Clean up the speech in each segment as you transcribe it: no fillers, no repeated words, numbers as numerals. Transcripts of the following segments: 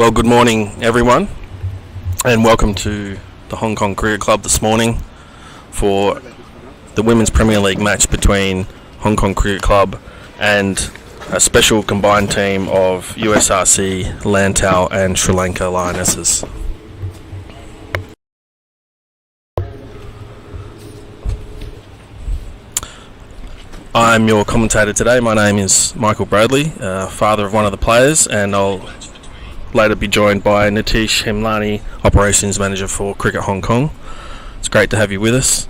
Well, good morning, everyone, and welcome to the Hong Kong Cricket Club this morning for the Women's Premier League match between Hong Kong Cricket Club and a special combined team of USRC, Lantau and Sri Lanka Lionesses. I'm your commentator today. My name is Michael Bradley, father of one of the players, and I'll later be joined by Nitish Hemlani, Operations Manager for Cricket Hong Kong. It's great to have you with us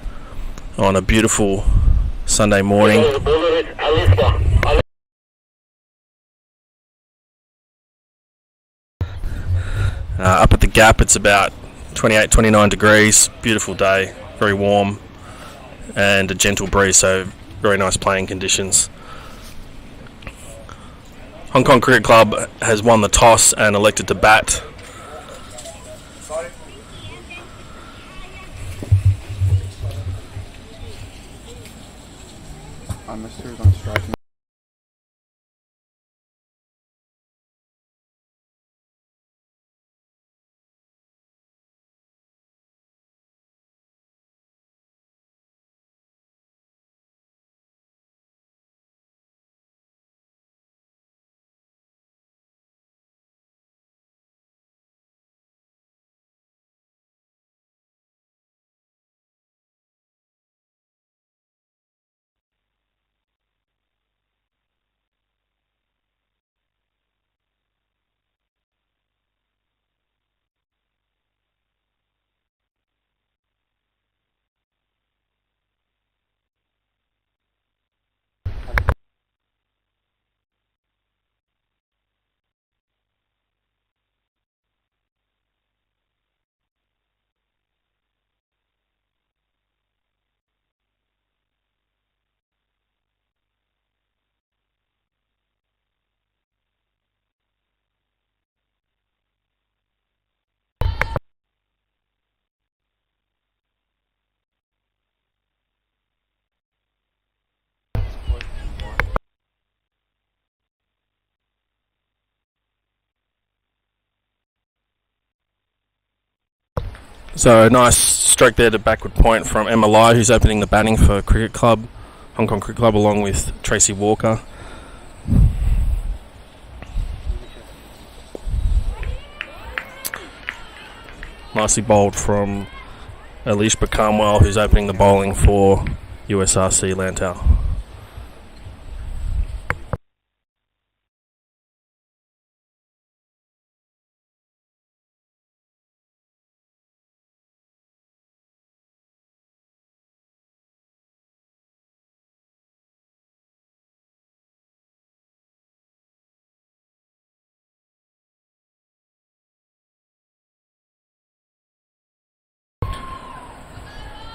on a beautiful Sunday morning. Up at the Gap, it's about 28-29 degrees, beautiful day, very warm, and a gentle breeze, so very nice playing conditions. Hong Kong Cricket Club has won the toss and elected to bat. So a nice stroke there to backward point from Emma Lai, who's opening the batting for Cricket Club, Hong Kong Cricket Club, along with Tracy Walker. Nicely bowled from Alishba Carmwell, who's opening the bowling for USRC Lantau.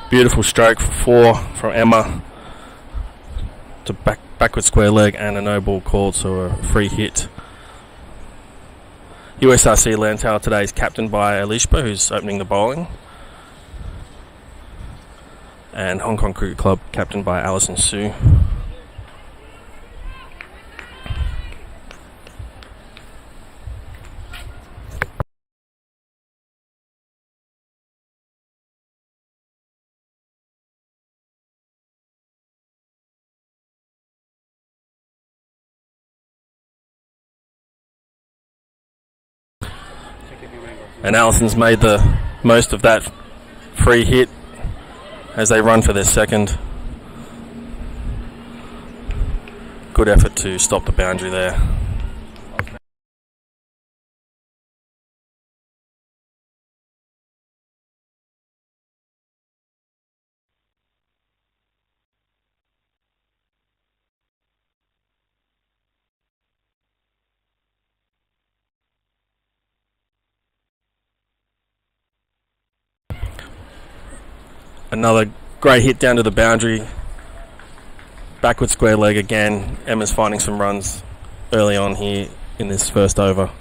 Beautiful stroke for 4 from Emma to backward square leg and a no ball called, so a free hit. USRC Lantau today is captained by Alishba, who's opening the bowling, and Hong Kong Cricket Club captained by Alison Su. And Alison's made the most of that free hit as they run for their second. Good effort to stop the boundary there. Another great hit down to the boundary. Backward square leg again. Emma's finding some runs early on here in this first over.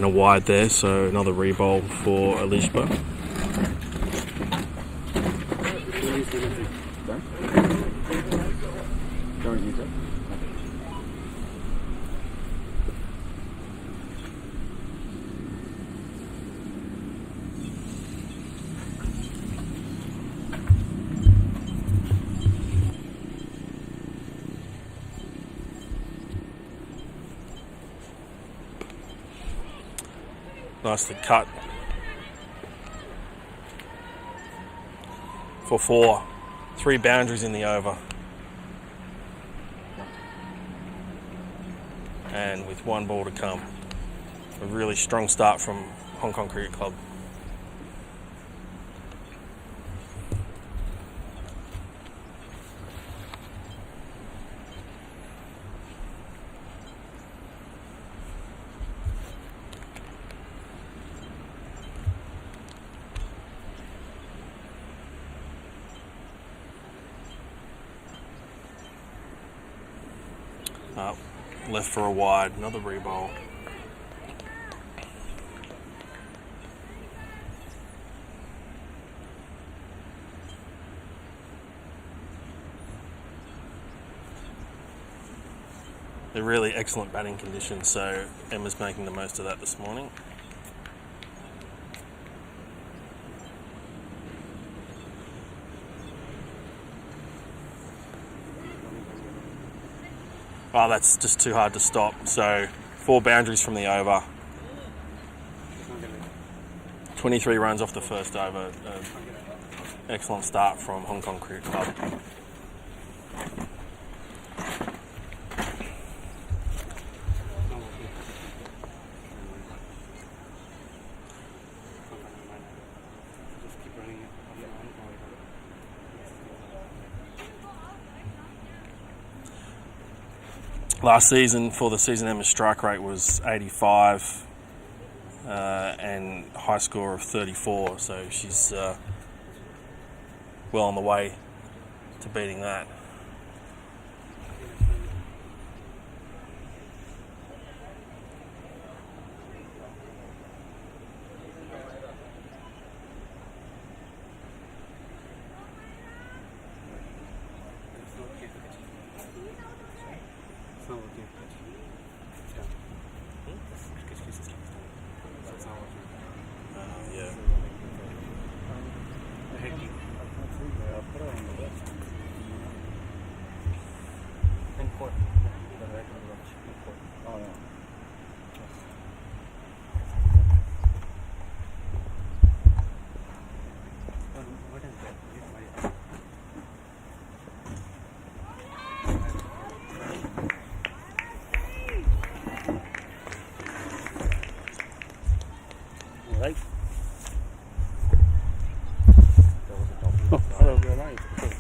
a wide there, so another re-bowl for Elishba. Don't use it. Nicely cut for 4. 3 boundaries in the over. And with 1 ball to come. A really strong start from Hong Kong Cricket Club. Left for a wide, another re-bowl. They're really excellent batting conditions, so Emma's making the most of that this morning. Oh, that's just too hard to stop. So 4 boundaries from the over. 23 runs off the first over. Excellent start from Hong Kong Cricket Club. Last season, for the season, Emma's strike rate was 85 and high score of 34, so she's well on the way to beating that. Gencor. Oh, yeah. What is that? Right. Oh, hello, you're right. Okay.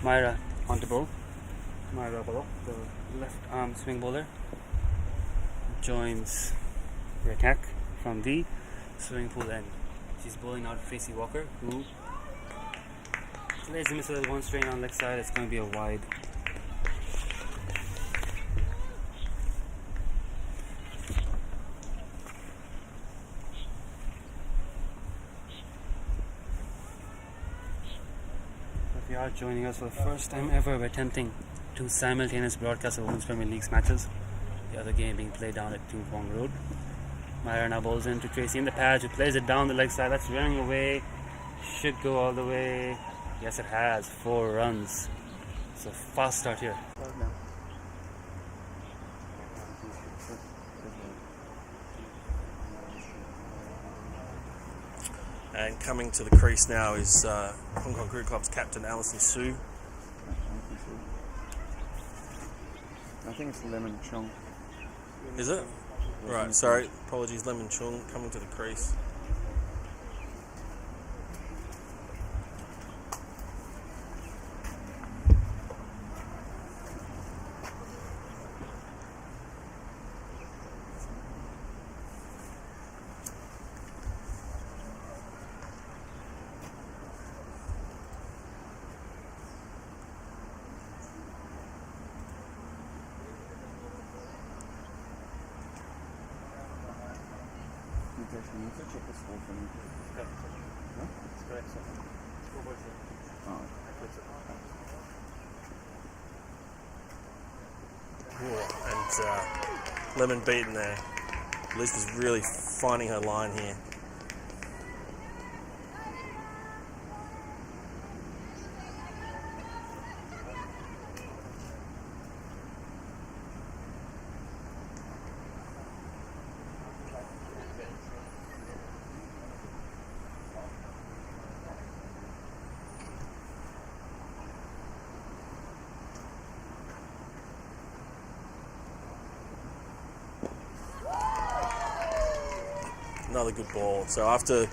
Myra on the ball. Myra Bolo, the left arm swing bowler, joins the attack from the swimming pool end. She's bowling out Tracy Walker, who plays the missile with 1 strain on leg side. It's going to be a wide. If you are joining us for the first time ever, we're attempting 2 simultaneous broadcasts of Women's Premier League's matches. The other game being played down at Tung Kwong Road. Myra now bowls in to Tracy in the patch, who plays it down the leg side. That's running away. Should go all the way. Yes, it has. 4 runs. So fast start here. And coming to the crease now is Hong Kong Cricket Club's captain, Alison Su. I think it's Lemon Chung. Is it? Right, sorry. Apologies, Lemon Chung coming to the crease. Can you check the score for me, please? No? It's correct, sir. Scoreboard, sir. Oh. And Lemon beaten there. Liz was really finding her line here. Another good ball. So after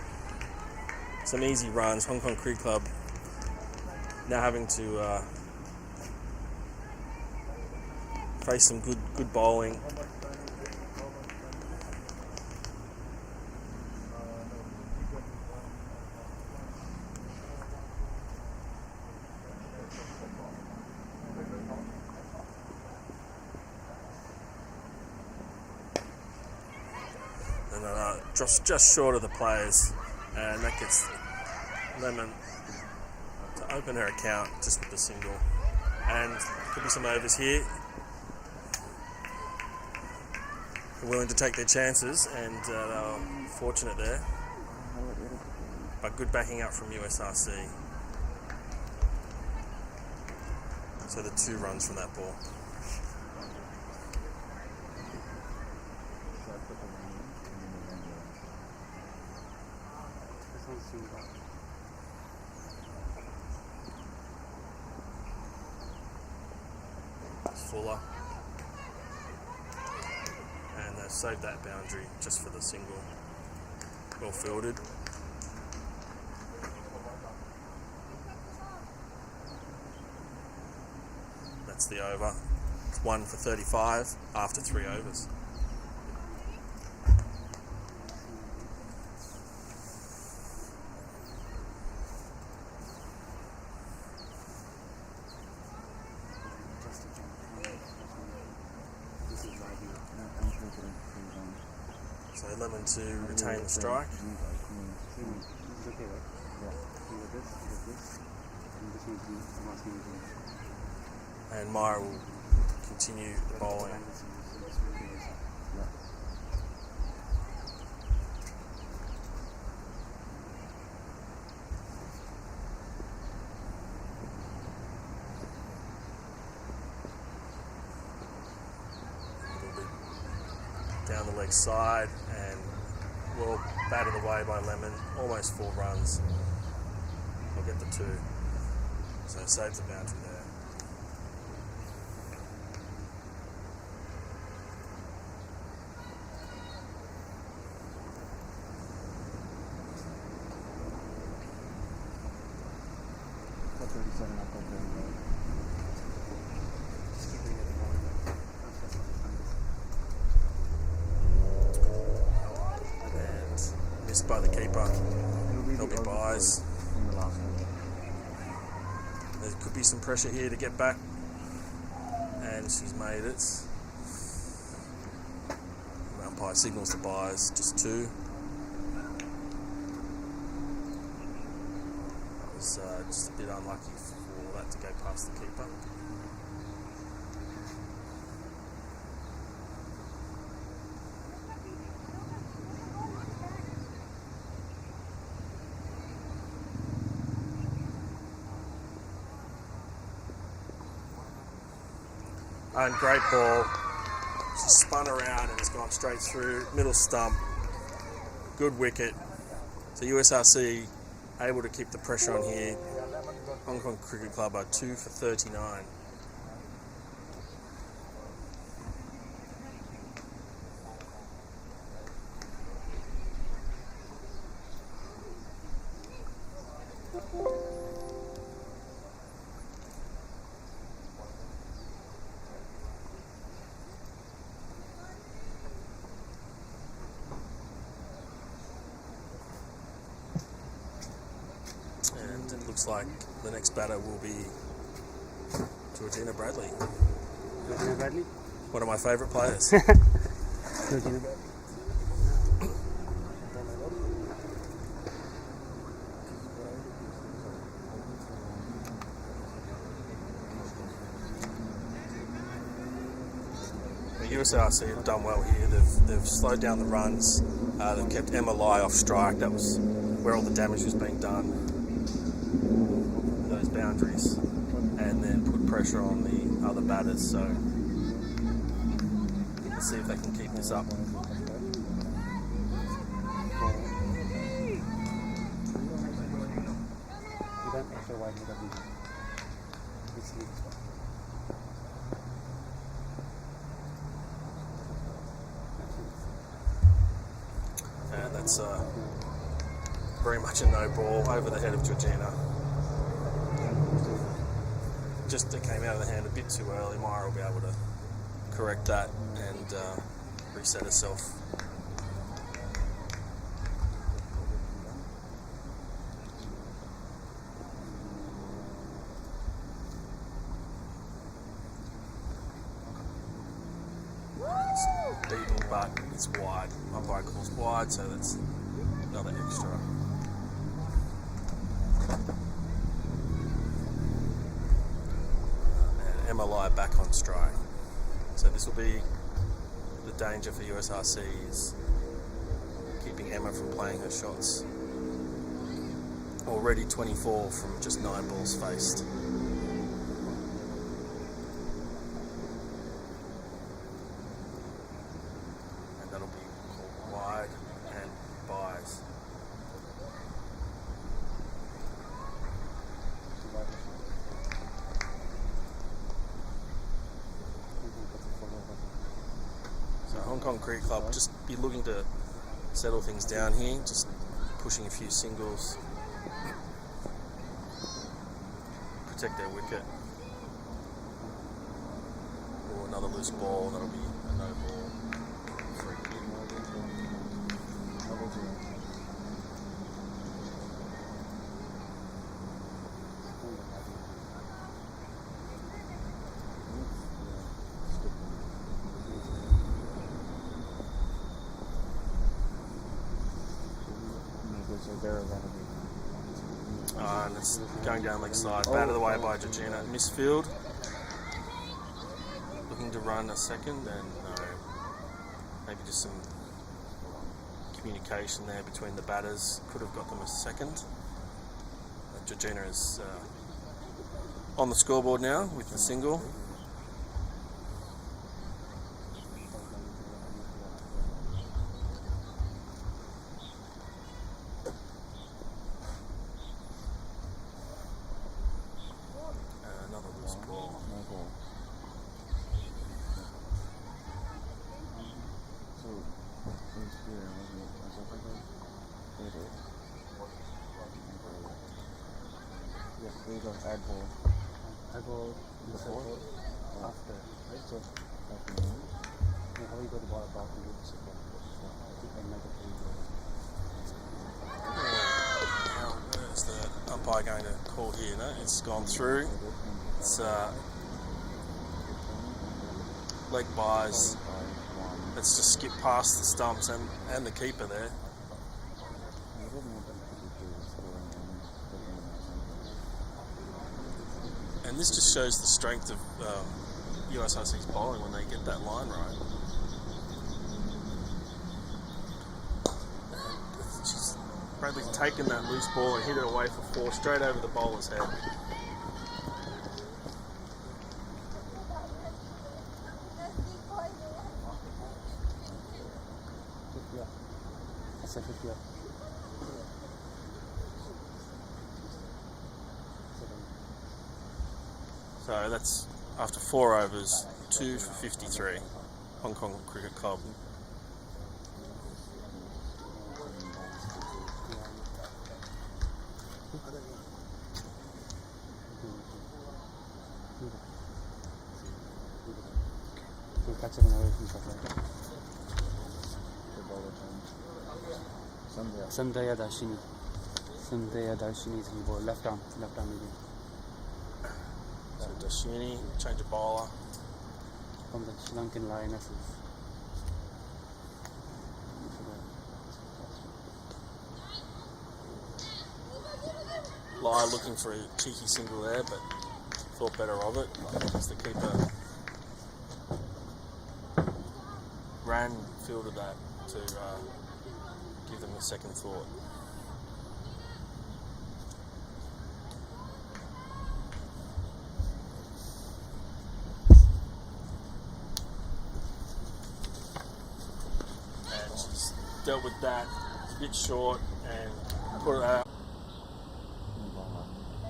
some easy runs, Hong Kong Cricket Club now having to face some good bowling. Just short of the players, and that gets Lemon to open her account just with the single. And could be some overs here. They're willing to take their chances, and they were fortunate there. But good backing up from USRC. So the 2 runs from that ball. Fuller, and they saved that boundary just for the single. Well fielded. That's the over. It's 1 for 35 after 3 overs. So Lemon to retain the strike. And Maya will continue the bowling. Down the leg side, and well batted away by Lemon, almost 4 runs. We'll get the 2, so saves the boundary there. Missed by the keeper. There'll be buys. There could be some pressure here to get back, and she's made it. The umpire signals the buys, just 2. That was just a bit unlucky for that to go past the keeper. And great ball. She spun around and has gone straight through. Middle stump. Good wicket. So USRC able to keep the pressure on here. Hong Kong Cricket Club are 2 for 39. And it looks like the next batter will be Georgina Bradley. Georgina Bradley? One of my favourite players. Georgina Bradley. USRC have done well here. They've slowed down the runs. They've kept Emma Lai off strike. That was where all the damage was being done. Those boundaries, and then put pressure on the other batters. So let's see if they can keep this up. And that's very much a no ball over the head of Georgina. Just it came out of the hand a bit too early. Maya will be able to correct that and reset herself. It's beaten, but it's wide. Umpire calls wide, so that's another extra. And Emma Lai back on strike. So this will be the danger for USRC, is keeping Emma from playing her shots. Already 24 from just 9 balls faced. And that'll be called wide and buys. So Hong Kong Cricket Club just be looking to settle things down here, just pushing a few singles, protect their wicket. Or another loose ball, that'll be a no ball. Free kick. And it's going down leg side. Batted away by Georgina. Misfield. Looking to run a second, and no. Maybe just some communication there between the batters. Could have got them a second. Georgina is on the scoreboard now with the single. Another loose ball. Yes, we got add ball. I go Before? after, right? So how you got the ball back to you? Now, where's the umpire going to call here? No, it's gone through. It's leg buys. Let's just skip past the stumps and the keeper there. And this just shows the strength of USRC's bowling when they get that line right. Bradley's taken that loose ball and hit it away for 4 straight over the bowler's head. So that's after 4 overs, 2 for 53. Hong Kong Cricket Club. Sandhya Darshini is in ball, left arm medium. So Dashini, change of bowler. From the Sri Lankan Lionesses. Lai looking for a cheeky single there, but thought better of it. As the keeper ran, fielded that to give them a second thought. And she's dealt with that. It's a bit short and put it out.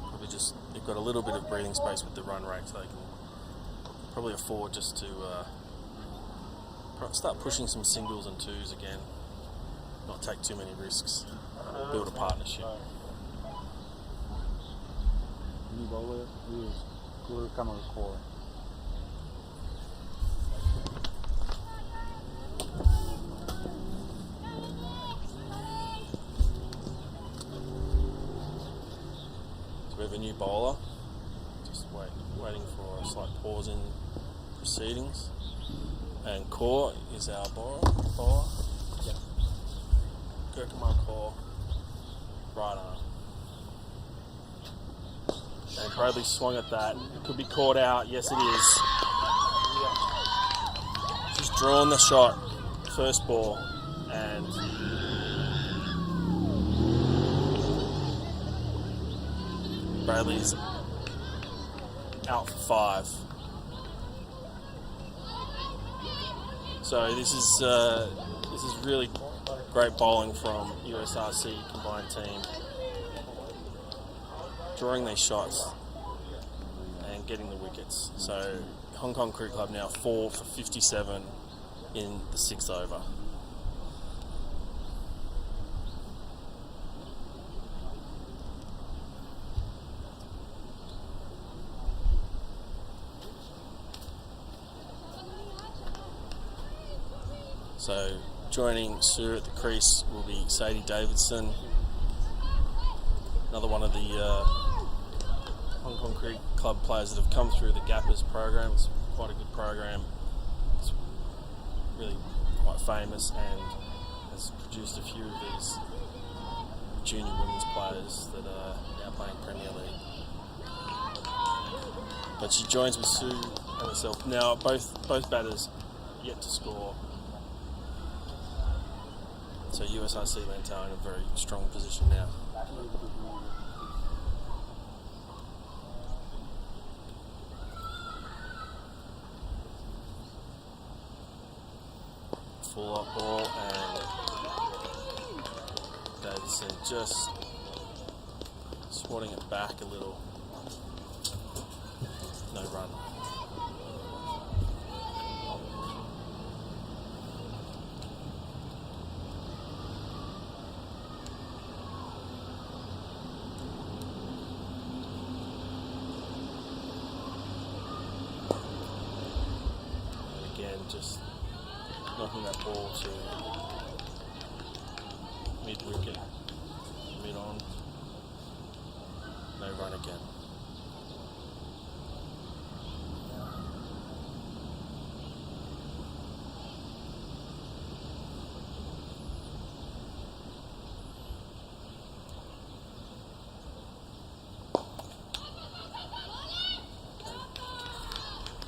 Probably just, they've got a little bit of breathing space with the run rate, so they can probably afford just to start pushing some singles and twos again, not take too many risks, build a partnership. New bowler is good camera core. So we have a new bowler, just waiting for a slight pause in proceedings. And Core is our bowler. Yeah. Gurkamar Core, right arm. And Bradley swung at that. It could be caught out. Yes, it is. She's drawn the shot, first ball, and Bradley's out for 5. So this is really great bowling from USRC combined team, drawing these shots and getting the wickets. So Hong Kong Cricket Club now 4 for 57 in the 6th over. So joining Sue at the crease will be Sadie Davidson, another one of the Hong Kong Cricket Club players that have come through the Gappers program. It's quite a good program. It's really quite famous and has produced a few of these junior women's players that are now playing Premier League. But she joins with Sue and herself. Now both batters yet to score. So USRC-Lantau in a very strong position now. Full up ball and Davidson just swatting it back a little. No run. Just knocking that ball to mid-wicket, mid-on, no run again.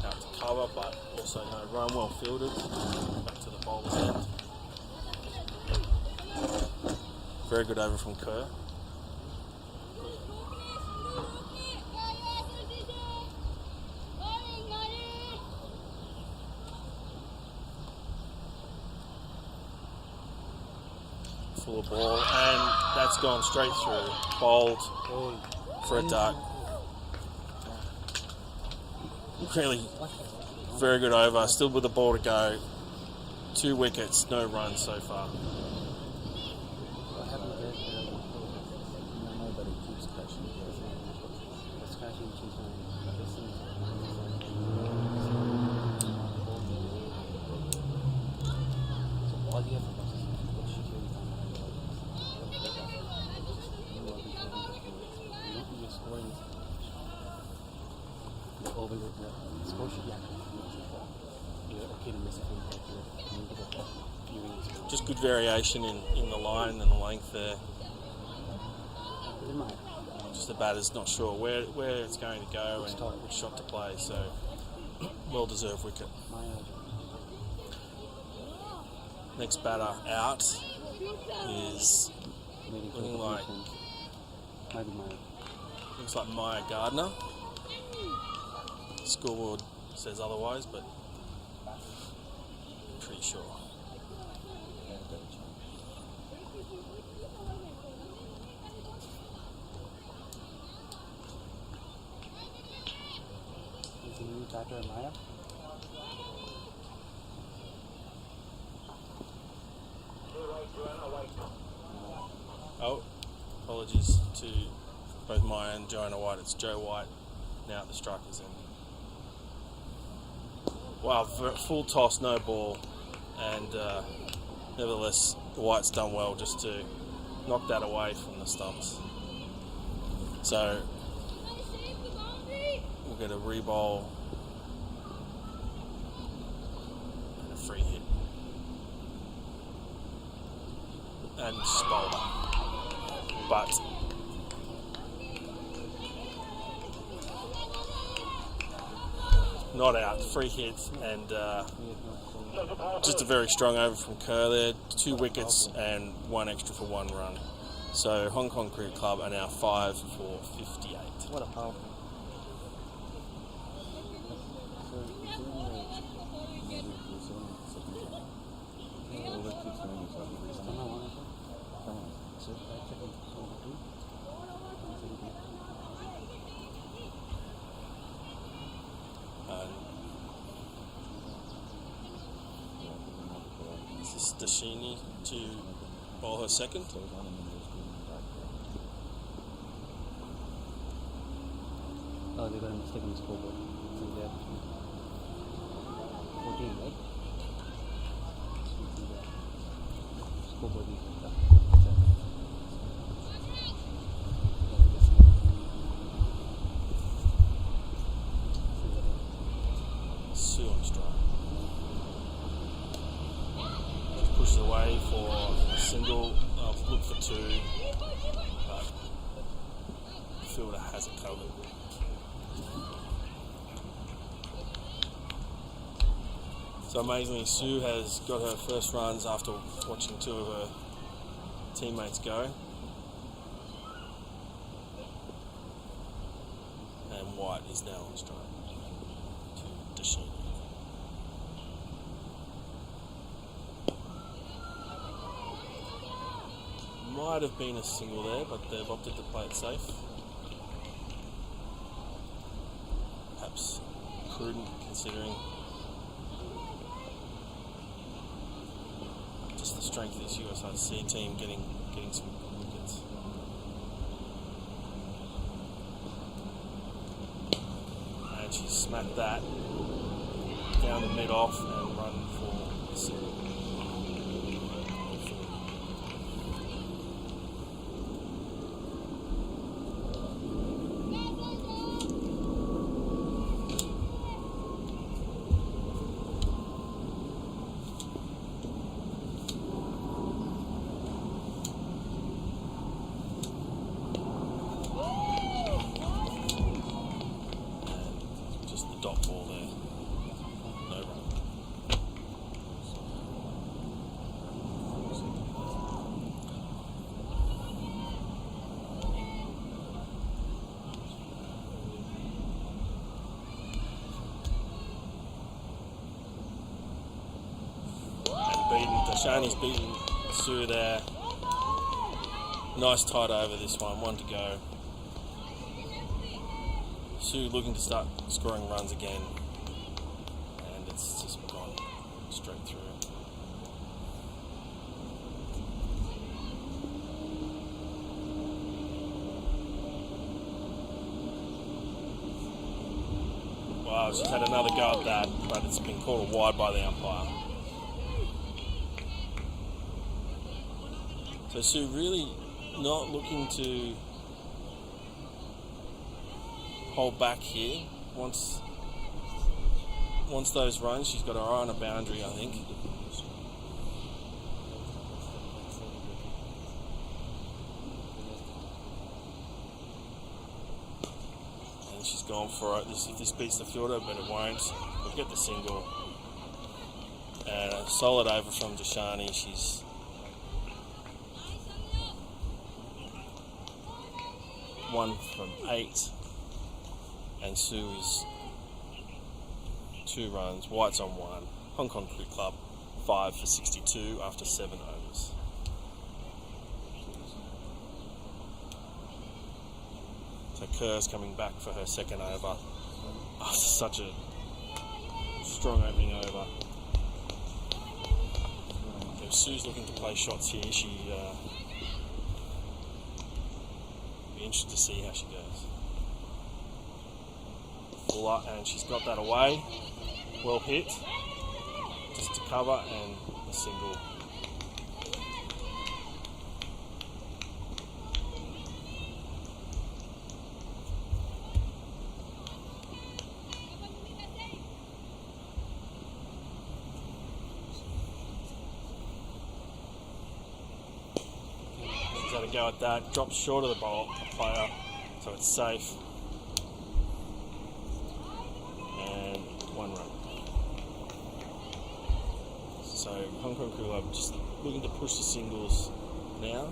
Out to cover, but also no run, well fielded. Back to the bowler's end. Very good over from Kerr. Full of ball, and that's gone straight through. Bowled for a duck. Really very good over, still with the ball to go. 2 wickets, no runs so far. What happened there? Nobody keeps scratching. The scratching keeps on. So all you have to do is scoring. You're over the score should be actually. Just good variation in the line and the length there. Just the batter's not sure where it's going to go and which shot to play, so well deserved wicket. Next batter out is looking like Maya Gardner. Scoreboard says otherwise, but pretty sure. Is the new batter Maya? Oh, apologies to both Maya and Joanna White. It's Joe White now at the striker's end. Wow, full toss, no ball, and nevertheless, the White's done well just to knock that away from the stumps. So we'll get a re-bowl and a free hit. And bowler. But not out, free hit, and just a very strong over from Kerr there. 2 wickets and 1 extra for 1 run. So Hong Kong Cricket Club are now 5 for 58. What a power. This is Dashini to bowl her second. Oh, they got a mistake on the scoreboard. So they're 14, right? Scoreboard is Sue on strike. Just pushes away for a single. Look for 2, but the fielder has it covered. So amazingly, Sue has got her first runs after watching 2 of her teammates go. And White is now on strike to Dashini. Might have been a single there, but they've opted to play it safe. Perhaps prudent considering just the strength of this USRC team getting some good wickets. And she smacked that down the mid-off and run for a single. Dot ball there. No run. And Dashani's beaten Sue there. Nice tight over this one. 1 to go. Sue looking to start scoring runs again, and it's just gone straight through. Wow, she's had another go at that, but it's been called a wide by the umpire. So Sue really not looking to hold back here. Once those runs, she's got her eye on a boundary, I think. And she's gone for it. If this beats the fielder, but it won't. We'll get the single. And a solid over from Dashani. She's one from 8, and Sue is 2 runs. White's on 1. Hong Kong Cricket Club 5 for 62 after 7 overs. So Kerr's coming back for her second over after such a strong opening over. If Sue's looking to play shots here, she be interested to see how she goes. Fuller, and she's got that away. Well hit. Just to cover and a single. He's had a go at that. Drops short of the ball, player, so it's safe. And 1 run. So Hong Kong Cricket Club just looking to push the singles now.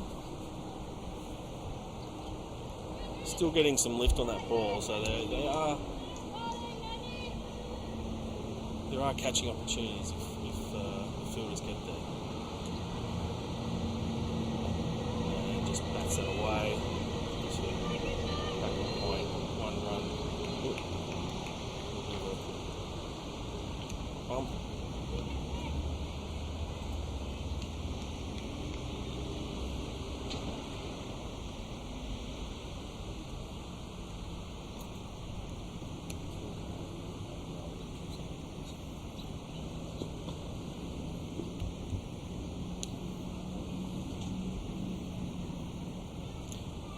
Still getting some lift on that ball, so there are catching opportunities if the fielders get there. And just bats that away. So back on point, 1 run. Bump.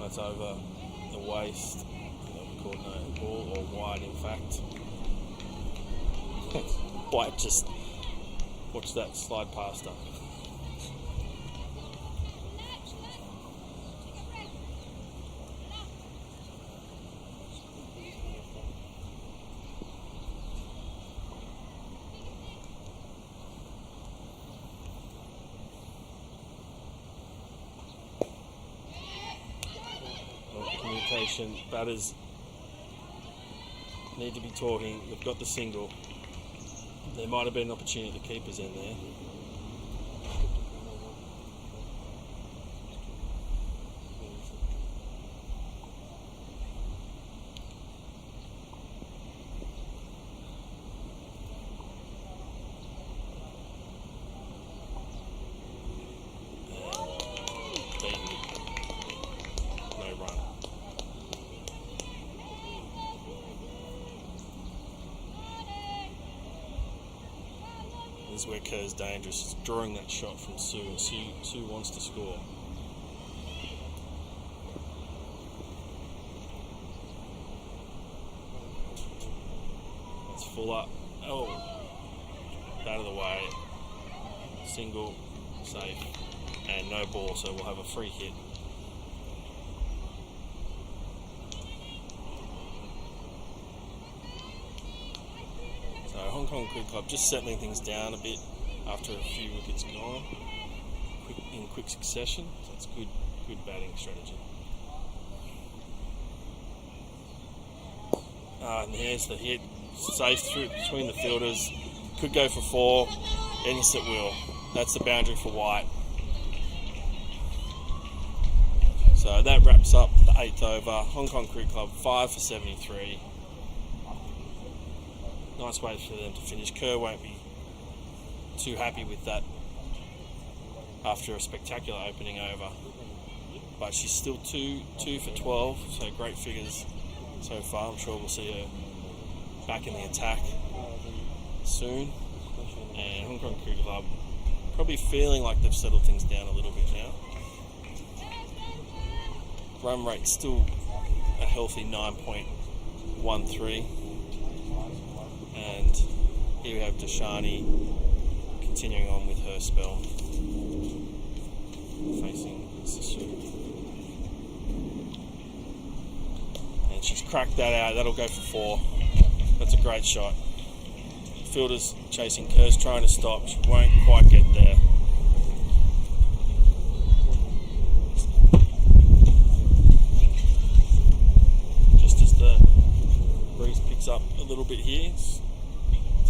That's over the waist, we call no ball, or wide in fact. White just watch that slide past her. Communication, batters need to be talking. They've got the single. There might have been an opportunity to keep us in there. This is where Kerr's dangerous. She's drawing that shot from Sue, and Sue wants to score. That's Fuller. Oh, out of the way. Single, safe, and no ball, so we'll have a free hit. So Hong Kong Cricket Club just settling things down a bit after a few wickets gone in quick succession. So it's good batting strategy. And here's the hit, safe through between the fielders. Could go for 4, and yes it will. That's the boundary for White. So that wraps up the 8th over. Hong Kong Cricket Club 5 for 73. Nice way for them to finish. Kerr won't be too happy with that after a spectacular opening over. But she's still 2 for 12, so great figures so far. I'm sure we'll see her back in the attack soon. And Hong Kong Cricket Club probably feeling like they've settled things down a little bit now. Run rate still a healthy 9.13. And here we have Dashani continuing on with her spell, facing Sisu. And she's cracked that out. That'll go for 4. That's a great shot. fielder's chasing Kerr's trying to stop. She won't quite get there. Just as the breeze picks up a little bit here,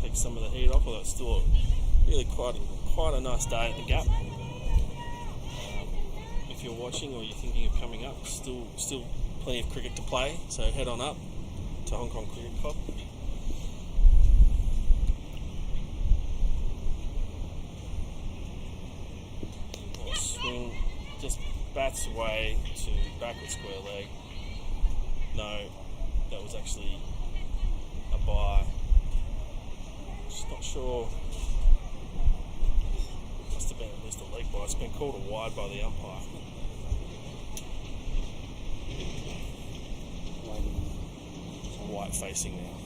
takes some of the heat off, although it's still really quite a nice day at the Gap. If you're watching or you're thinking of coming up, still plenty of cricket to play, so head on up to Hong Kong Cricket Club. Swing just bats away to backward square leg. No, that was actually a bye. Just not sure. Must have been at least a leg bye. It's been called a wide by the umpire. White facing now.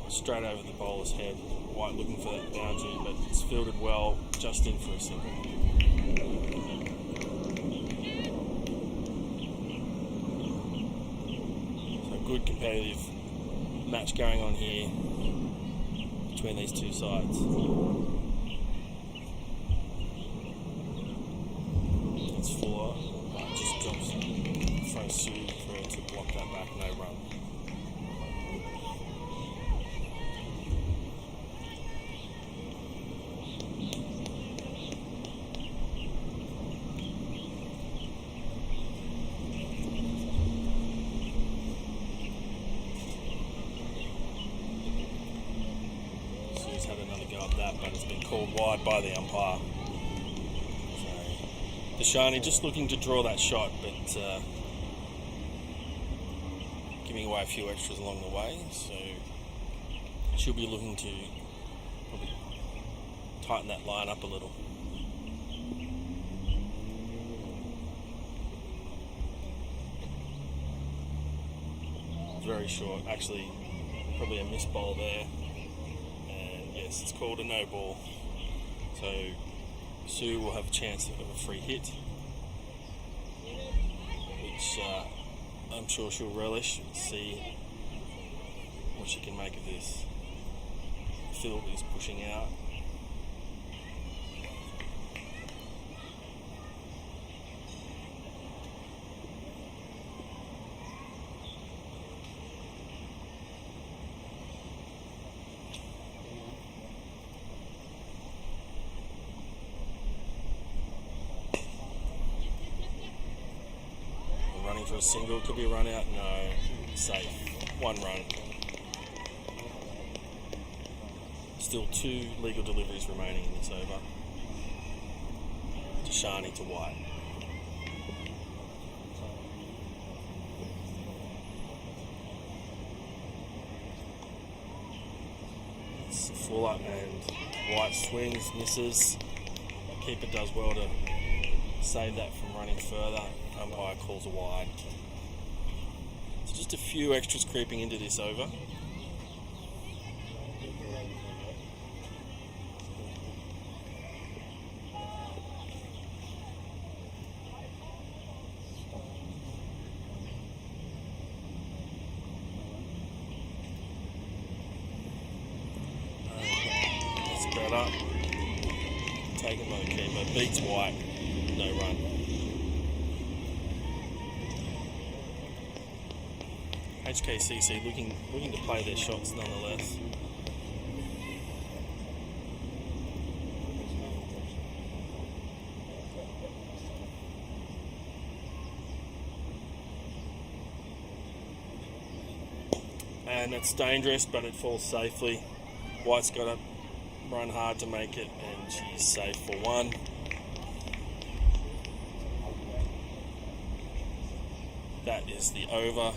Straight over the bowler's head. White looking for that boundary, but it's fielded well, just in for a single. So good competitive match going on here between these two sides. It's Fuller, just drops front Sue for her to block that back, no run. Had another go at that, but it's been called wide by the umpire. So Deshani just looking to draw that shot, but giving away a few extras along the way, so she'll be looking to probably tighten that line up a little. Very short, actually probably a miss bowl there. Yes, it's called a no ball. So Sue will have a chance of a free hit, which I'm sure she'll relish. See what she can make of this. Phil is pushing out. For a single, could be a run out, no, safe, 1 run. Still 2 legal deliveries remaining in this over. Deshani to White. It's full up and White swings, misses. Keeper does well to save that from running further. Umpire calls a wide. So just a few extras creeping into this over. That's better. Taken by the keeper. Beats White. No run. HKCC looking to play their shots nonetheless. And it's dangerous, but it falls safely. White's got to run hard to make it, and she's safe for 1. That is the over.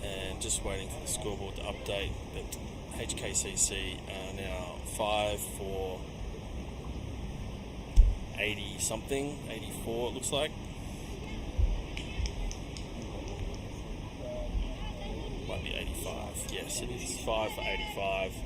And just waiting for the scoreboard to update, but HKCC are now 5 for 80 something, 84 it looks like. Might be 85, yes it is, 5 for 85. 1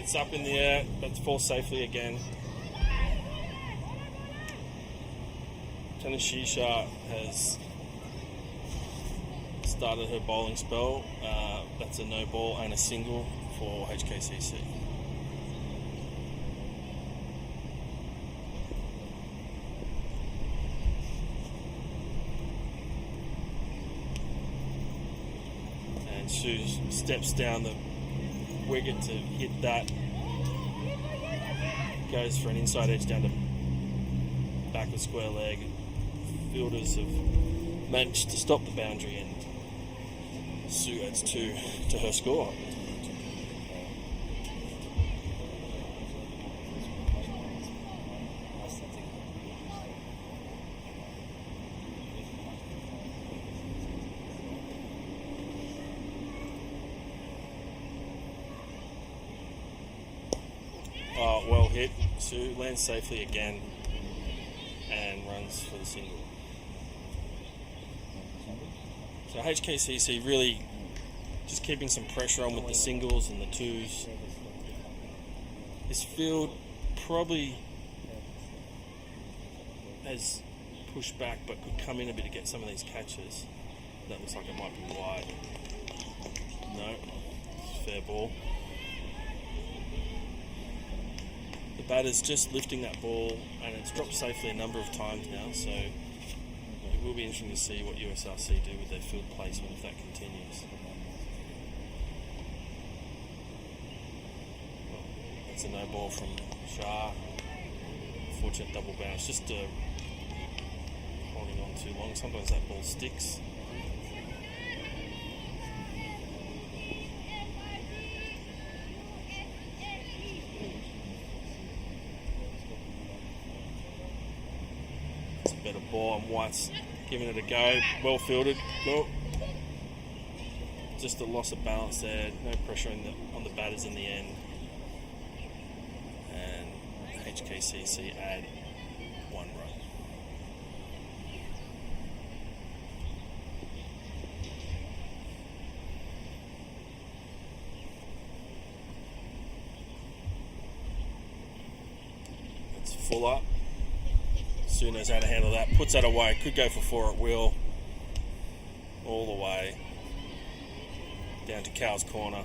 It's up in the air, but falls safely again. Tanishisha has started her bowling spell. That's a no ball and a single for HKCC. And Sue steps down the wicket to hit that. Goes for an inside edge down to back of square leg. Fielders have managed to stop the boundary, and Sue adds 2 to her score. Well hit. Sue lands safely again and runs for the single. So HKCC really just keeping some pressure on with the singles and the twos. This field probably has pushed back but could come in a bit to get some of these catches. That looks like it might be wide. No, it's a fair ball. The batter's just lifting that ball, and it's dropped safely a number of times now, so it will be interesting to see what USRC do with their field placement if that continues. Well, that's a no ball from Shah. Fortunate double bounce, just holding on too long. Sometimes that ball sticks. It's a better ball, and White's giving it a go. Well fielded. Oh. Just a loss of balance there. No pressure on the batters in the end. And HKCC add 1 run. It's full up. Sue knows how to handle that. Puts that away. Could go for 4 at will. All the way down to Cal's corner.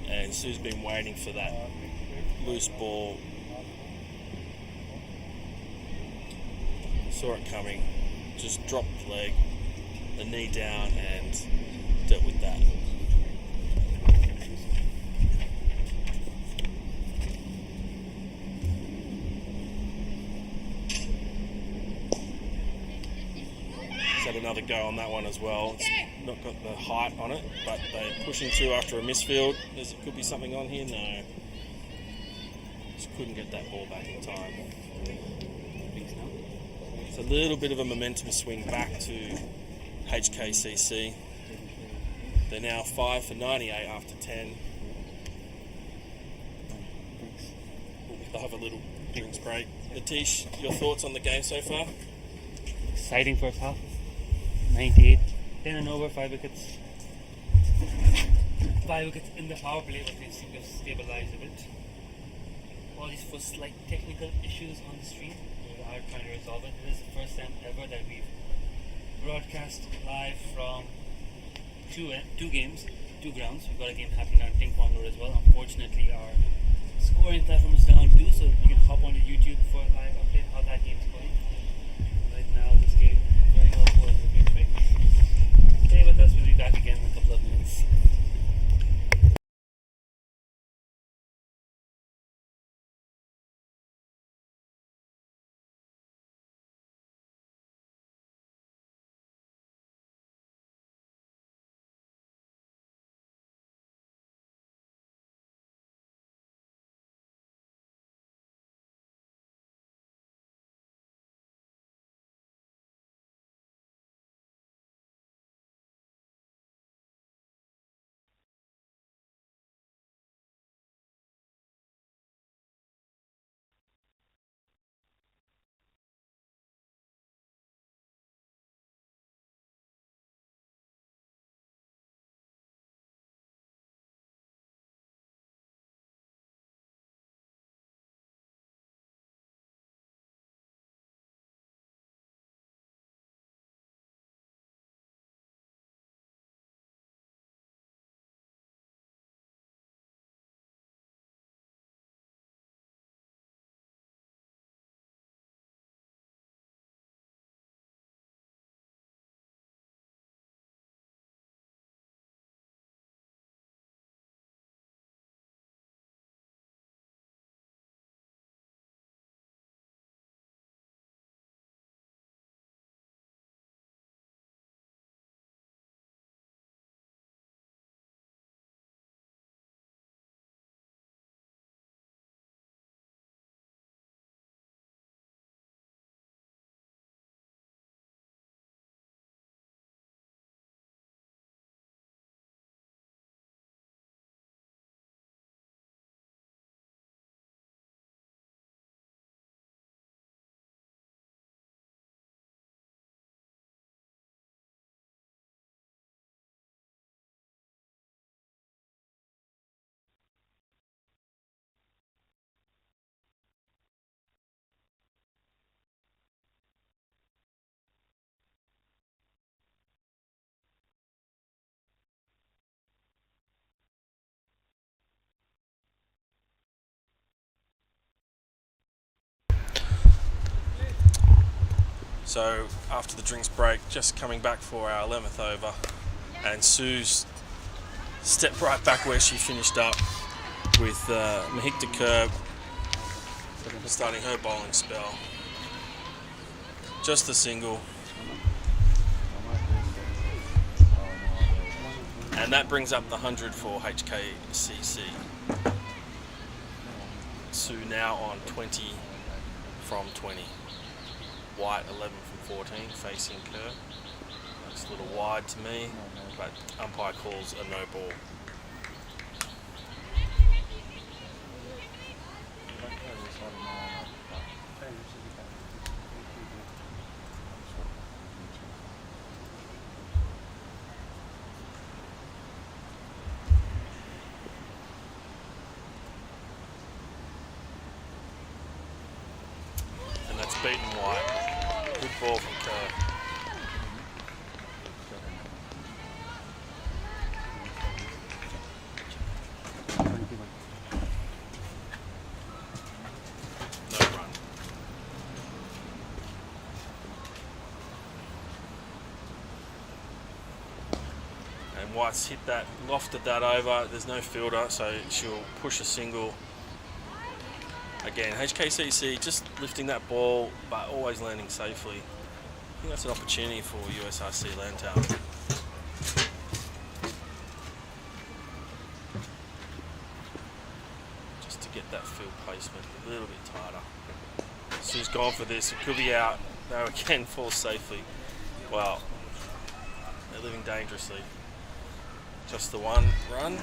And Sue's been waiting for that loose ball. Saw it coming. Just dropped the leg, the knee down, and dealt with that. Had another go on that one as well. It's not got the height on it, but they're pushing through after a misfield. Could be something on here? No. Just couldn't get that ball back in time. It's a little bit of a momentum swing back to HKCC. They're now 5 for 98 after 10. They'll have a little drinks break. Natish, your thoughts on the game so far? Exciting first half. 98, 10 and over, 5 wickets. 5 wickets in the power play, but they seem to have stabilized a bit. Apologies for slight technical issues on the stream. We are trying to resolve it. This is the first time ever that we've broadcast live from two games, 2 grounds. We've got a game happening on Ting Kwong Road as well. Unfortunately, our scoring platform is down too, so you can hop onto YouTube for a live update how that game's going. Right now, this game very well for the big trick. Stay with us, we'll be back again in a couple of minutes. So after the drinks break, just coming back for our 11th over, and Sue's stepped right back where she finished up with Mahik de Curb starting her bowling spell. Just a single. And that brings up the 100 for HKCC. Sue now on 20 from 20. White 11 from 14, facing Kerr. That's a little wide to me, but umpire calls a no ball. And that's beaten White. Good ball from Kerr. No run. And White's hit that, lofted that over. There's no fielder, so she'll push a single. Again, HKCC just lifting that ball, but always landing safely. I think that's an opportunity for USRC-Lantau. Just to get that field placement a little bit tighter. Sue's gone for this. It could be out. No, again, falls safely. Wow. They're living dangerously. Just the one run.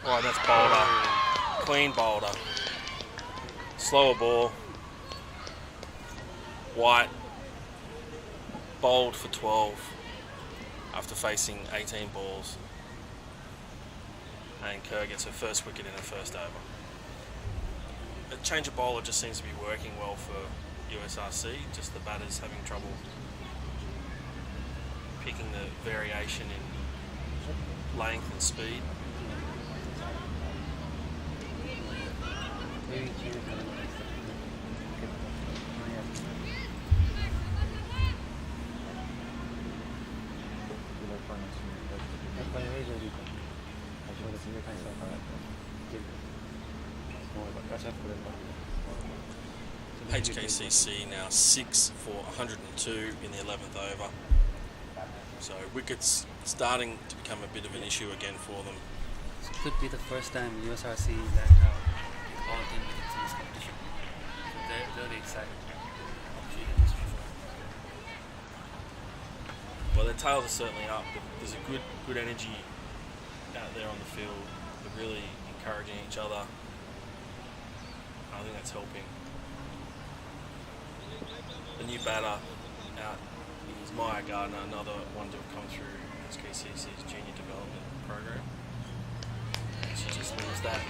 Oh, that's bowler. Clean bowler. Slower ball. White bowled for 12 after facing 18 balls. And Kerr gets her first wicket in her first over. A change of bowler just seems to be working well for USRC. Just the batters having trouble picking the variation in length and speed. HKCC now 6 for 102 in the 11th over. So wickets starting to become a bit of an issue again for them. It could be the first time USRC Lantau all 10 wickets in this competition. So they're really excited. Well, their tails are certainly up, but there's a good energy out there on the field. They're really encouraging each other. I think that's helping. The new batter out is Maya Gardner, another one to have come through HKCC's junior development program. She just wins that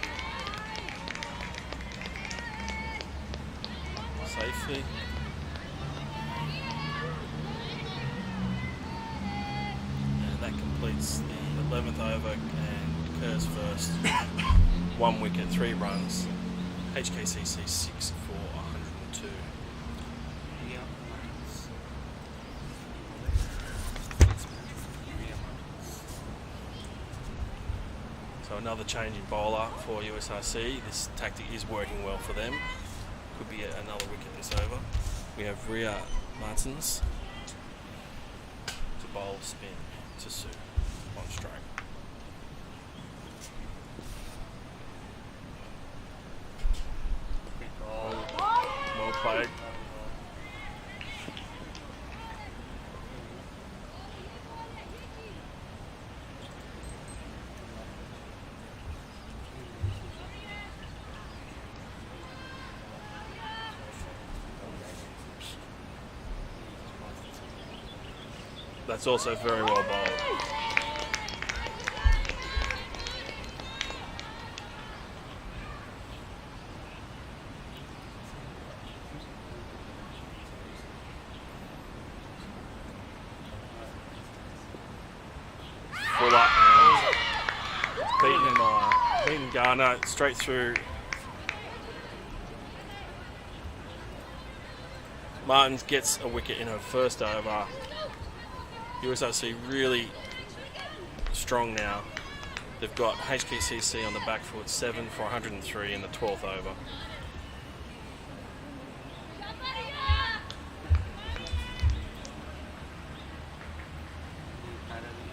safely. And that completes the 11th over and Kerr's first. 1 wicket, 3 runs. HKCC 6 for 102. So another change in bowler for USRC. This tactic is working well for them. Could be another wicket this over. We have Ria Martins to bowl spin to Sue on strike. Well played. That's also very well bowled. Fuller and beaten Garner straight through. Martins gets a wicket in her first over. USRC really strong now. They've got HKCC on the back foot, 7 for 103 in the 12th over.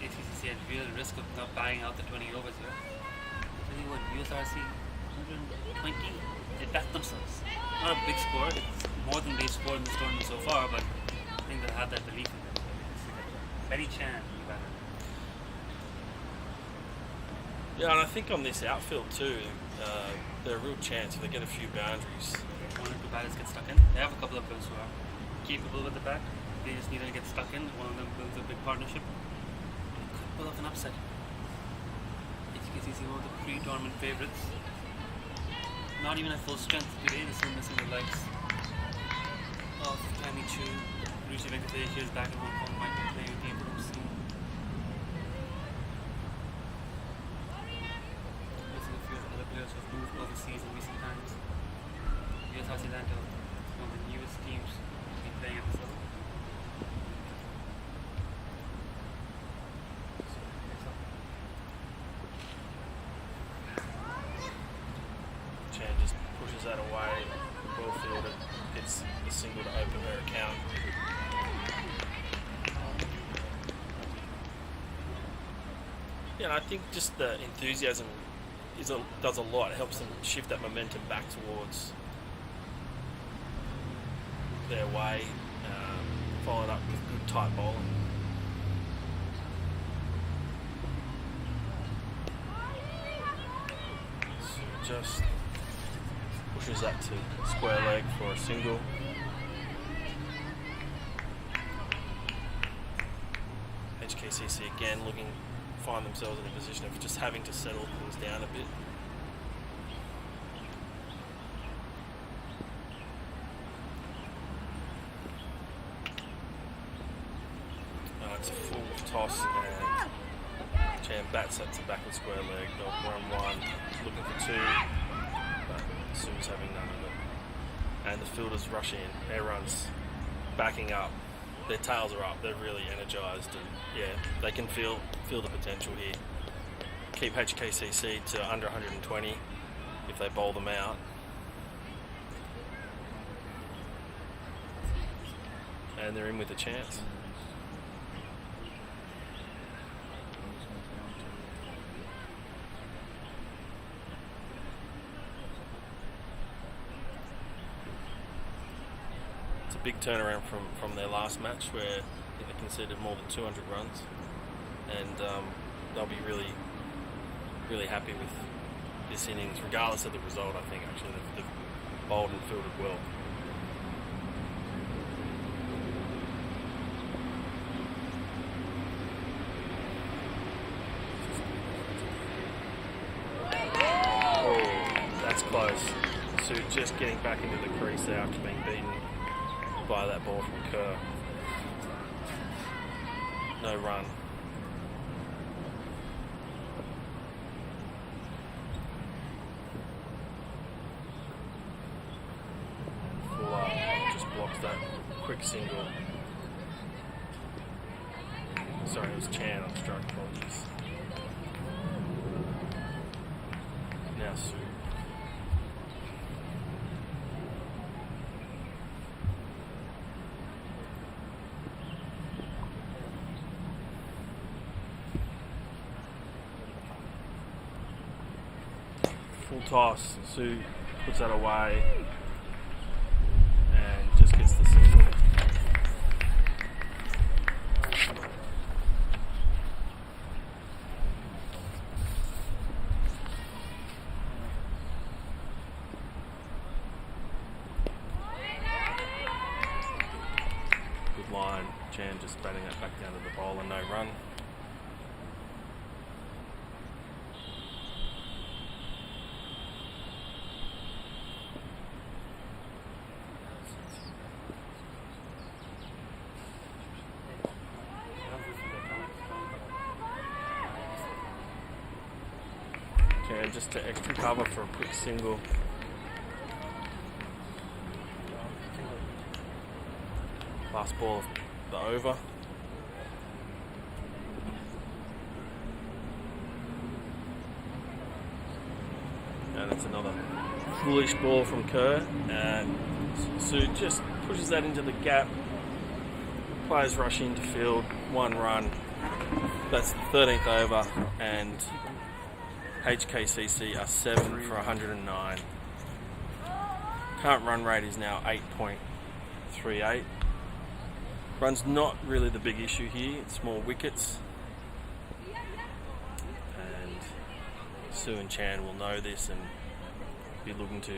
HKCC had real risk of not buying out the 20 overs here. Tell you what, USRC 120, they backed themselves. Not a big score, it's more than they've scored in this tournament so far, but I think they'll have that belief in them. Very Chan, you better. Yeah, and I think on this outfield too, they're a real chance if they get a few boundaries. One or two batters get stuck in. They have a couple of players who are capable with the bat. They just need to get stuck in. One of them builds a big partnership. They could pull off an upset. HKCC, one of the pre-tournament favorites. Not even at full strength today. They're still missing the legs of Tammy Chu. Rishi Venkatesh is back in Hong Kong. Might be playing a game for him soon. Missing a few of the other players who have moved overseas in recent times. USRC-Lantau, one of the newest teams to be playing at this level. Chan just pushes that away. Well fielded, gets a single to open her account. Yeah, and I think just the enthusiasm does a lot. It helps them shift that momentum back towards their way, followed up with good tight bowling. So just pushes that to square leg for a single. HKCC again find themselves in a position of just having to settle things down a bit. It's a full toss and Chan bats that to backward square leg. They'll run one, looking for two, but Sue's having none of it. And the fielders rush in, air runs, backing up. Their tails are up, they're really energised, and yeah, they can feel the potential here. Keep HKCC to under 120 if they bowl them out. And they're in with a chance. Big turnaround from their last match where they conceded more than 200 runs, and they'll be really happy with this innings regardless of the result. I think actually they've bowled and fielded well. Oh, that's close. So just getting back into the crease there after being beaten by that ball from Kerr. No run. Fuller just blocks that quick single. Sorry, it was Chan on strike, apologies. Now Sue. Full toss, Sue puts that away and just gets the single. Good line, Chan just batting that back down to the bowler, no run. And just to extra cover for a quick single. Last ball of the over. And it's another foolish ball from Kerr. And Sue just pushes that into the gap. Players rush into field, 1 run. That's the 13th over, and HKCC are 7 for 109. Current run rate is now 8.38. Run's not really the big issue here, it's more wickets. And Sue and Chan will know this and be looking to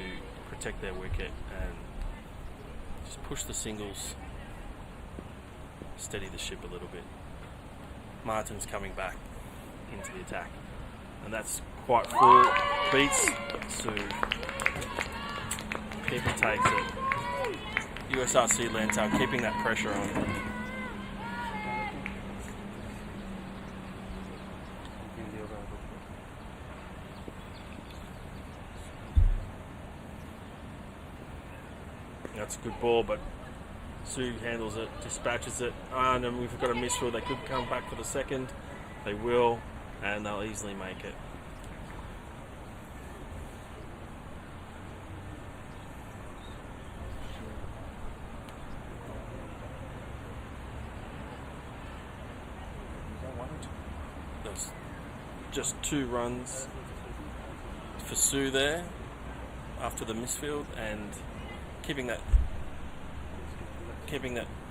protect their wicket and just push the singles, steady the ship a little bit. Martin's coming back into the attack, and that's quite full. Beats Sue. Keeper takes it. USRC-Lantau keeping that pressure on. That's a good ball, but Sue handles it, dispatches it, and then we've got a misfield. They could come back for the second. They will, and they'll easily make it. There's just 2 runs for Sue there after the misfield, and keeping that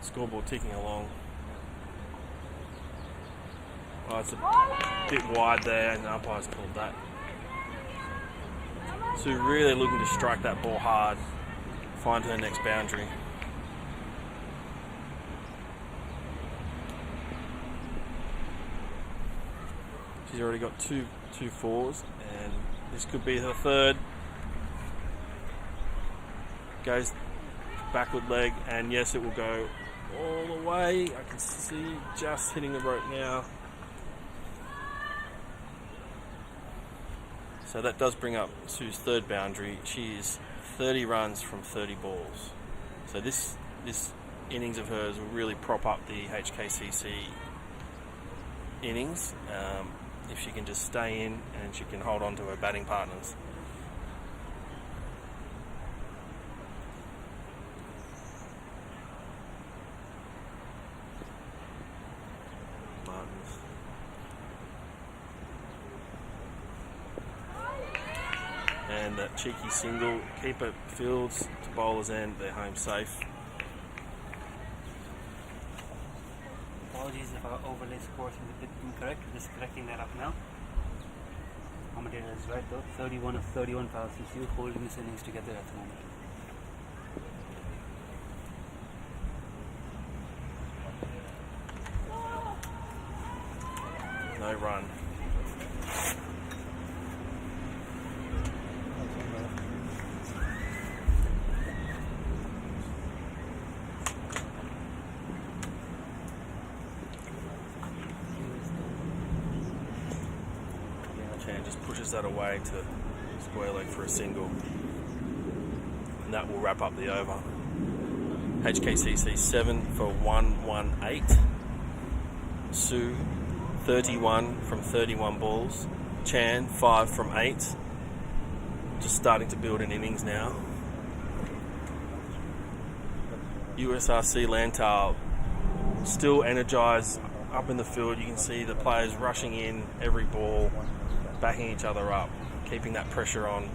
scoreboard ticking along. Oh, it's a bit wide there, and the umpire's called that. Sue really looking to strike that ball hard, find her next boundary. She's already got two 4s, and this could be her third. Goes backward leg, and yes, it will go all the way. I can see just hitting the rope now. So that does bring up Sue's third boundary. She is 30 runs from 30 balls. So this innings of hers will really prop up the HKCC innings if she can just stay in and she can hold on to her batting partners. And that cheeky single, keeper fields to bowler's end, they're home safe. Apologies if our overlay score is a bit incorrect. Just correcting that up now. Commentator is right though. 31 of 31 for LCCU, holding this innings together at the moment. No run. Chan just pushes that away to square leg for a single, and that will wrap up the over. HKCC 7 for 118. Sue 31 from 31 balls. Chan 5 from 8. Just starting to build an innings now. USRC-Lantau still energised up in the field. You can see the players rushing in every ball, backing each other up, keeping that pressure on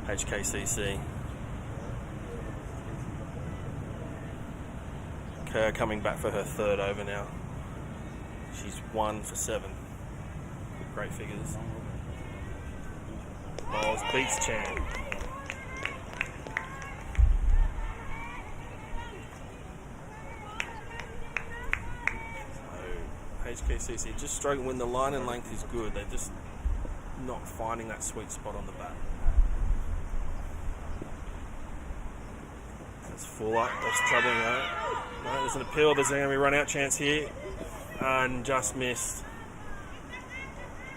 HKCC. Kerr coming back for her third over now. She's 1 for 7. Great figures. Bowls beats Chan. So HKCC just struggling when the line and length is good. They're just not finding that sweet spot on the bat. That's full up. That's troubling though. No, there's an appeal. There's going to be a run out chance here. And just missed.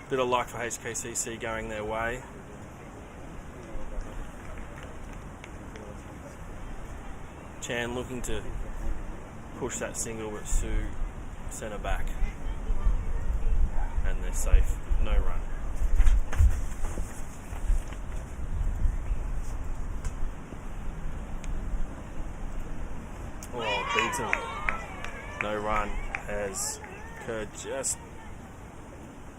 Bit of luck for HKCC going their way. Chan looking to push that single, but Sue centre back. And they're safe. No run. Oh, beaten. No run as Kerr just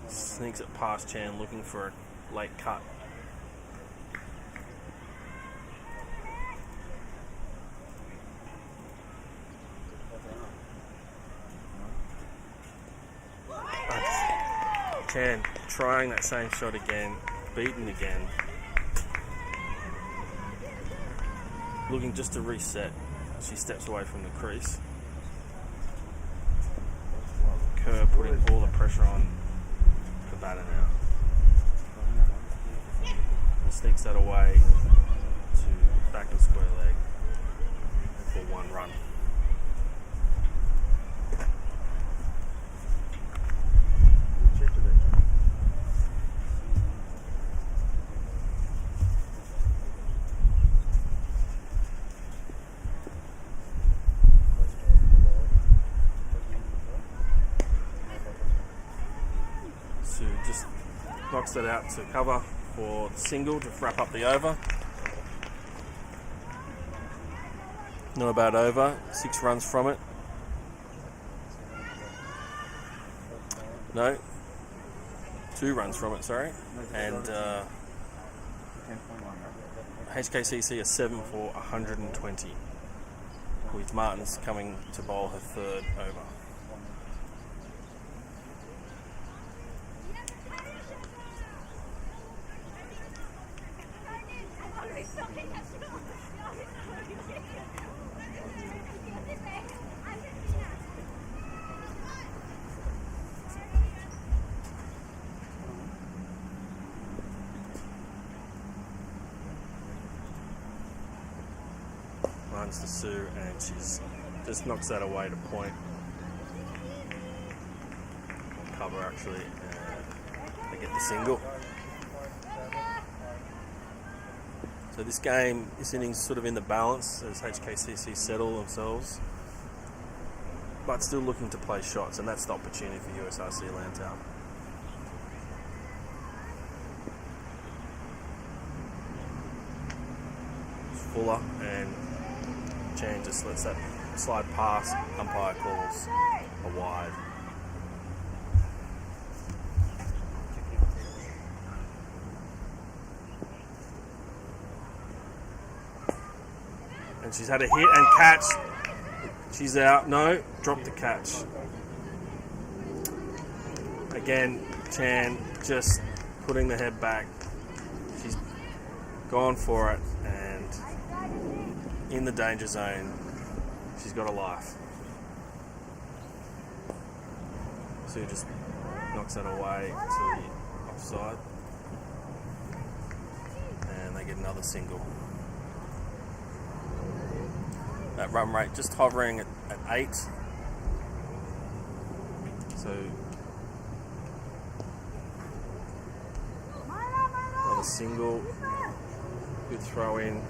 sneaks it past Chan looking for a late cut. Chan trying that same shot again, beaten again. Looking just to reset. She steps away from the crease. Kerr putting all the pressure on the batter now. Sneaks that away to back to square leg for 1 run. Just knocks it out to cover for the single to wrap up the over. Not a bad over, 6 runs from it. No, 2 runs from it, sorry. And HKCC are 7 for 120, with Martins coming to bowl her 3rd over. Runs to Sue, and she's just knocks that away to point. Cover actually, and they get the single. So this game, this innings sort of in the balance as HKCC settle themselves, but still looking to play shots, and that's the opportunity for USRC-Lantau. Fuller and Chan just lets that slide past. Umpire calls a wide. And she's had a hit and catch. She's out. No, dropped the catch. Again, Chan just putting the head back. She's gone for it, and in the danger zone, she's got a life. Sue just knocks that away to the offside, and they get another single. That run rate just hovering at 8. So another single, good throw in.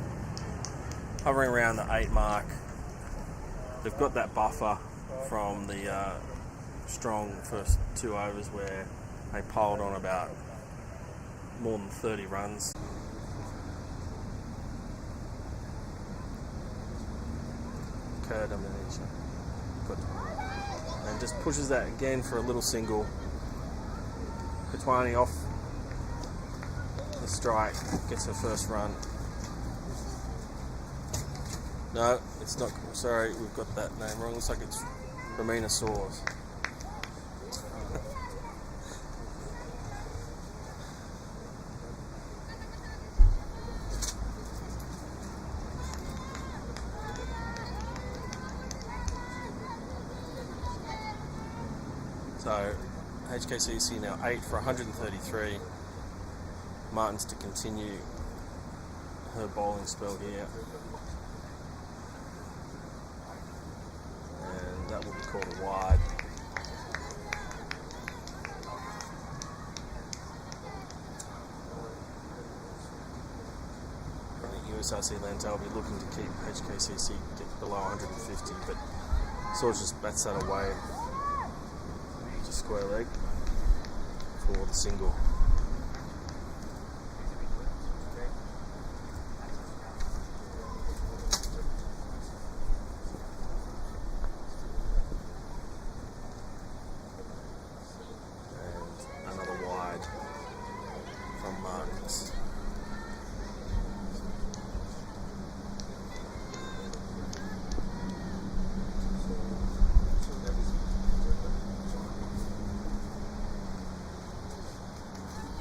Hovering around the 8 mark. They've got that buffer from the strong first 2 overs where they piled on about more than 30 runs. Kerr domination. Good. And just pushes that again for a little single. Petwani off the strike, gets her first run. No, it's not. Sorry, we've got that name wrong. Looks like it's Ramina Saws. So, HKCC now 8 for 133. Martins to continue her bowling spell here. That will be called a wide. I think USRC-Lantau will be looking to keep HKCC get below 150, but sort of just bats that away. Just square leg for the single. And another wide from Martins.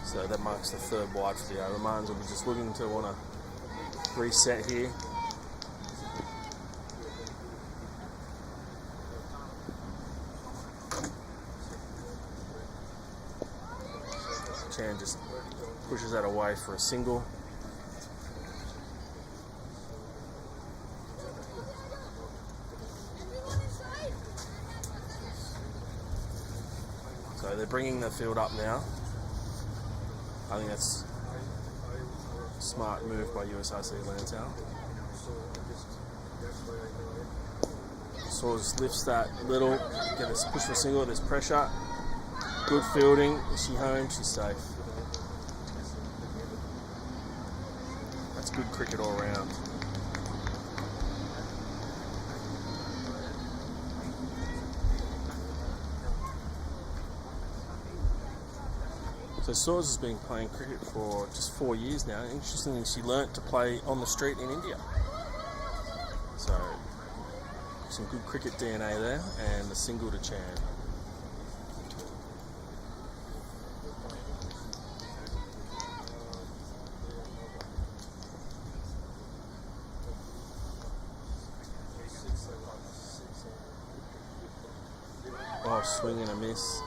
So that marks the third wide for the over. Martins will be just looking to want to reset here. Chan just pushes that away for a single. So they're bringing the field up now. I think that's a smart move by USRC-Lantau. Soares lifts that little, get this push for a single, there's pressure. Good fielding. Is she home? She's safe. That's good cricket all round. So Soares has been playing cricket for just 4 years now. Interestingly, she learnt to play on the street in India. So some good cricket DNA there, and the single to Chan. Oh, swing and a miss.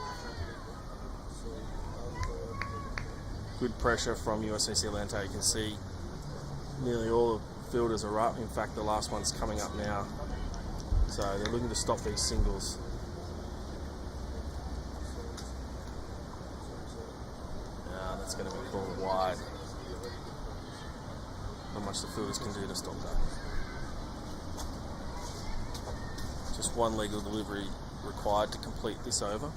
Good pressure from USRC-Lantau. You can see nearly all the fielders are up. In fact, the last one's coming up now. So they're looking to stop these singles. Yeah, that's going to be called wide. Not much the fielders can do to stop that. Just one legal delivery required to complete this over.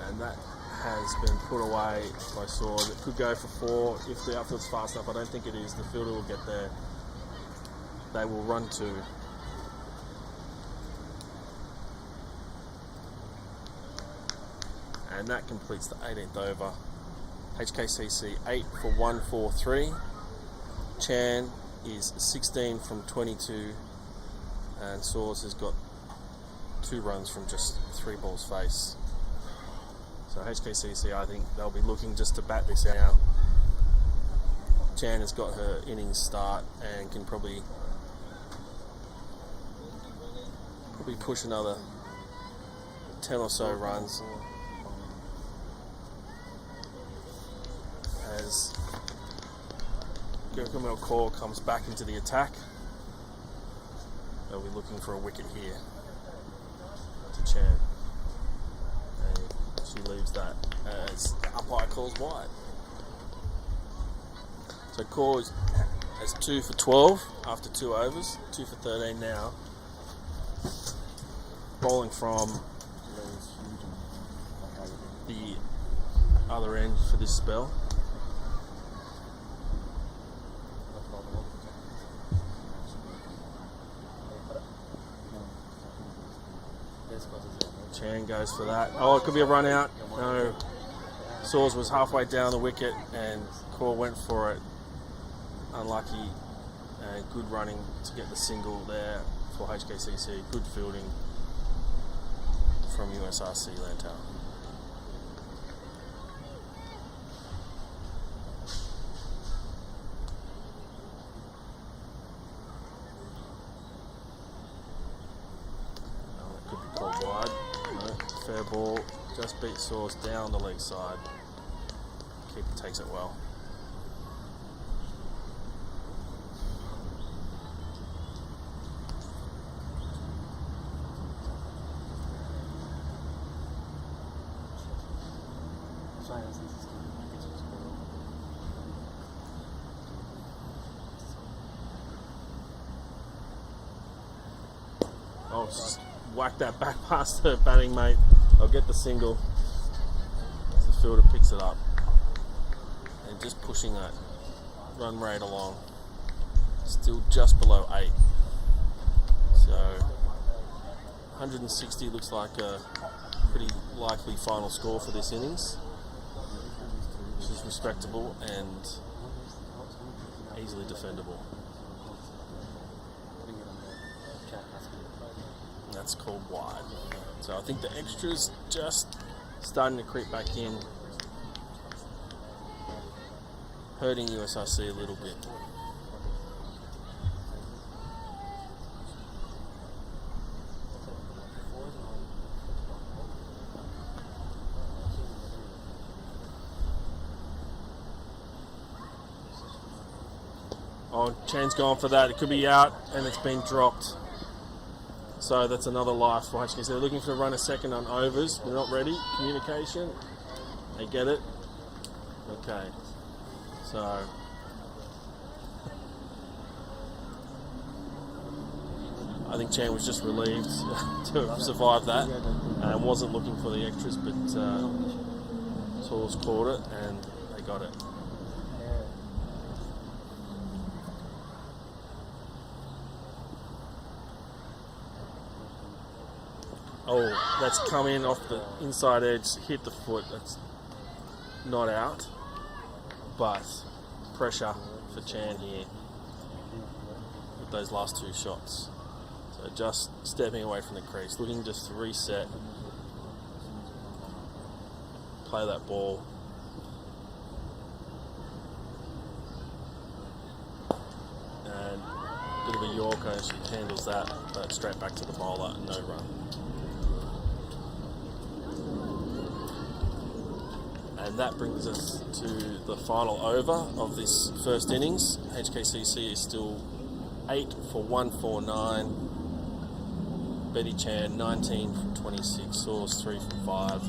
And that has been put away by Soares. It could go for 4 if the outfield's fast enough. I don't think it is. The fielder will get there. They will run 2. And that completes the 18th over. HKCC 8 for 143. Chan is 16 from 22. And Soares has got 2 runs from just 3 balls face. So HKCC, I think they'll be looking just to bat this out. Chan has got her innings start and can probably push another 10 or so runs as Gencor comes back into the attack. They'll be looking for a wicket here to Chan. She leaves that as the umpire calls wide. So Cor has 2 for 12 after 2 overs, 2 for 13 now. Bowling from the other end for this spell. Chan goes for that. Oh, it could be a run out. No. Soares was halfway down the wicket and Cor went for it. Unlucky. And good running to get the single there for HKCC. Good fielding from USRC-Lantau. Could be called wide. No, fair ball. Just beat Soares down the leg side. Keeper takes it well. Science is I'll just whack that back past her batting mate. I'll get the single. The fielder picks it up. And just pushing that run rate along. Still just below 8. So 160 looks like a pretty likely final score for this innings, which is respectable and easily defendable. And that's called wide. So I think the extra's just starting to creep back in, hurting USRC a little bit. Oh, Chan's gone for that. It could be out, and it's been dropped. So that's another life for HKCC. They're looking for a run a second on overs. They're not ready. Communication. They get it. Okay. So I think Chan was just relieved to survive that and wasn't looking for the extras, but Tools caught it and they got it. Oh, that's come in off the inside edge, hit the foot. That's not out, but pressure for Chan here with those last 2 shots. So just stepping away from the crease, looking just to reset, play that ball. And a bit of a Yorker, she handles that, but straight back to the bowler, no run. And that brings us to the final over of this first innings. HKCC is still 8 for 149. Betty Chan 19 from 26. Source 3 from 5.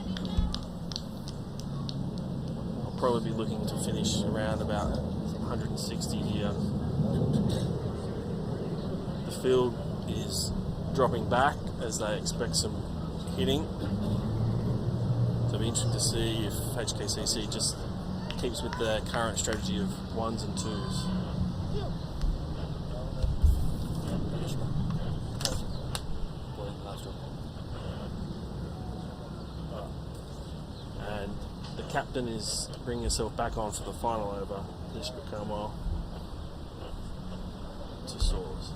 I'll probably be looking to finish around about 160 here. The field is dropping back as they expect some hitting. So it'll be interesting to see if HKCC just keeps with their current strategy of 1s and 2s. And the captain is bringing herself back on for the final over. This will come well to Saws.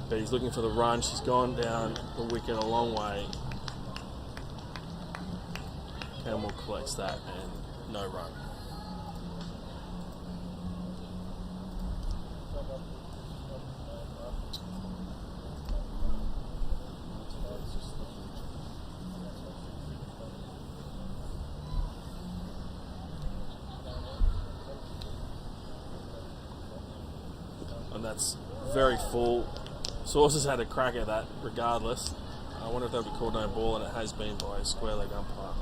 But he's looking for the run. She's gone down the wicket a long way. Campbell collects that and no run. And that's very full. Sources had a crack at that regardless. I wonder if that would be called no ball, and it has been by a square leg umpire.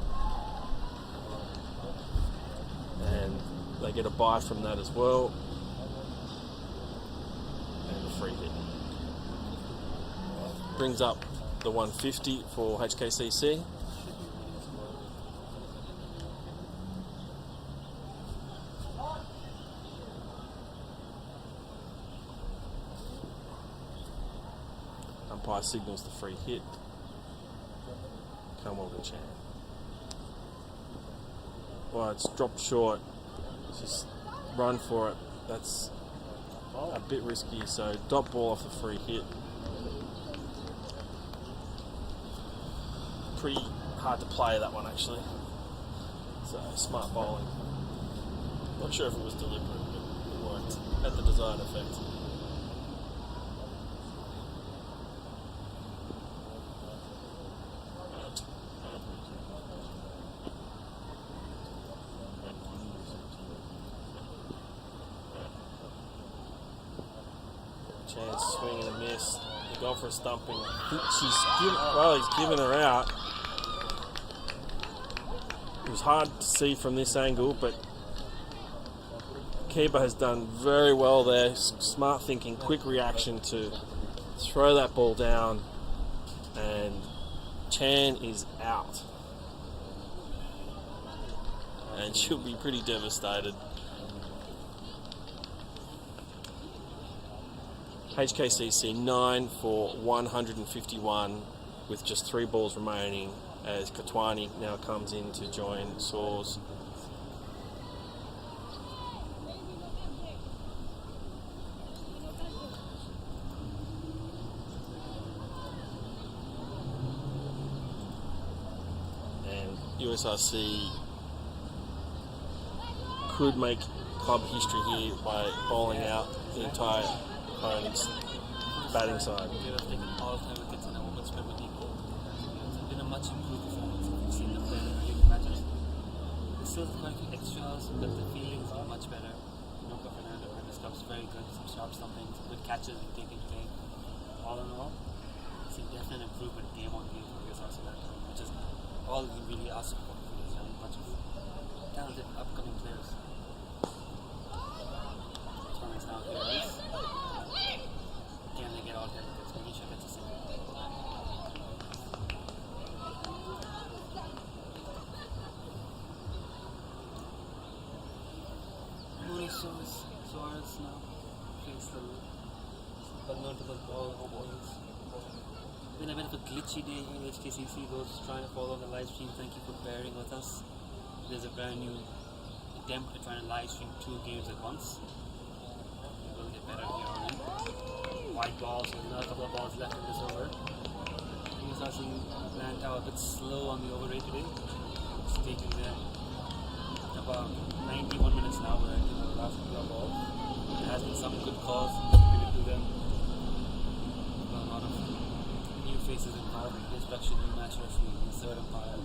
And they get a bye from that as well. And a free hit. Brings up the 150 for HKCC. Umpire signals the free hit. Come on, Chan. Well, it's dropped short. Just run for it. That's a bit risky. So dot ball off the free hit. Pretty hard to play that one actually. So smart bowling. Not sure if it was deliberate, but it worked. Had the desired effect. Chance swing and a miss. They go for a stumping. I think he's given her out. It was hard to see from this angle, but keeper has done very well there. Smart thinking, quick reaction to throw that ball down and Chan is out. And she'll be pretty devastated. HKCC 9 for 151 with just 3 balls remaining as Katwani now comes in to join Soars. And USRC could make club history here by bowling out the entire opponent's batting side. They have taken all-time wickets in a Women's Premier League. It's been a much improved performance. We've seen them play in the league matches. They still have quite a few extras, but the feelings are much better. Fernando and his club's very good. Some sharp stumpings, good catches and taken today. All in all, it's a definite improvement game on game for USRC Lantau, which is all we really ask for this young bunch of talented upcoming players. Is now here, right? Can they get all 10 wickets? Manisha gets a single. Mooney Suarez now plays the convertible ball always. Been a bit of a glitchy day here in HKCC. Those trying to follow the live stream, thank you for bearing with us. There's a brand new attempt to try and live stream 2 games at once. Will get better here on in. White balls, so another couple of balls left in this over. USRC Lantau a bit slow on the over rate today. It's taking them about 91 minutes now. We're into the last couple of balls. There has been some good calls attributed to them. A lot of new faces involved. Instruction, new match referee, new third umpire.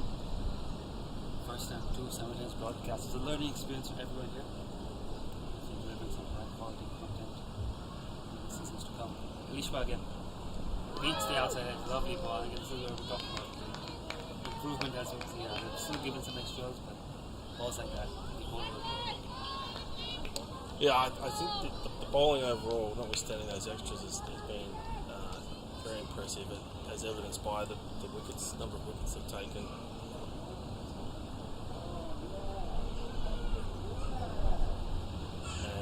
First time 2 simultaneous broadcasts. It's a learning experience for everyone here. Some high quality content in the seasons to come. Lishma again beats the outside edge, lovely ball. I think this is what we're talking about. The improvement as you can see, they're still given some extras, but balls like that, the whole world. Yeah, I think the bowling overall, notwithstanding those extras, has been very impressive, as evidenced by the wickets, number of wickets they've taken.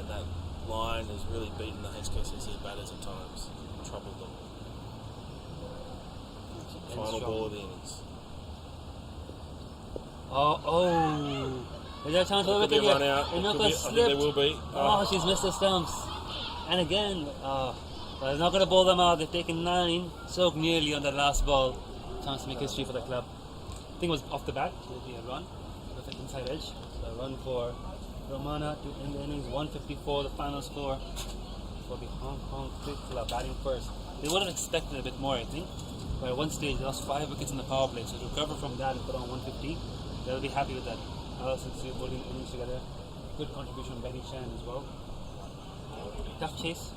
That line has really beaten the HKCC batters at times, troubled them. Final ball of the innings. Oh! Is there a chance Could be a run out. I think there will be. Oh, she's missed the stumps. And again, but it's not going to bowl them out. They've taken 9 so nearly on the last ball. Chance to make history for the club. I think it was off the bat. It will be a run. Perfect inside edge. So a run for Romana to end the innings. 154, the final score for the Hong Kong Cricket Club, batting first. They would have expected a bit more, I think. But at one stage, they lost 5 wickets in the power play. So to recover from that and put on 150, they'll be happy with that. Since we're putting innings together. Good contribution from Betty Chan as well. Tough chase.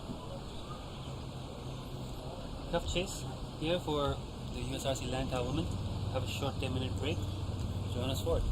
Tough chase here for the USRC Lantau women. Have a short 10-minute break. Join us for it.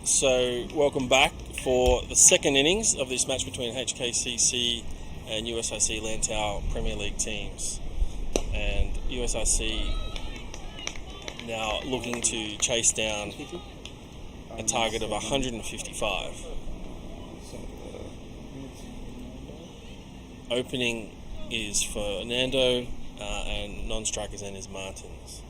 So, welcome back for the second innings of this match between HKCC and USRC-Lantau Premier League teams. And USRC now looking to chase down a target of 155. Opening is for Nando and non-strikers then is Martins.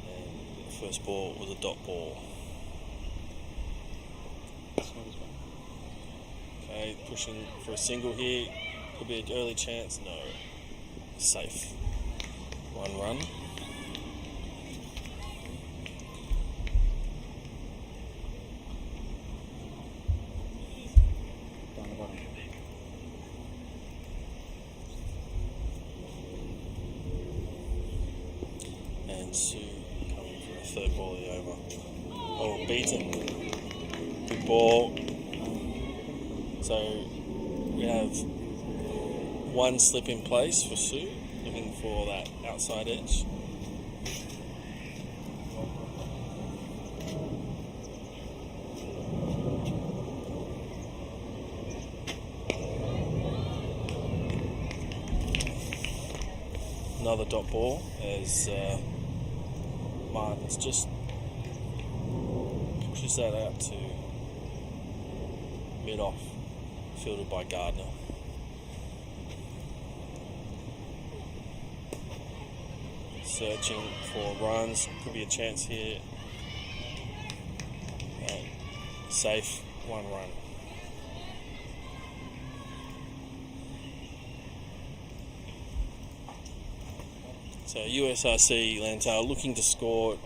And the first ball was a dot ball. Okay, pushing for a single here. Could be an early chance. No. Safe. 1 run. Down the bottom. And Sue coming for a third ball of the over. Oh, beaten. Good ball. So we have one slip in place for Sue, looking for that outside edge. Another dot ball as Martins just pushes that out to mid-off, fielded by Gardner. Searching for runs, could be a chance here. Safe, 1 run. So USRC-Lantau looking to score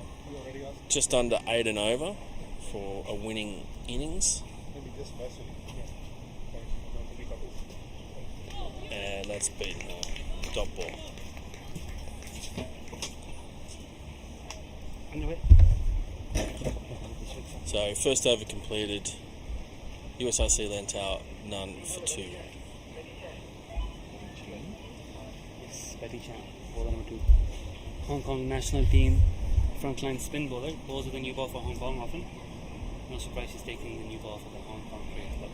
just under 8 and over for a winning innings. And that's beaten a dot ball. So first over completed. USRC-Lantau none for 2. Yes, Betty Chan, bowler number 2. Hong Kong national team frontline spin bowler. Bowls with a new ball for Hong Kong often. No surprise she's taking the new ball for the Hong Kong Cricket Club.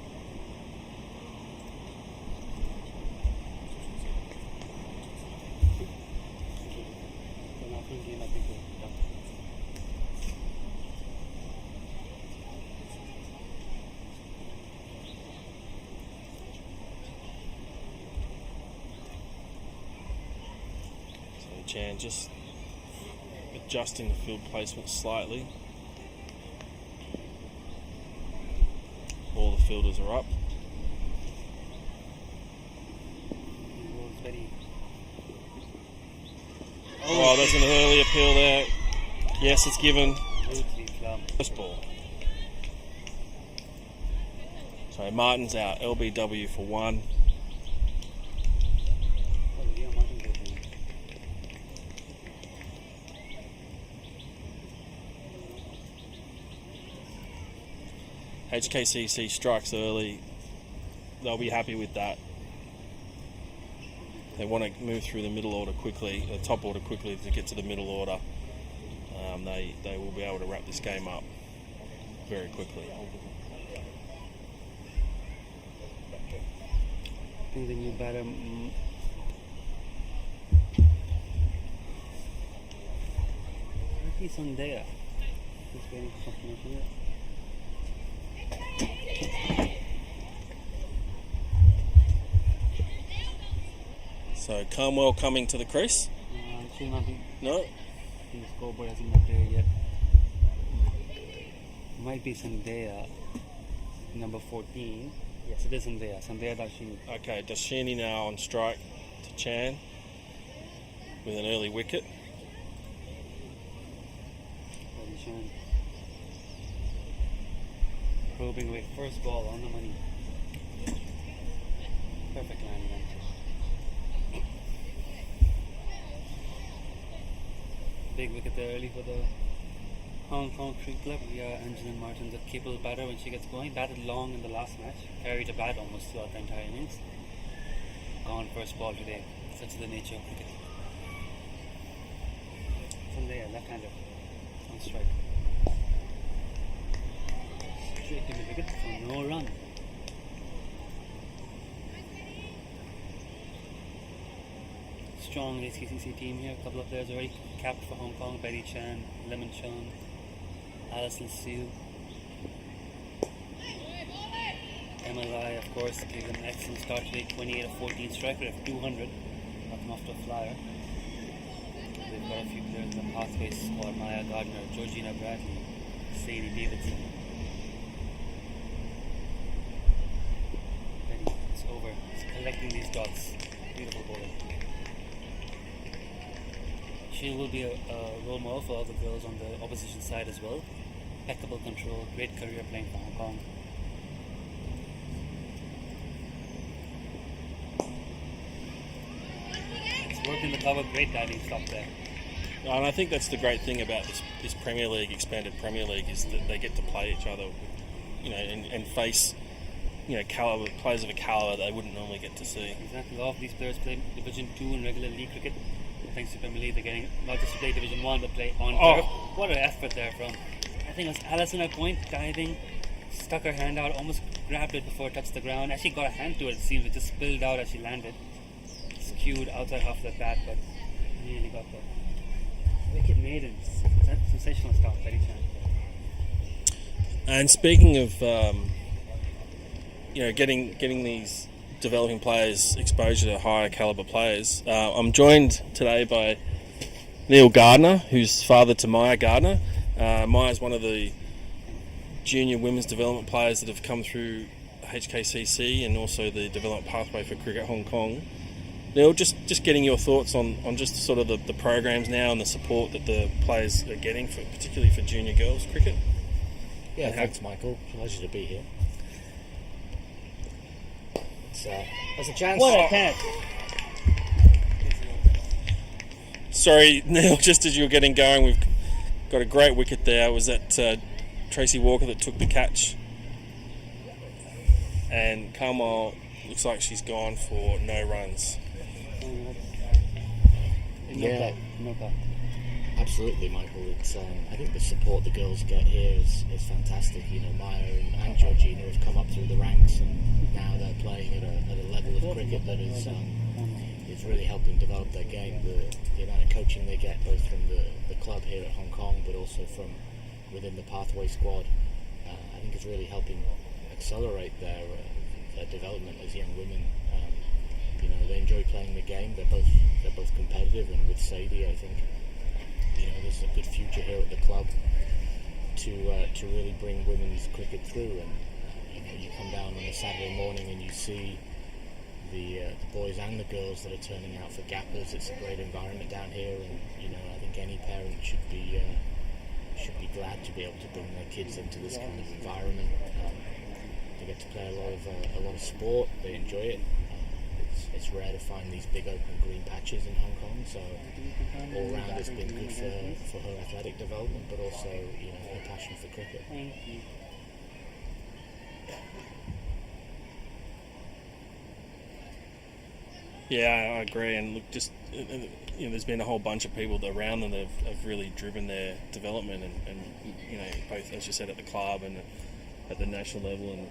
Chan just adjusting the field placement slightly. All the fielders are up. Oh, there's an early appeal there. Yes, it's given. First ball. So Martin's out. LBW for 1. HKCC strikes early. They'll be happy with that. They want to move through the middle order quickly, the top order quickly to get to the middle order. They will be able to wrap this game up very quickly. I think the new batter he's on there. Just waiting for confirmation here. So Carmwell coming to the crease. Should not be. No. I think the scoreboard hasn't got there yet. Might be Sandhya, number 14. Yes, it is Sandhya. Sandhya Dashini. Okay, Dashini now on strike to Chan with an early wicket. Chan. Probing away, first ball on the money. Perfect landing. Big wicket there early for the Hong Kong Cricket Club. Yeah, Angeline Martin's a capable batter when she gets going. Batted long in the last match. Carried a bat almost throughout the entire innings. Gone first ball today. Such is the nature of cricket. From there left-hander on strike. Straight to the wicket for no run. Strong HKCC team here. A couple of players already capped for Hong Kong. Betty Chan, Lemon Chan, Alison Siu. MLI, of course, gave them an excellent start today. 28 of 14 strike rate of 200. Nothing off to a flyer. They've got a few players in the pathway squad. Maya Gardner, Georgina Bradley, Sadie Davidson. Betty, it's over. It's collecting these dots. Beautiful bowling. She will be a role model for other girls on the opposition side as well. Impeccable control, great career playing for Hong Kong. It's working the cover, great diving stop there. And I think that's the great thing about this Premier League, expanded Premier League, is that they get to play each other, and face, players of a calibre they wouldn't normally get to see. Exactly. A lot of these players play Division 2 in regular league cricket. Thanks to Premier League, they're getting not just to play Division 1 but play on turf. What an effort there from, I think it was Alison at point, diving, stuck her hand out, almost grabbed it before it touched the ground. Actually got a hand to it, it seems. It just spilled out as she landed. Skewed outside half of the bat, but nearly got the wicket maiden. Sensational start, Betty Chan. And speaking of, getting these developing players exposure to higher calibre players, I'm joined today by Neil Gardner, who's father to Maya Gardner. Maya's one of the junior women's development players that have come through HKCC and also the development pathway for Cricket Hong Kong. Neil, just getting your thoughts on just sort of the programs now and the support that the players are getting, particularly for junior girls cricket. Yeah, thanks, Michael. Pleasure to be here. There's a chance. What a catch! Sorry, Neil, just as you were getting going, we've got a great wicket there. Was that Tracy Walker that took the catch? And Carmel looks like she's gone for no runs. No cut. Absolutely, Michael. It's I think the support the girls get here is fantastic. Maya and Georgina have come up through the ranks, and now they're playing at a level of cricket that is really helping develop their game. The amount of coaching they get, both from the club here at Hong Kong, but also from within the Pathway squad, I think is really helping accelerate their development as young women. They enjoy playing the game. They're both competitive, and with Sadie, I think there's a good future here at the club to really bring women's cricket through. And you come down on a Saturday morning and you see the boys and the girls that are turning out for gappers. It's a great environment down here, and I think any parent should be glad to be able to bring their kids into this kind of environment. They get to play a lot of sport. They enjoy it. It's rare to find these big open green patches in Hong Kong, so all round it's been good for her athletic development, but also her passion for cricket. Yeah, I agree. And look, there's been a whole bunch of people around them that have really driven their development, and both, as you said, at the club and at the national level, and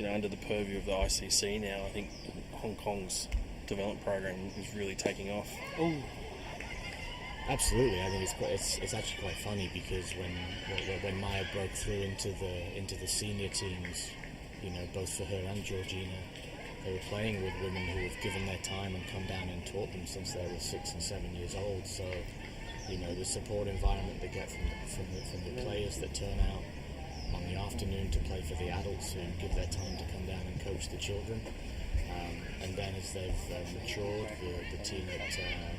under the purview of the ICC now. I think Hong Kong's development program is really taking off. Oh, absolutely. I think it's actually quite funny, because when Maya broke through into the senior teams, both for her and Georgina, they were playing with women who have given their time and come down and taught them since they were 6 and 7 years old. So, the support environment they get from the players that turn out on the afternoon to play for the adults who give their time to come down and coach the children. And then as they've matured, the team at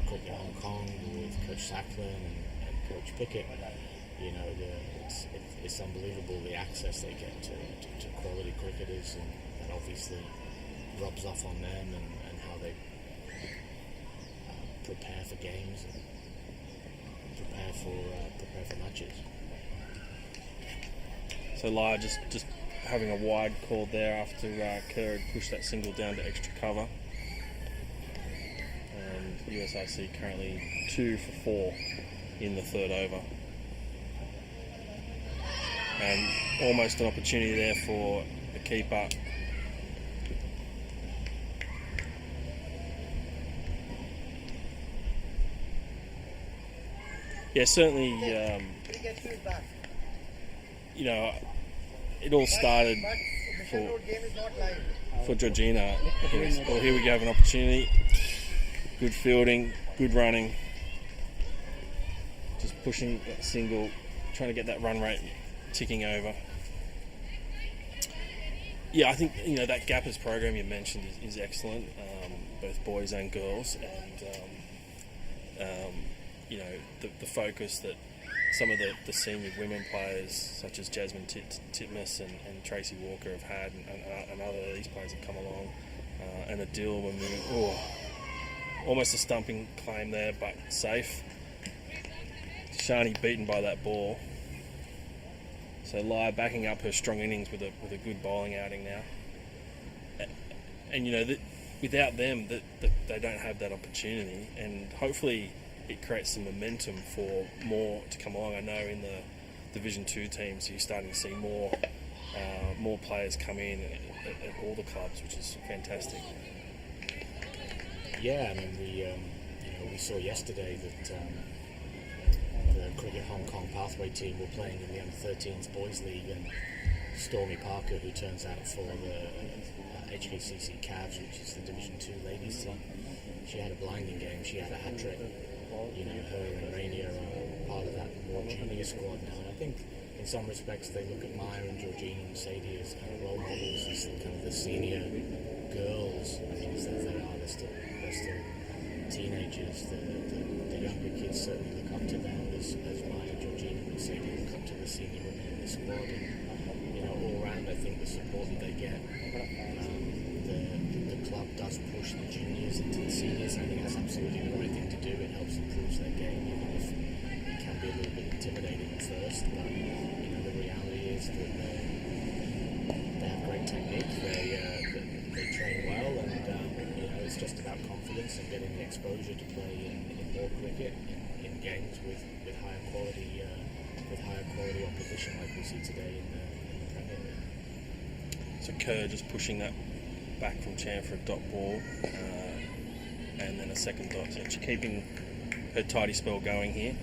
Cricket Hong Kong with Coach Sacklin and Coach Pickett, it's unbelievable the access they get to quality cricketers, and that obviously rubs off on them and how they prepare for games and prepare for matches. So Lara just having a wide call there after Kerr had pushed that single down to extra cover. And USRC currently 2 for 4. in the third over. And almost an opportunity there for the keeper. Yeah, certainly, you know, it all started for Georgina. Well, here we go, have an opportunity. Good fielding, good running. Just pushing that single, trying to get that run rate ticking over. Yeah, I think, you know, that Gappers program you mentioned is excellent, both boys and girls, and you know, the focus that some of the senior women players, such as Jasmine Titmus and Tracy Walker, have had, and other of these players have come along, and Adil when we almost a stumping claim there, but safe. Shani beaten by that ball. So Lai backing up her strong innings with a good bowling outing now. And you know, without them, they don't have that opportunity, and hopefully it creates some momentum for more to come along. I know in the Division 2 teams you're starting to see more players come in at all the clubs, which is fantastic. Yeah, I mean, we saw yesterday that the Cricket Hong Kong Pathway team were playing in the Under-13s Boys League, and Stormy Parker, who turns out for the HKCC Cavs, which is the Division 2 ladies team, she had a blinding game. She had a hat-trick. You know, her and Rainier are part of that more junior squad now. And I think in some respects they look at Maya and Georgina and Sadie as kind of role models, as kind of the senior girls. I think as they are, they're still teenagers. The younger kids certainly look up to them as Maya, Georgina and Sadie look up to the senior women in the squad. And, you know, all around I think the support that they get, the club does push the juniors into the seniors. I think that's absolutely the right thing to do. It helps improve their game, even if it can be a little bit intimidating at first. But you know, the reality is that they have great technique. They train well, and you know, it's just about confidence and getting the exposure to play in more cricket in games with higher quality opposition like we see today in the Premier League. So Kerr just pushing that back from Chan for a dot ball, and then a second dot. So she's keeping her tidy spell going here.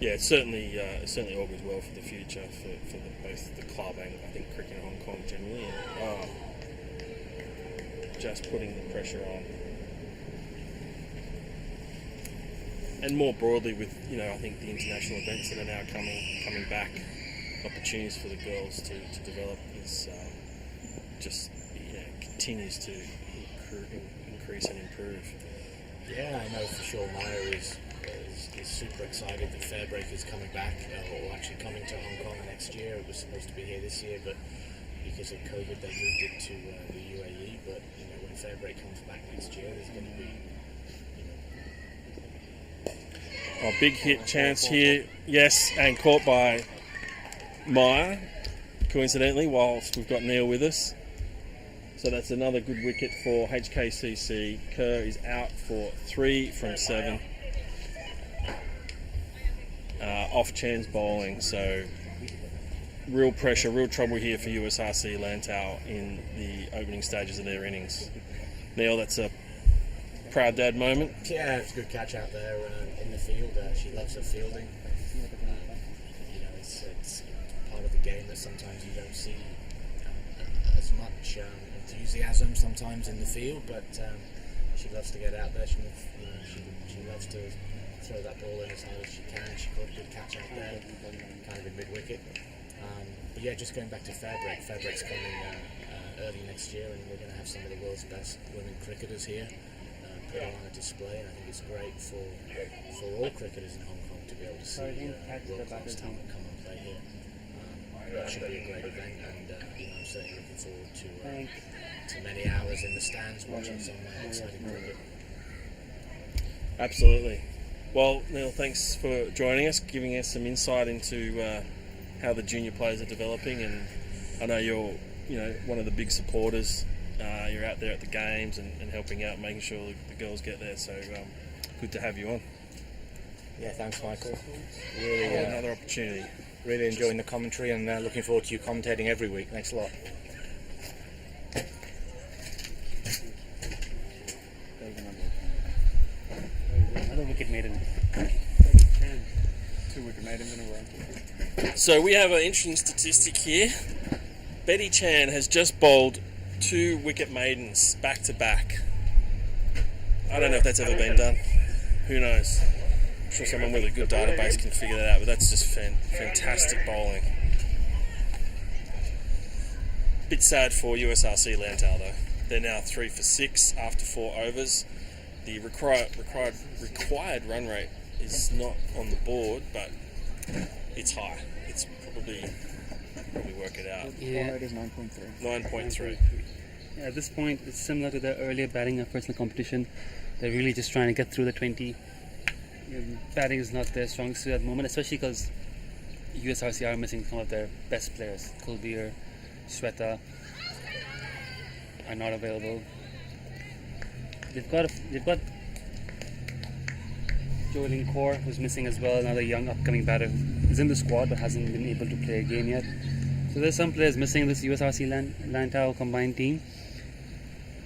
Yeah, it certainly augurs well for the future for both the club and I think cricket in Hong Kong generally. And, just putting the pressure on. And more broadly with, you know, I think the international events that are now coming back, opportunities for the girls to develop is just, you know, continues to increase and improve. Yeah, I know for sure Maya is super excited that Fairbreak is coming back, or actually coming to Hong Kong next year. It was supposed to be here this year, but because of COVID they moved it to the UAE. But you know, when Fairbreak comes back next year, there's going to be, you know, Oh, big hit chance here, yes, and caught by Maya, coincidentally, whilst we've got Neil with us. So that's another good wicket for HKCC. Kerr is out for 3 from 7. Off Chan's bowling, so real pressure, real trouble here for USRC-Lantau in the opening stages of their innings. Neil, that's a proud dad moment. Yeah, it's a good catch out there in the field. She loves her fielding. You know, it's part of the game that sometimes you don't see as much enthusiasm sometimes in the field, but she loves to get out there. She loves to throw that ball in as hard as she can. She caught a good catch out there, kind of in mid-wicket. But yeah, just going back to Fairbreak. Fairbreak's coming early next year, and we're going to have some of the world's best women cricketers here put on a display. And I think it's great for all cricketers in Hong Kong to be able to see world-class talent come and play here. It should be a great event, and you know, I'm certainly looking forward to many hours in the stands watching some exciting cricket. Absolutely. Well, Neil, thanks for joining us, giving us some insight into how the junior players are developing, and I know you're, you know, one of the big supporters you're out there at the games and helping out, making sure the girls get there. So good to have you on. Yeah, thanks, Michael. Really, Another opportunity. really enjoying the commentary and looking forward to you commentating every week. Thanks a lot. Another wicket maiden. 2 wicket maidens in a row. So we have an interesting statistic here. Betty Chan has just bowled 2 wicket maidens back to back. I don't know if that's ever been done. Who knows? I'm sure someone with a good database can figure that out, but that's just fantastic bowling. Bit sad for USRC-Lantau though. They're now 3 for 6 after 4 overs. The required run rate is not on the board, but it's high. It's probably work it out. Yeah. Format is 9.3. 9.3. Yeah, at this point, it's similar to the earlier batting efforts in the competition. They're really just trying to get through the 20. Batting is not their strong suit at the moment, especially because USRC are missing some of their best players. Kulbir, Shweta are not available. They've got Gencor, who's missing as well, another young upcoming batter who's in the squad but hasn't been able to play a game yet. So there's some players missing in this USRC-Lantau combined team.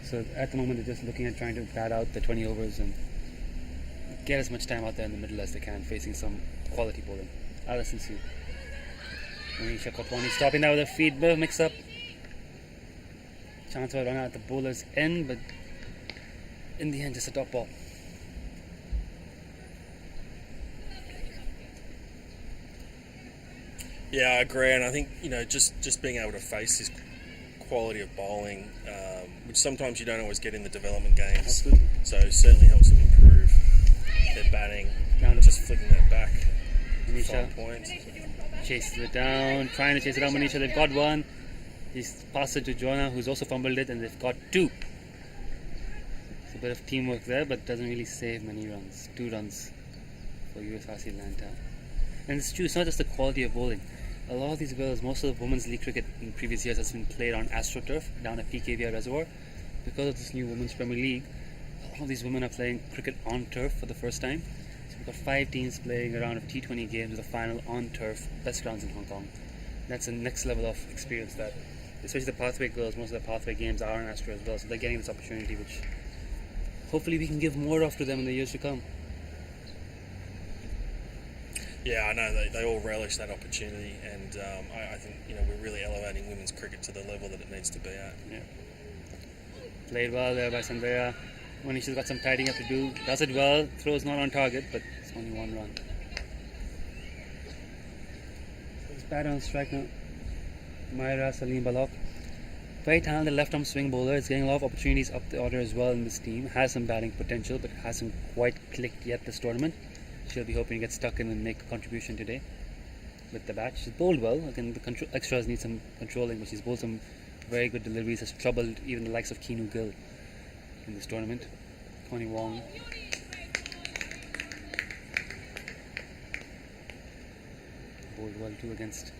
So at the moment they're just looking at trying to bat out the 20 overs and get as much time out there in the middle as they can, facing some quality bowling. Alison Sue. Manisha Kotwani stopping that with a feed, bit of mix up. Chance of a run out at the bowler's end, but in the end just a top ball. Yeah, I agree, and I think just being able to face this quality of bowling, which sometimes you don't always get in the development games. Absolutely. So it certainly helps them improve their batting. Down to Just flicking that back. Manisha 5 points. chases it down, trying to chase it down. Manisha, they've got one. He's passed it to Jonah, who's also fumbled it, and they've got 2. It's a bit of teamwork there, but doesn't really save many runs. 2 runs for USRC-Lantau. And it's true, it's not just the quality of bowling. A lot of these girls, most of the women's league cricket in previous years has been played on AstroTurf down at PKVR Reservoir. Because of this new Women's Premier League, a lot of these women are playing cricket on turf for the first time. So we've got 5 teams playing a round of T20 games with a final on turf, best grounds in Hong Kong. That's the next level of experience that, especially the pathway girls, most of the pathway games are on Astro as well, so they're getting this opportunity which hopefully we can give more of to them in the years to come. Yeah, I know they all relish that opportunity, and I think we're really elevating women's cricket to the level that it needs to be at. Yeah. Played well there by Sandhya. Manisha's got some tidying up to do. Does it well. Throws not on target, but it's only 1 run. So it's batter on strike now. Myra Salim Balok. Very talented left-arm swing bowler. Is getting a lot of opportunities up the order as well in this team. Has some batting potential, but hasn't quite clicked yet this tournament. She'll be hoping to get stuck in and make a contribution today with the bat. She's bowled well. Again, the extras need some controlling, but she's bowled some very good deliveries. Has troubled even the likes of Keanu Gill in this tournament. Connie Wong. Bowled well too against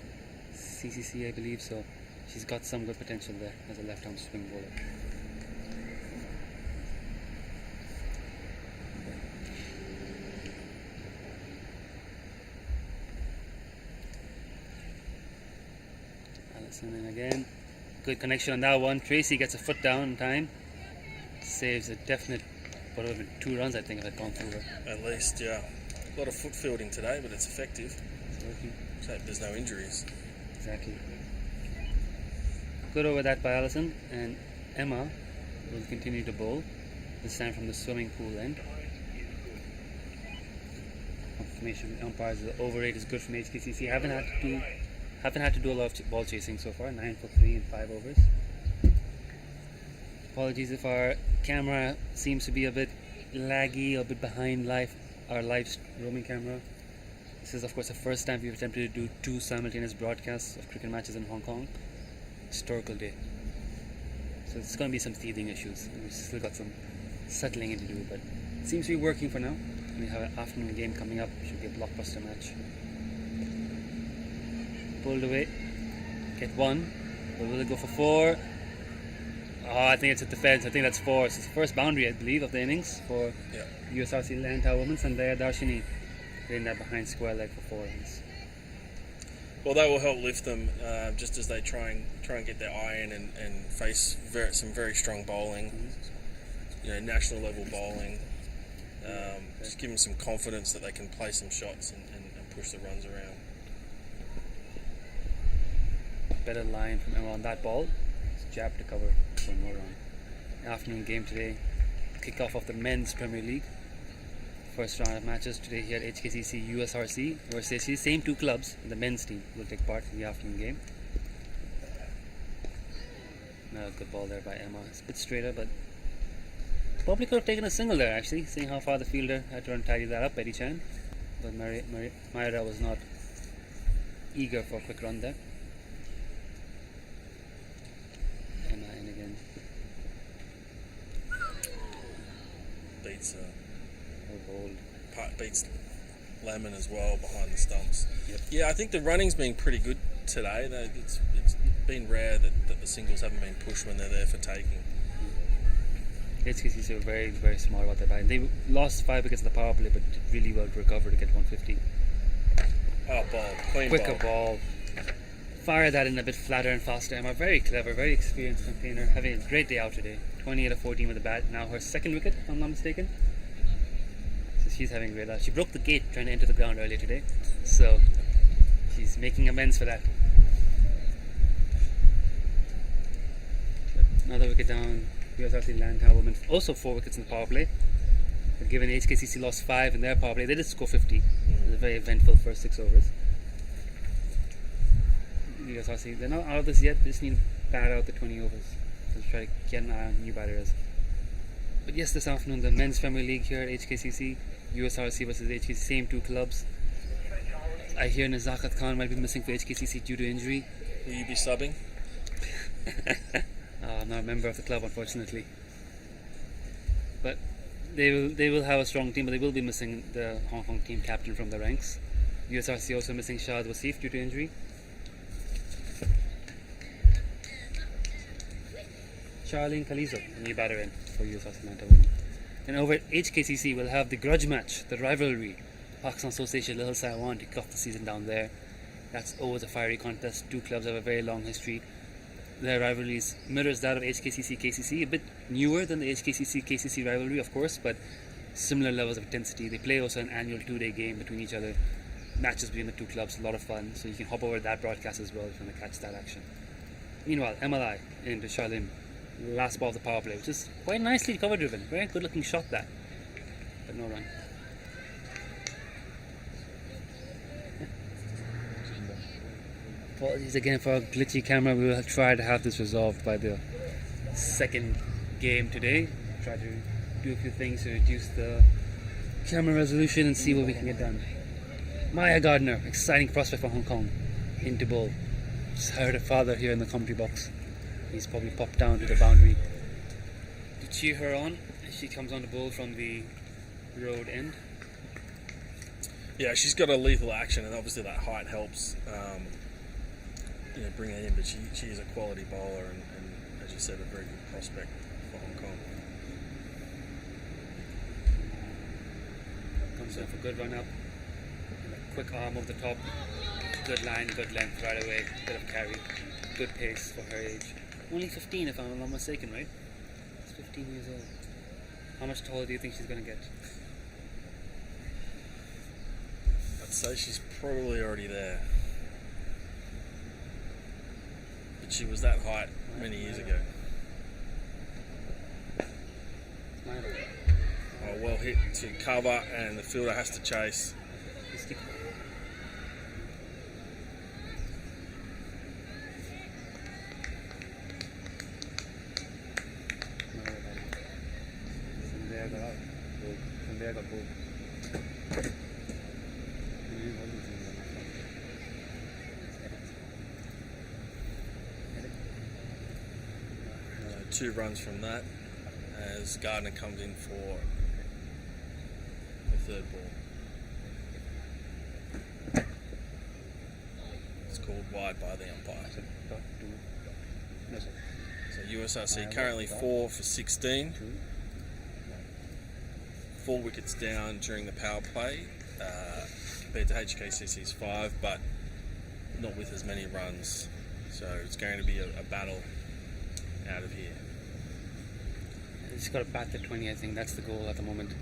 CCC, I believe. So she's got some good potential there as a left-arm swing bowler. And then again, good connection on that one. Tracy gets a foot down in time. Saves a definite, 2 runs I think if it had gone through her. At least, yeah. A lot of foot fielding today, but it's effective. It's working. So there's no injuries. Exactly. Good over that by Allison, and Emma will continue to bowl, this time from the swimming pool end. Confirmation umpires, the over 8 is good from HKCC. Haven't had to do a lot of ball chasing so far. 9 for 3 in 5 overs. Apologies if our camera seems to be a bit laggy, a bit behind our live roaming camera. This is of course the first time we've attempted to do 2 simultaneous broadcasts of cricket matches in Hong Kong. Historical day. So there's going to be some teething issues. We've still got some settling in to do, but it seems to be working for now. We have an afternoon game coming up. Should be a blockbuster match. Pulled away, get 1, but will it go for 4? Oh, I think it's at the fence. I think that's 4. It's the first boundary, I believe, of the innings for Yeah. USRC-Lantau Women's, and there Darshini playing that behind square leg for 4 runs. Well, that will help lift them just as they try and get their eye in and face some very strong bowling, national level bowling. Just give them some confidence that they can play some shots and push the runs around. Better line from Emma on that ball. It's jab to cover for no run. Afternoon game today. Kickoff of the men's Premier League. First round of matches today here at HKCC USRC versus the same 2 clubs. The men's team will take part in the afternoon game. Good ball there by Emma. It's a bit straighter, but probably could have taken a single there actually, seeing how far the fielder had to tidy that up, Eddie Chan. But Mayra was not eager for a quick run there. Emma in again. Beats Lemon as well behind the stumps. Yep. Yeah, I think the running's been pretty good today. It's been rare that the singles haven't been pushed when they're there for taking. HKCC were very, very smart about their batting. They lost 5 wickets at the power play, but did really well to recover to get 150. Oh, ball. Clean Quicker ball. Fire that in a bit flatter and faster. Emma, very clever, very experienced campaigner. Having a great day out today. 28 of 14 with the bat. Now her 2nd wicket, if I'm not mistaken. So she's having a great day. She broke the gate trying to enter the ground earlier today. So she's making amends for that. Another wicket down. USRC-Lantau Women, also 4 wickets in the power play. But given HKCC lost 5 in their power play, they did score 50. It was a very eventful first 6 overs. USRC, they're not out of this yet. They just need to bat out the 20 overs to try to get an eye on new batters. But yes, this afternoon the men's Premier League here at HKCC, USRC versus HKCC, same 2 clubs. I hear Nazakat Khan might be missing for HKCC due to injury. Will you be subbing? I'm not a member of the club, unfortunately. But they will have a strong team, but they will be missing the Hong Kong team captain from the ranks. USRC also missing Shahid Wasif due to injury. Charlene Khalizo, new batter in for USRC-Lantau Women. And over at HKCC, we'll have the grudge match, the rivalry. Pakistan Association Little Saiwan to kick off the season down there. That's always a fiery contest. 2 clubs have a very long history. Their rivalries mirrors that of HKCC KCC, a bit newer than the HKCC KCC rivalry, of course, but similar levels of intensity. They play also an annual 2-day game between each other. Matches between the 2 clubs, a lot of fun. So you can hop over that broadcast as well if you want to catch that action. Meanwhile, MLI into Charlene, last ball of the power play, which is quite nicely cover driven. Very good looking shot that, but no run. Apologies again for our glitchy camera. We will try to have this resolved by the 2nd game today. Try to do a few things to reduce the camera resolution and see what we can get done. Maya Gardner, exciting prospect for Hong Kong, into bowl. Just heard her father here in the commentary box. He's probably popped down to the boundary to cheer her on as she comes on the bowl from the road end. Yeah, she's got a lethal action, and obviously that height helps. Bring her in, but she is a quality bowler, and as you said, a very good prospect for Hong Kong. Comes in for a good run up, and a quick arm over the top, good line, good length right away, bit of carry, good pace for her age. Only 15 if I'm not mistaken, right? She's 15 years old. How much taller do you think she's going to get? I'd say she's probably already there. She was that height many years ago. Oh, well hit to cover, and the fielder has to chase. Two runs from that as Gardner comes in for the 3rd ball. It's called wide by the umpire. No, sir. So So USRC currently 4 for 16. 4 wickets down during the power play compared to HKCC's 5, but not with as many runs. So it's going to be a battle out of here. Just got to bat the 20. I think that's the goal at the moment.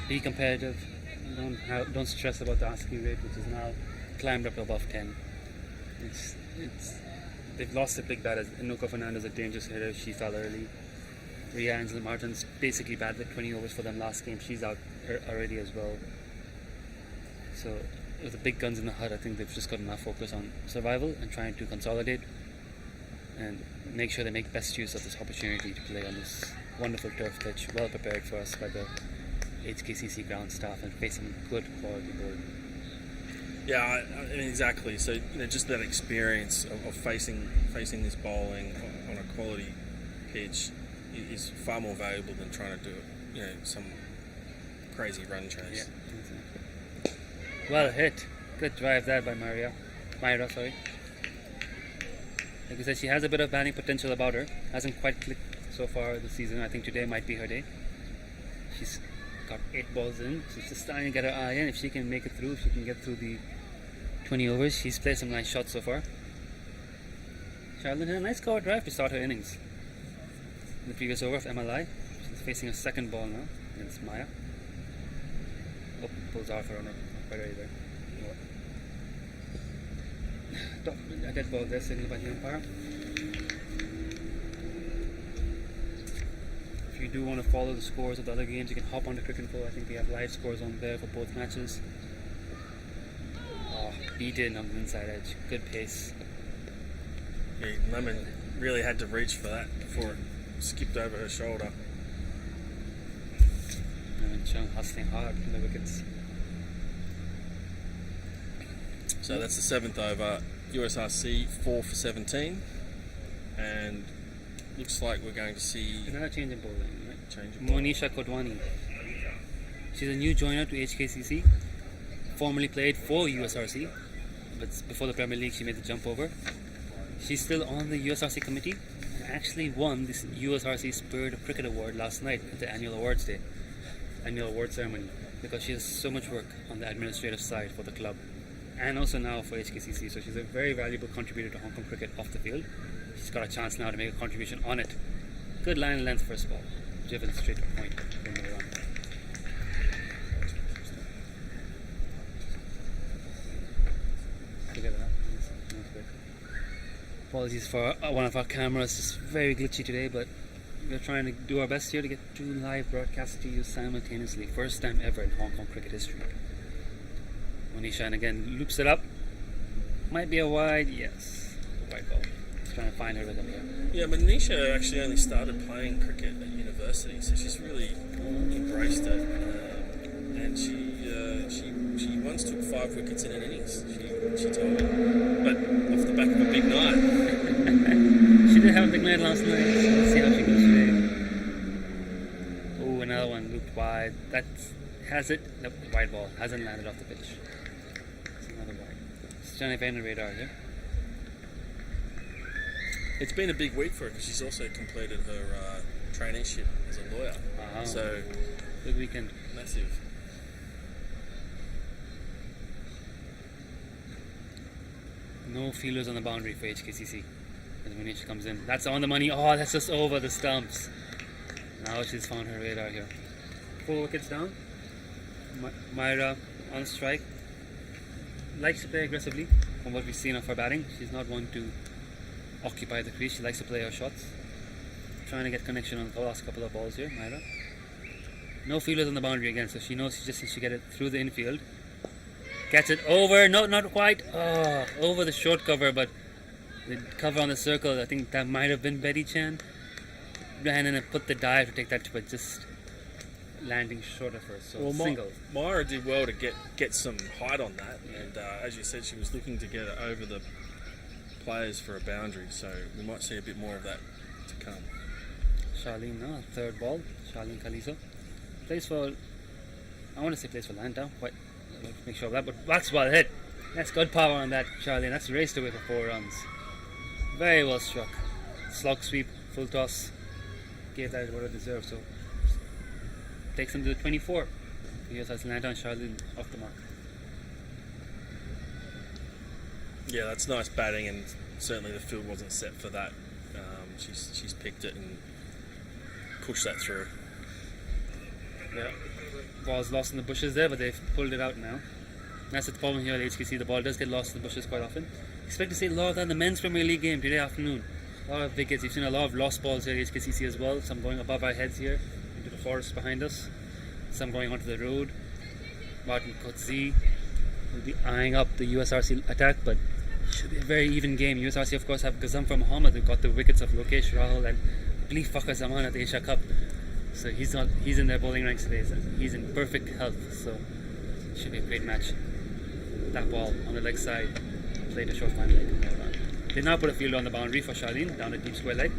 Be competitive. Don't stress about the asking rate, which is now climbed up above 10. They've lost a big batter. Inuka Fernandez, a dangerous hitter. She fell early. Ria Angela Martins basically batted 20 overs for them last game. She's out already as well. So with the big guns in the hut, I think they've just got enough focus on survival and trying to consolidate and make sure they make best use of this opportunity to play on this wonderful turf pitch, well prepared for us by the HKCC ground staff, and face some good quality bowling. Yeah, I mean, exactly. So just that experience of facing this bowling on a quality pitch is far more valuable than trying to do some crazy run chase. Yeah, exactly. Well hit. Good drive there by Myra, sorry. Like I said, she has a bit of batting potential about her. Hasn't quite clicked so far this season. I think today might be her day. She's got 8 balls in. She's just starting to get her eye in. If she can make it through, if she can get through the 20 overs, she's played some nice shots so far. Charlotte had a nice cover drive to start her innings. In the previous over of MLI, she's facing a second ball now against Maya. Oh, pulls off her on her. Quite ready there. A dead ball there, signaled by the umpire. If you do want to follow the scores of the other games, you can hop on the Cricket Info. I think they have live scores on there for both matches. Oh, beat in on the inside edge. Good pace. Yeah, Lemon really had to reach for that before it skipped over her shoulder. And Chung hustling hard from the wickets. So that's the 7th over. USRC 4 for 17, and looks like we're going to see Another change in bowling, right? change of ball. Monisha Kodwani. She's a new joiner to HKCC. Formerly played for USRC, but before the Premier League she made the jump over. She's still on the USRC committee and actually won this USRC Spirit of Cricket Award last night at the annual award ceremony, because she has so much work on the administrative side for the club and also now for HKCC. So she's a very valuable contributor to Hong Kong cricket off the field. She's got a chance now to make a contribution on it. Good line and length first ball, driven straight to point from the run. Look at that. That's good. Apologies for one of our cameras, just very glitchy today, but we're trying to do our best here to get 2 live broadcasts to you simultaneously. First time ever in Hong Kong cricket history. Monisha, and again, loops it up. Might be a wide, yes. A wide ball. Just trying to find her rhythm here. Yeah, Monisha actually only started playing cricket at university, so she's really embraced it. And she once took 5 wickets in an innings, she told me. But off the back of a big night. She did have a big night last night. Let's see how she goes today. Oh, another one looped wide. That has it. Nope, wide ball. Hasn't landed off the pitch. Another wide. Just trying to find the radar here. It's been a big week for her because she's also completed her traineeship as a lawyer. Wow. So Good weekend. massive. No feelers on the boundary for HKCC as Monisha comes in. That's on the money. Oh, that's just over the stumps. Now she's found her radar here. 4 wickets down. Myra on strike. Likes to play aggressively from what we've seen of her batting. She's not one to occupy the crease. She likes to play her shots. Trying to get connection on the last couple of balls here, Myra. No feelers on the boundary again, so she knows she just needs to get it through the infield. Gets it over, no, not quite. Oh, over the short cover, but the cover on the circle, I think that might have been Betty Chan. Ran in and put the dive to take that, but just landing short of her. So Well, single. Myra did well to get some height on that, and as you said, she was looking to get it over the players for a boundary, so we might see a bit more of that to come. Charlene now, third ball. Charlene Calizo. Plays for, I want to say plays for Lantau. Quite, let's make sure of that, but that's well hit. That's good power on that, Charlene. That's raced away for 4 runs. Very well struck. Slog sweep full toss, gave that what it deserved. So takes them to the 24. USRC-Lantau and Charlene off the mark. Yeah, that's nice batting, and certainly the field wasn't set for that. She's picked it and pushed that through. Yeah, ball's lost in the bushes there, but they've pulled it out now. That's the problem here at HKC. The ball does get lost in the bushes quite often. Expect to see a lot of that in the men's Premier League game today afternoon. A lot of wickets. You've seen a lot of lost balls here at HKCC as well. Some going above our heads here into the forest behind us. Some going onto the road. Martin Kotzi will be eyeing up the USRC attack, but it should be a very even game. USRC, of course, have Gazamfar Mohammed, who got the wickets of Lokesh Rahul and I believe Fakhar Zaman at the Asia Cup. So he's in their bowling ranks today. So he's in perfect health. So it should be a great match. That ball on the leg side, played a short fine leg. They now put a fielder on the boundary for Charlene down a deep square leg.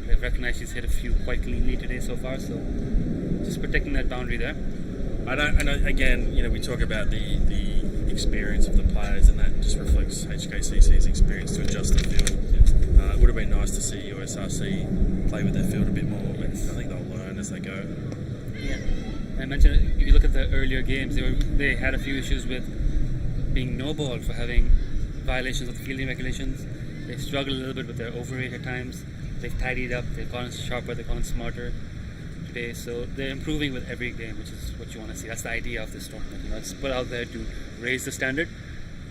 They've recognized she's hit a few quite cleanly today so far, so just protecting that boundary there. I know, again, we talk about the experience of the players, and that just reflects HKCC's experience to adjust the field. It would have been nice to see USRC play with their field a bit more, but I think they'll learn as they go. Yeah, I mentioned if you look at the earlier games, they had a few issues with being no ball for having violations of the fielding regulations. They struggled a little bit with their overrate at times. They've tidied up, they've gotten sharper, they've gotten smarter today, so they're improving with every game, which is what you want to see. That's the idea of this tournament. It's put out there to raise the standard,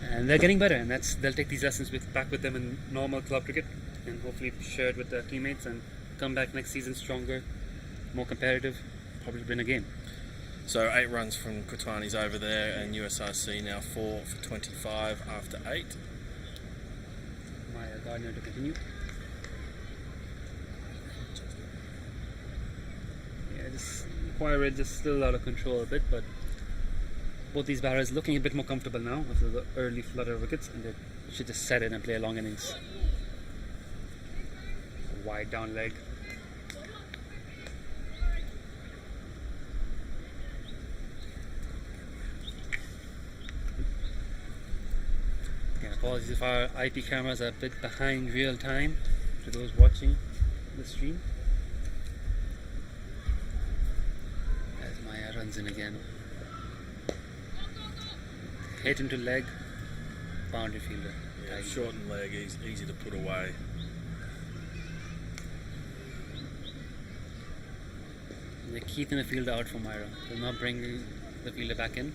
and they're getting better, and they'll take these lessons back with them in normal club cricket and hopefully share it with their teammates and come back next season stronger, more competitive, probably win a game. So 8 runs from Kotwani's over there, and USRC now 4 for 25 after 8. Maya Gardner to continue. Yeah, this Choir Red is still out of control a bit, but both these batters looking a bit more comfortable now after the early flutter of wickets, and they should just set it and play a long innings. Wide down leg. Again, apologies if our IP cameras are a bit behind real time to those watching the stream. As Maya runs in again. Hit into leg, boundary fielder. Yeah, shortened leg, easy to put away. And they're keeping the fielder out for Myra. They're not bringing the fielder back in.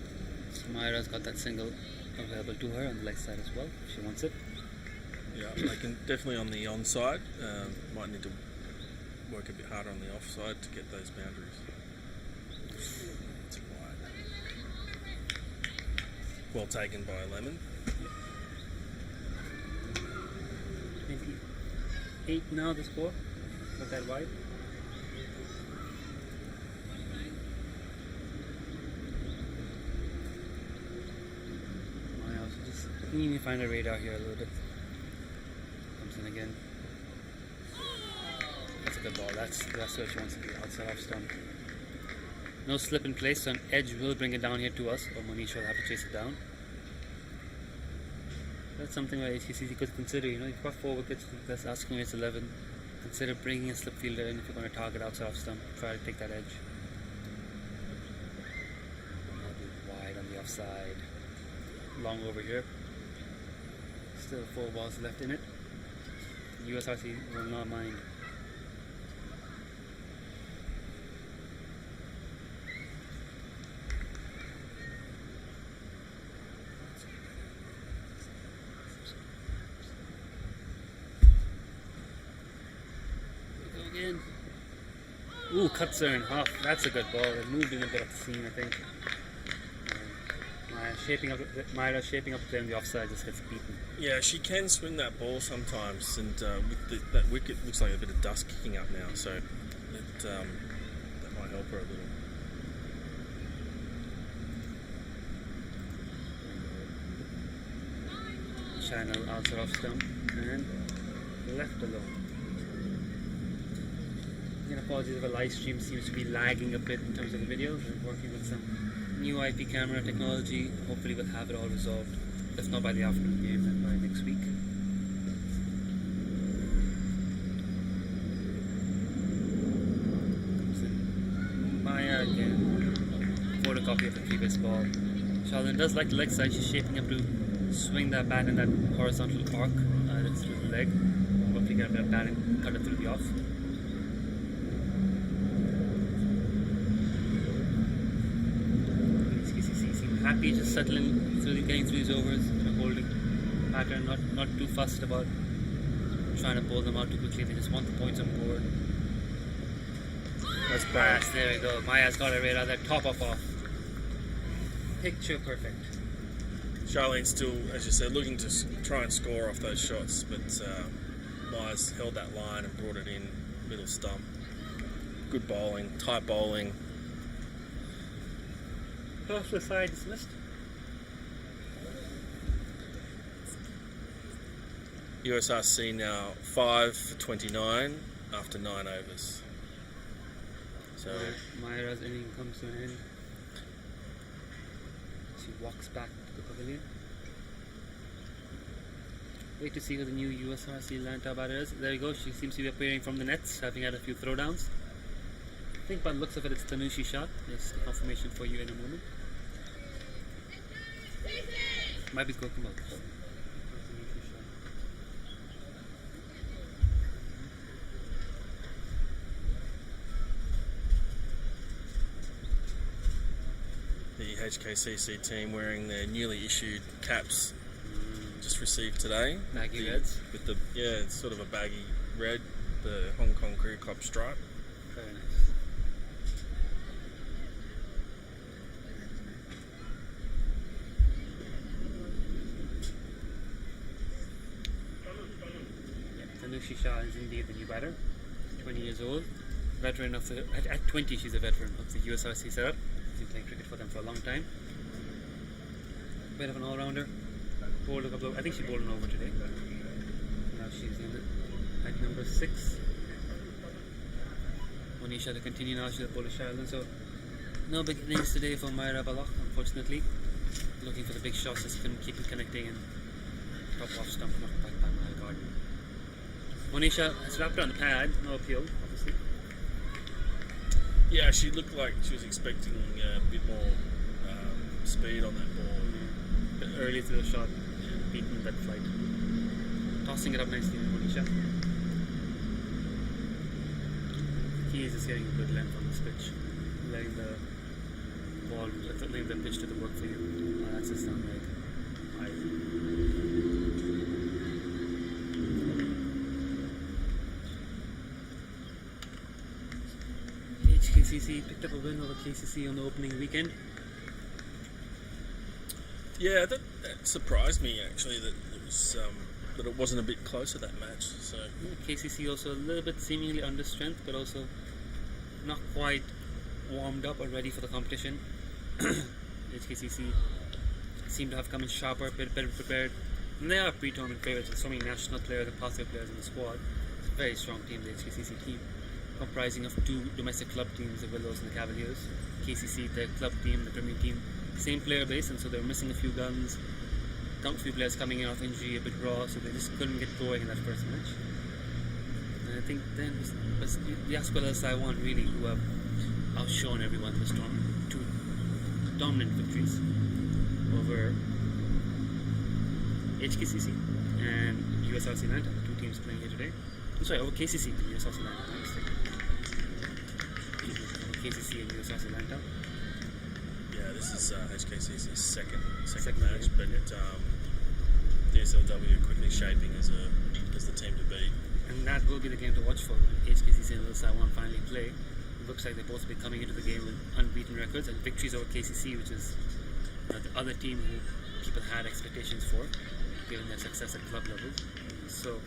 So Myra's got that single available to her on the leg side as well, if she wants it. Yeah, they can definitely on the onside. Might need to work a bit harder on the offside to get those boundaries. It's wide. Well taken by Lemon. 28 now the score. Not that wide. You need to find a radar here a little bit. Comes in again. That's a good ball. That's what she wants to do. Outside off stump. No slip in place, so an edge will bring it down here to us, or Manish will have to chase it down. That's something that HKCC could consider. You've got 4 wickets. That's asking it's 11. Consider bringing a slip fielder in if you're going to target outside off stump. Try to take that edge. Wide on the offside. Long over here. Still 4 balls left in it. USRC will not mind. Go again. Ooh, cuts her in half. That's a good ball. It moved in a bit of the seam, I think. Myra's shaping up to play on the offside, just gets beaten. Yeah, she can swing that ball sometimes, and with that wicket looks like a bit of dust kicking up now, so that might help her a little. Channel outside off stump and left alone. Again, apologies if the live stream seems to be lagging a bit in terms of the video. We're working with some new IP camera technology. Hopefully we'll have it all resolved. If not by the afternoon game, then by next week. play of the previous ball. Charlene does like the leg side. She's shaping up to swing that bat in that horizontal arc through the leg. Hopefully get that bat and cut it through the off. HKCC seem happy just settling through, getting through these overs, holding pattern, not too fussed about trying to bowl them out too quickly. They just want the points on board. That's bad. Yes, there we go. Maya's got it right out there. Top off. Picture perfect. Charlene's still, as you said, looking to try and score off those shots, but Maya's held that line and brought it in middle stump. Good bowling, tight bowling. Toss to the side, dismissed. USRC now 5 for 29 after 9 overs. So Myra's inning comes to an end. She walks back to the pavilion. Wait to see who the new USRC-Lantau batter is. There you go, she seems to be appearing from the nets, having had a few throwdowns. I think by the looks of it, it's Tanushi shot. There's confirmation for you in a moment. Might be Kokomo. the HKCC team wearing their newly issued caps, just received today. Baggy reds? With the, yeah, it's sort of a baggy red, the Hong Kong Cricket Club stripe. Very nice. Tanushi Shah is indeed the new batter, 20 years old, veteran of the, at 20 she's a veteran of the USRC setup. She's been playing cricket for them for a long time. Bit of an all-rounder. Bowled a couple of, I think she bowled an over today. Now she's in at number 6. Monisha to continue now, she's at Polish Island, so no big innings today for Myra Balak, unfortunately. Looking for the big shots, just couldn't keep it connecting, and top off stump knocked back by Maya Garden. Monisha has wrapped on the pad, no appeal, obviously. Yeah, she looked like she was expecting a bit more speed on that ball. A bit early to the shot, beaten that flight. Tossing it up nicely with Monisha. Key is just getting a good length on this pitch, letting the ball, letting the pitch do the work for you. That's just not right. HKCC picked up a win over KCC on the opening weekend. Yeah, that surprised me actually that it was that it wasn't a bit closer, that match. So KCC also a little bit seemingly under strength, but also not quite warmed up or ready for the competition. HKCC seem to have come in sharper, a bit better prepared. And they are pre-tournament favourites with so many national players and passive players in the squad. It's a very strong team, the HKCC team, comprising of 2 domestic club teams, the Willows and the Cavaliers. KCC, their club team, the Premier team, same player base, and so they were missing a few guns. A few players coming in off injury, a bit raw, so they just couldn't get going in that first match. And I think then it was the Asquelas Taiwan really who have outshone everyone this tournament. 2 dominant victories over HKCC and USRC-Lantau, 2 teams playing here today. I'm sorry, over KCC and USRC-Lantau. Over KCC and USRC-Lantau. yeah, this is HKCC's second Second match, game, but the SLW quickly shaping as the team to beat. And that will be the game to watch for when HKCC and Taiwan finally play. It looks like they're both be coming into the game with unbeaten records and victories over KCC, which is the other team who people had expectations for, given their success at club level. So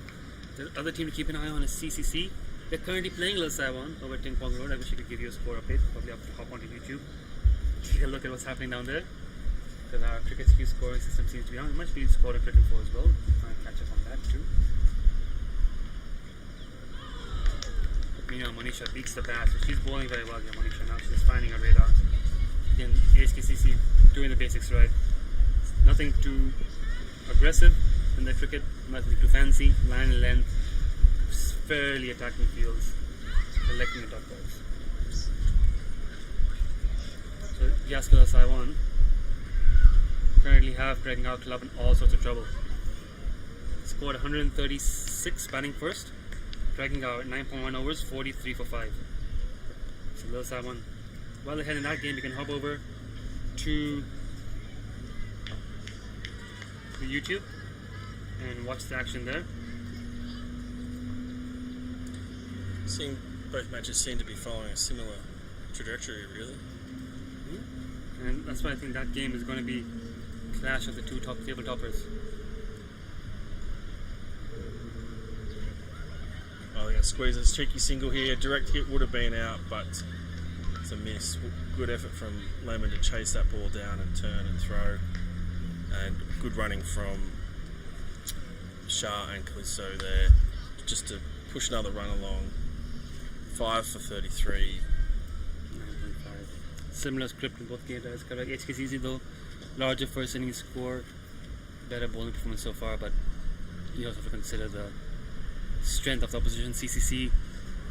the other team to keep an eye on is CCC. They're currently playing Taiwan over at Ting Pong Road. I wish I could give you a score update. Probably have to hop onto YouTube, take a look at what's happening down there. Because our cricket SKU scoring system seems to be on. It must be scored at Cricket 4 as well. Try and catch up on that too. But Monisha beats the bat, so she's bowling very well here, Monisha. Now she's finding her radar. Again, the HKCC doing the basics right. Nothing too aggressive in their cricket, nothing too fancy. Line and length, fairly attacking fields, collecting the dot balls. So Yaskula Saiwan currently have dragging our club in all sorts of trouble. Scored 136 batting first, dragging our 9.1 overs, 43 for 5. So Lil Saiwan well ahead in that game. You can hop over to the YouTube and watch the action there. Both matches seem to be following a similar trajectory, really. And that's why I think that game is going to be a clash of the two top table toppers. Well, they got squeezes, cheeky single here. Direct hit would have been out, but it's a miss. Good effort from Lemon to chase that ball down and turn and throw. And good running from Shah and Calisto there, just to push another run along. 5 for 33. 9.5. Similar script in both games, that is correct. HKCC though, larger first inning score, better bowling performance so far, but you also have to consider the strength of the opposition. CCC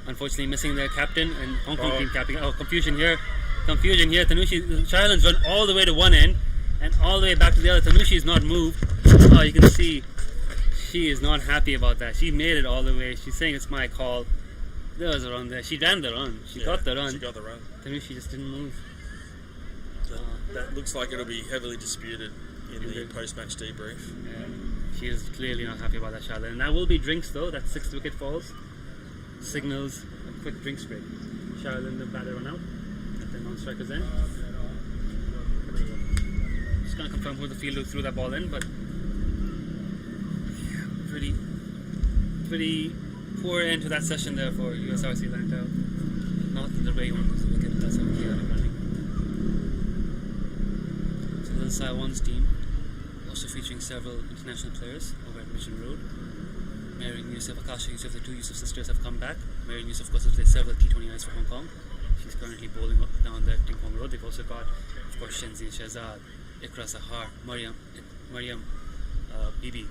unfortunately missing their captain and Hong Kong team captain. Oh, confusion here. Tanushi, Shailan's run all the way to one end and all the way back to the other. Tanushi is not moved. Oh, you can see she is not happy about that. She made it all the way. She's saying it's my call. There was a run there. She ran the run. She got the run. She got the run. Tanushi just didn't move. That looks like it'll be heavily disputed in the post-match debrief. She is clearly not happy about that shot. And that will be drinks though. That 6th wicket falls. Signals a quick drinks break. Charlene, the batter run out at the non-strikers end. Just gonna confirm who the fielder threw that ball in, but pretty poor end to that session there for USRC-Lantau. Not that the Ray one was a wicket, that's how chaotic running. So Lil Saiwan's team, also featuring several international players over at Mission Road. Marian Yusuf, Akasha Yusuf, the two Yusuf sisters have come back. Marian Yusuf, of course, has played several T20Is for Hong Kong. She's currently bowling up down there at Ting Kong Road. They've also got, of course, Shenzin Shahzad, Ikra Sahar, Mariam Bibi.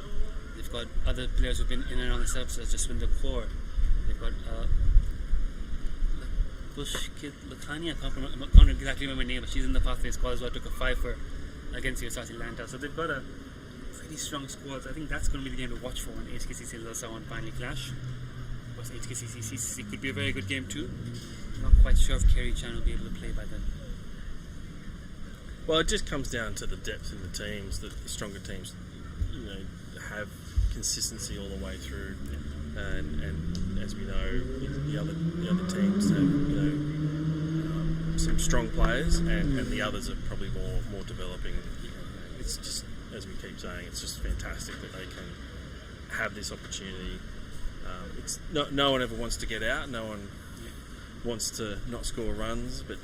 They've got other players who've been in and around the subs, such as Swinder Kaur. They've got Bushkit Lakhani. I can't exactly remember her name, but she's in the pathway squad as well. Took a 5 for against USRC-Lantau. So they've got a pretty strong squad. I think that's going to be the game to watch for when HKCC and Lil Saiwan finally clash. Of course, HKCC CCC could be a very good game too. Not quite sure if Kerry Chan will be able to play by then. Well, it just comes down to the depth in the teams. That the stronger teams, have consistency all the way through, and as we know, the other teams have some strong players, and the others are probably more developing. It's just, as we keep saying, it's just fantastic that they can have this opportunity. It's no one ever wants to get out. No one wants to not score runs, but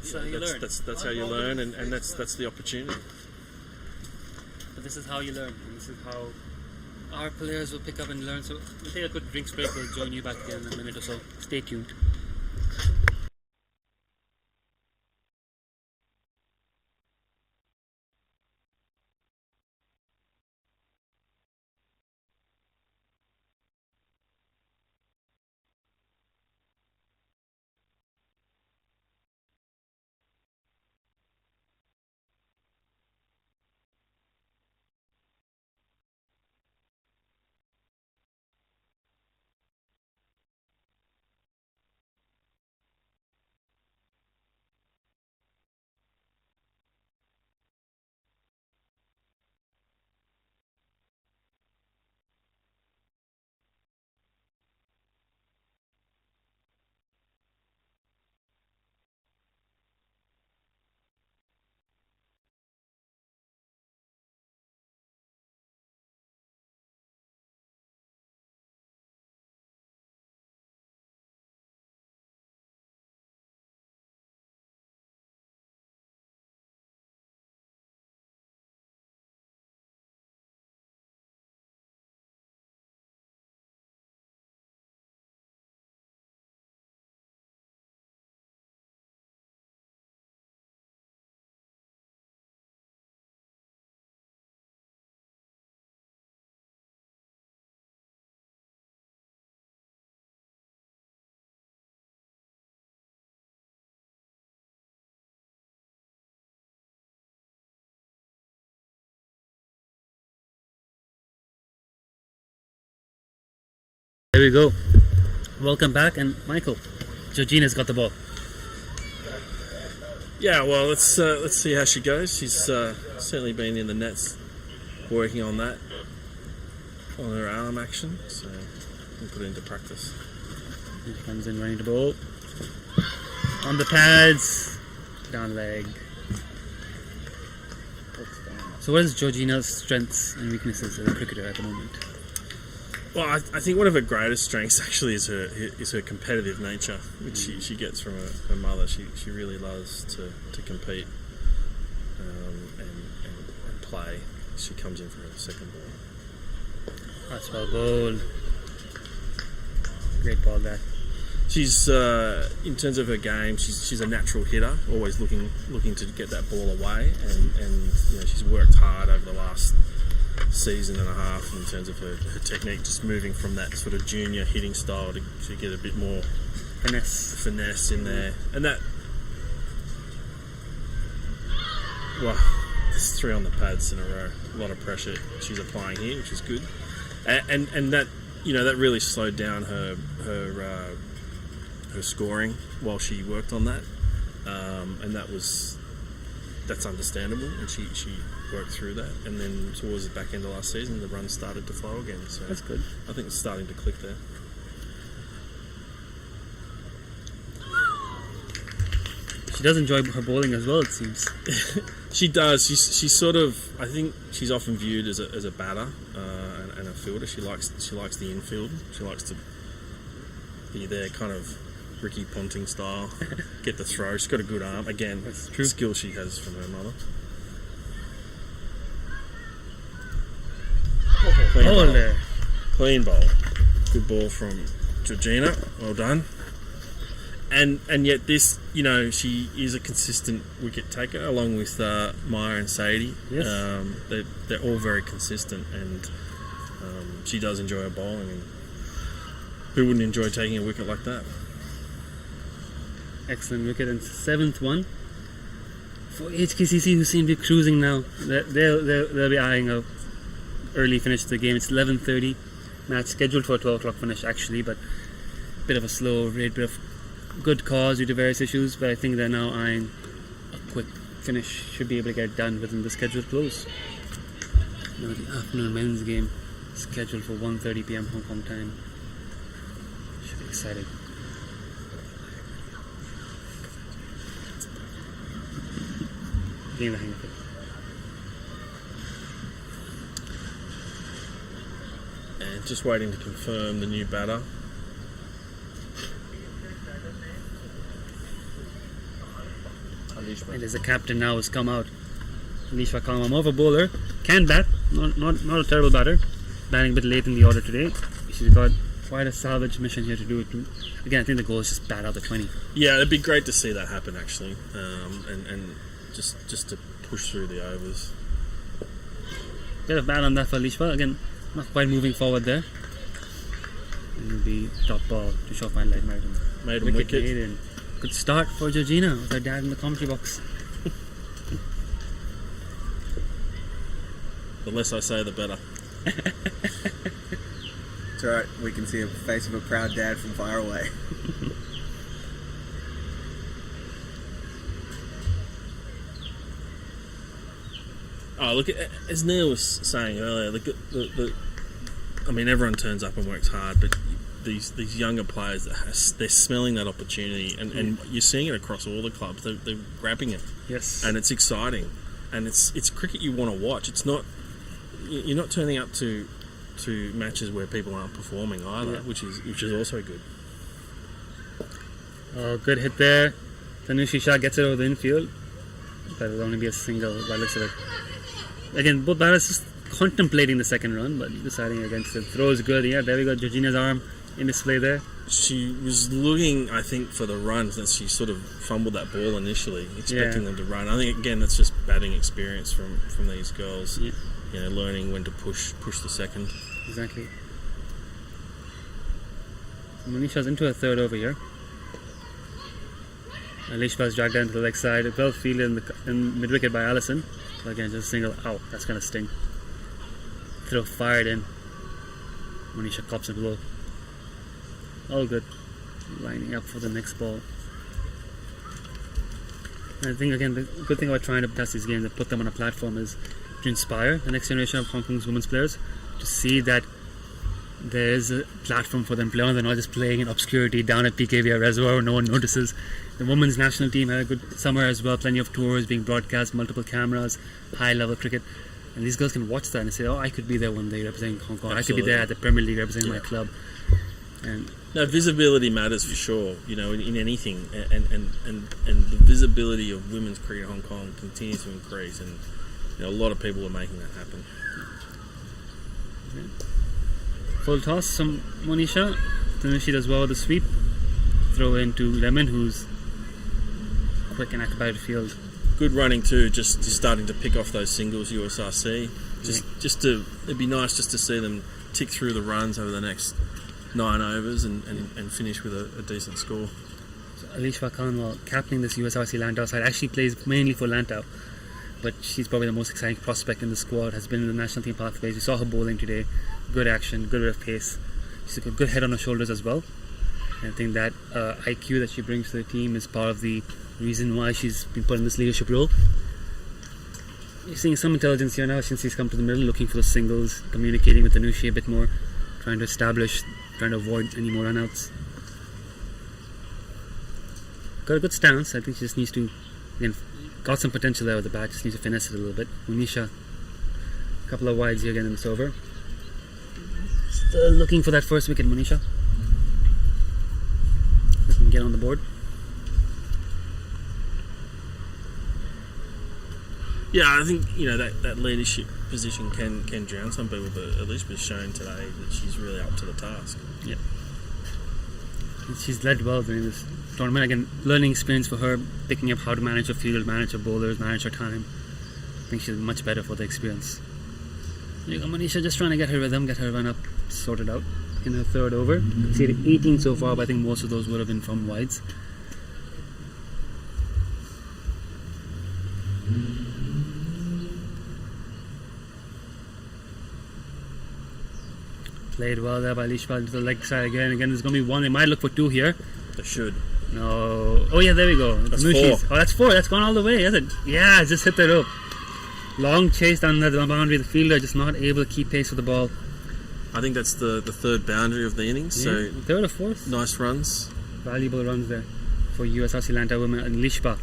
that's how you learn, and that's the opportunity. But this is how you learn, and this is how our players will pick up and learn. So we'll take a quick drinks break. We'll join you back again in a minute or so. Stay tuned. Here we go. Welcome back, and Michael, Georgina's got the ball. Yeah, well, let's see how she goes. She's certainly been in the nets, working on that, on her arm action. So we'll put it into practice. Here she comes in running the ball. On the pads, down leg. So what is Georgina's strengths and weaknesses as a cricketer at the moment? Well, I think one of her greatest strengths actually is her competitive nature, which she gets from her mother. She really loves to compete and play. She comes in for her second ball. That's well bowled. Great ball there. She's in terms of her game, she's a natural hitter, always looking to get that ball away, and you know, she's worked hard over the last season and a half in terms of her technique, just moving from that sort of junior hitting style to get a bit more finesse in there. And that, well, there's 3 on the pads in a row, a lot of pressure she's applying here, which is good, and that, you know, that really slowed down her scoring while she worked on that, and that's understandable, and she worked through that, and then towards the back end of last season the runs started to flow again, so that's good. I think it's starting to click there. She does enjoy her bowling as well, it seems. She does. She's sort of, I think she's often viewed as a batter and a fielder. She likes the infield. She likes to be there, kind of Ricky Ponting style, get the throw. She's got a good arm. Again, that's true. Skill she has from her mother. Clean bowl. Good ball from Georgina. Well done. And yet this, you know, she is a consistent wicket taker along with Maya and Sadie. Yes. They're all very consistent, and she does enjoy her bowling. And who wouldn't enjoy taking a wicket like that? Excellent wicket, and 7th one for HKCC, who seem to be cruising now. They'll be eyeing a early finish to the game. It's 11:30. Match scheduled for a 12 o'clock finish actually, but a bit of a slow rate, bit of good cause due to various issues. But I think they're now eyeing a quick finish. Should be able to get it done within the scheduled close. Now the afternoon men's game scheduled for 1:30 p.m. Hong Kong time. Should be exciting. Getting the hang of it. And just waiting to confirm the new batter. And as the captain now has come out, Alishwa Kalma, more of a bowler, can bat, not a terrible batter, batting a bit late in the order today. She's got quite a salvage mission here to do it too. Again, I think the goal is just bat out the 20. Yeah, it'd be great to see that happen actually, and just to push through the overs. Bit of bat on that for Alishwa, again, not quite moving forward there. And the top ball to Shofine Light Maiden wicket. Maiden. Good start for Georgina with her dad in the commentary box. The less I say, the better. It's alright, we can see a face of a proud dad from far away. Oh, look, as Neil was saying earlier, I mean, everyone turns up and works hard, but these younger players, they're smelling that opportunity, and you're seeing it across all the clubs. They're grabbing it. Yes. And it's exciting, and it's cricket you want to watch. It's not, you're not turning up to matches where people aren't performing either, which is also good. Oh, good hit there. Tanushi Shah gets it over the infield, but it'll only be a single by the looks of it. Again, both batters just contemplating the second run, but deciding against it. Throw is good. Yeah, there we go. Georgina's arm in display there. She was looking, I think, for the runs, and she sort of fumbled that ball initially, expecting them to run. I think again that's just batting experience from these girls. Yeah. You know, learning when to push the second. Exactly. Manisha's into her third over here. Alishwa's dragged down to the leg side. Well fielded in mid wicket by Allison. So again, just a single out. That's gonna sting. Throw fired in. Manisha cops it below. all good. Lining up for the next ball. And I think again the good thing about trying to test these games and put them on a platform is to inspire the next generation of Hong Kong's women's players to see that there is a platform for them to play on. They're not just playing in obscurity down at PKVR Reservoir where no one notices. The women's national team had a good summer as well, plenty of tours being broadcast, multiple cameras, high level cricket, and these girls can watch that and say, oh, I could be there one day representing Hong Kong. Absolutely. I could be there at the Premier League representing my club. And no, visibility matters for sure, you know, in anything, and the visibility of women's cricket in Hong Kong continues to increase, and you know, a lot of people are making that happen. Full toss from Monisha. Tanushi does well with the sweep. Throw into Lemon, who's quick and acrobatic field. Good running too, just starting to pick off those singles USRC. It'd be nice just to see them tick through the runs over the next 9 overs and finish with a decent score. So Alishwa Khan, while captaining this USRC-Lantau side, actually plays mainly for Lantau, but she's probably the most exciting prospect in the squad, has been in the national team pathways. We saw her bowling today. Good action, good bit of pace. She's got a good head on her shoulders as well. And I think that IQ that she brings to the team is part of the reason why she's been put in this leadership role. You're seeing some intelligence here now since she's come to the middle, looking for the singles, communicating with Tanushi a bit more, trying to establish, trying to avoid any more runouts. Got a good stance. I think she just needs to, again, got some potential there with the bat, just needs to finesse it a little bit. Monisha, a couple of wides here again in this over. Still looking for that first wicket, Monisha. Doesn't get on the board. Yeah, I think that leadership position can drown some people, but Elizabeth's shown today that she's really up to the task. Yeah, she's led well during this tournament. Again, learning experience for her, picking up how to manage her field, manage her bowlers, manage her time. I think she's much better for the experience. You got Monisha just trying to get her rhythm, get her run up sorted out in her third over. She had 18 so far, but I think most of those would have been from wides. Played well there by Lishpa to the leg side again. Again, there's going to be one. They might look for two here. They should. No. Oh, yeah, there we go. That's Tanushi's. 4. Oh, that's 4. That's gone all the way, is it? Yeah, just hit the rope. Long chase down the boundary. The fielder just not able to keep pace with the ball. I think that's the third boundary of the innings. Yeah, So third or fourth. nice runs. Valuable runs there for USRC-Lantau women, and Lishpa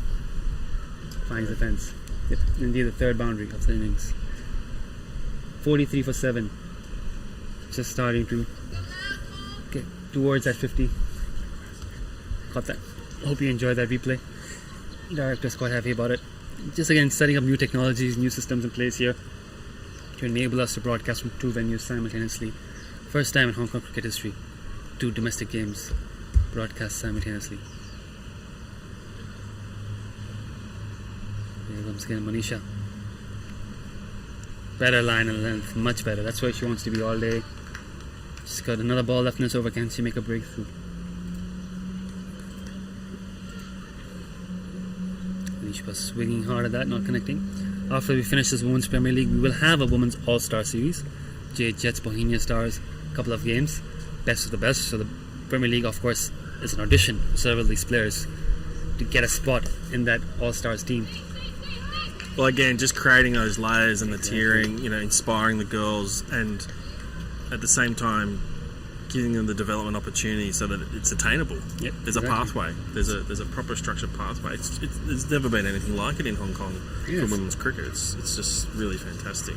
finds the fence. Indeed, the third boundary of the innings. 43 for 7. Just starting to get towards that 50. Got that. Hope you enjoyed that replay. Director's quite happy about it. Just again, setting up new technologies, new systems in place here to enable us to broadcast from 2 venues simultaneously. First time in Hong Kong cricket history, 2 domestic games broadcast simultaneously. Here comes again Monisha. Better line and length, much better. That's where she wants to be all day. She's got another ball left in this over. Can she make a breakthrough? Lishpa swinging hard at that, not connecting. After we finish this Women's Premier League, we will have a Women's All-Star Series. Jets, Bohemia Stars, a couple of games. Best of the best. So the Premier League, of course, is an audition for several of these players to get a spot in that All-Stars team. Well, again, just creating those layers and the tiering, inspiring the girls, and at the same time giving them the development opportunity so that it's attainable. Yep, there's a pathway. There's a proper structured pathway. There's never been anything like it in Hong Kong for women's cricket. It's just really fantastic.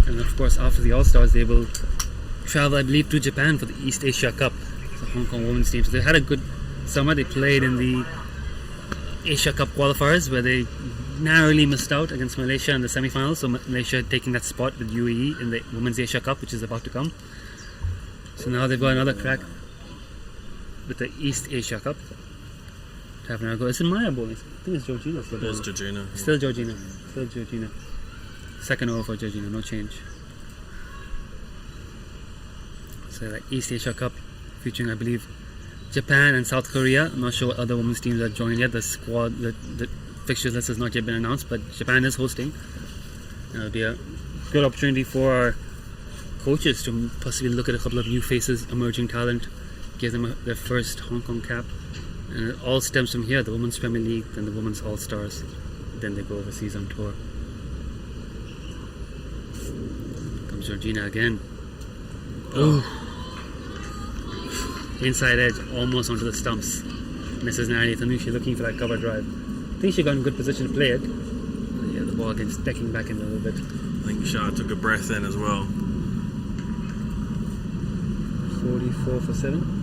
And of course, after the All-Stars, they will travel, I believe, to Japan for the East Asia Cup, the Hong Kong women's team. So they had a good summer. They played in the Asia Cup qualifiers where they narrowly missed out against Malaysia in the semi-finals. So Malaysia taking that spot with UAE in the Women's Asia Cup, which is about to come. So now they've got another crack with the East Asia Cup. To have another go. Is it Maya bowling? I think it's Georgina. It's Georgina. Still Georgina. Still Georgina. Second over for Georgina, no change. So the East Asia Cup featuring, I believe, Japan and South Korea. I'm not sure what other women's teams are joining yet. The squad, the fixtures list has not yet been announced, but Japan is hosting. And it'll be a good opportunity for our coaches to possibly look at a couple of new faces, emerging talent gave them their first Hong Kong cap. And it all stems from here, the Women's Premier League, then the Women's All-Stars. Then they go overseas on tour. Comes Georgina again. Oh! Inside edge, almost onto the stumps. Misses narrowly. I think she's looking for that cover drive. I think she got in good position to play it. But yeah, the ball again stacking back in a little bit. I think Shah took a breath then as well. 44 for 7.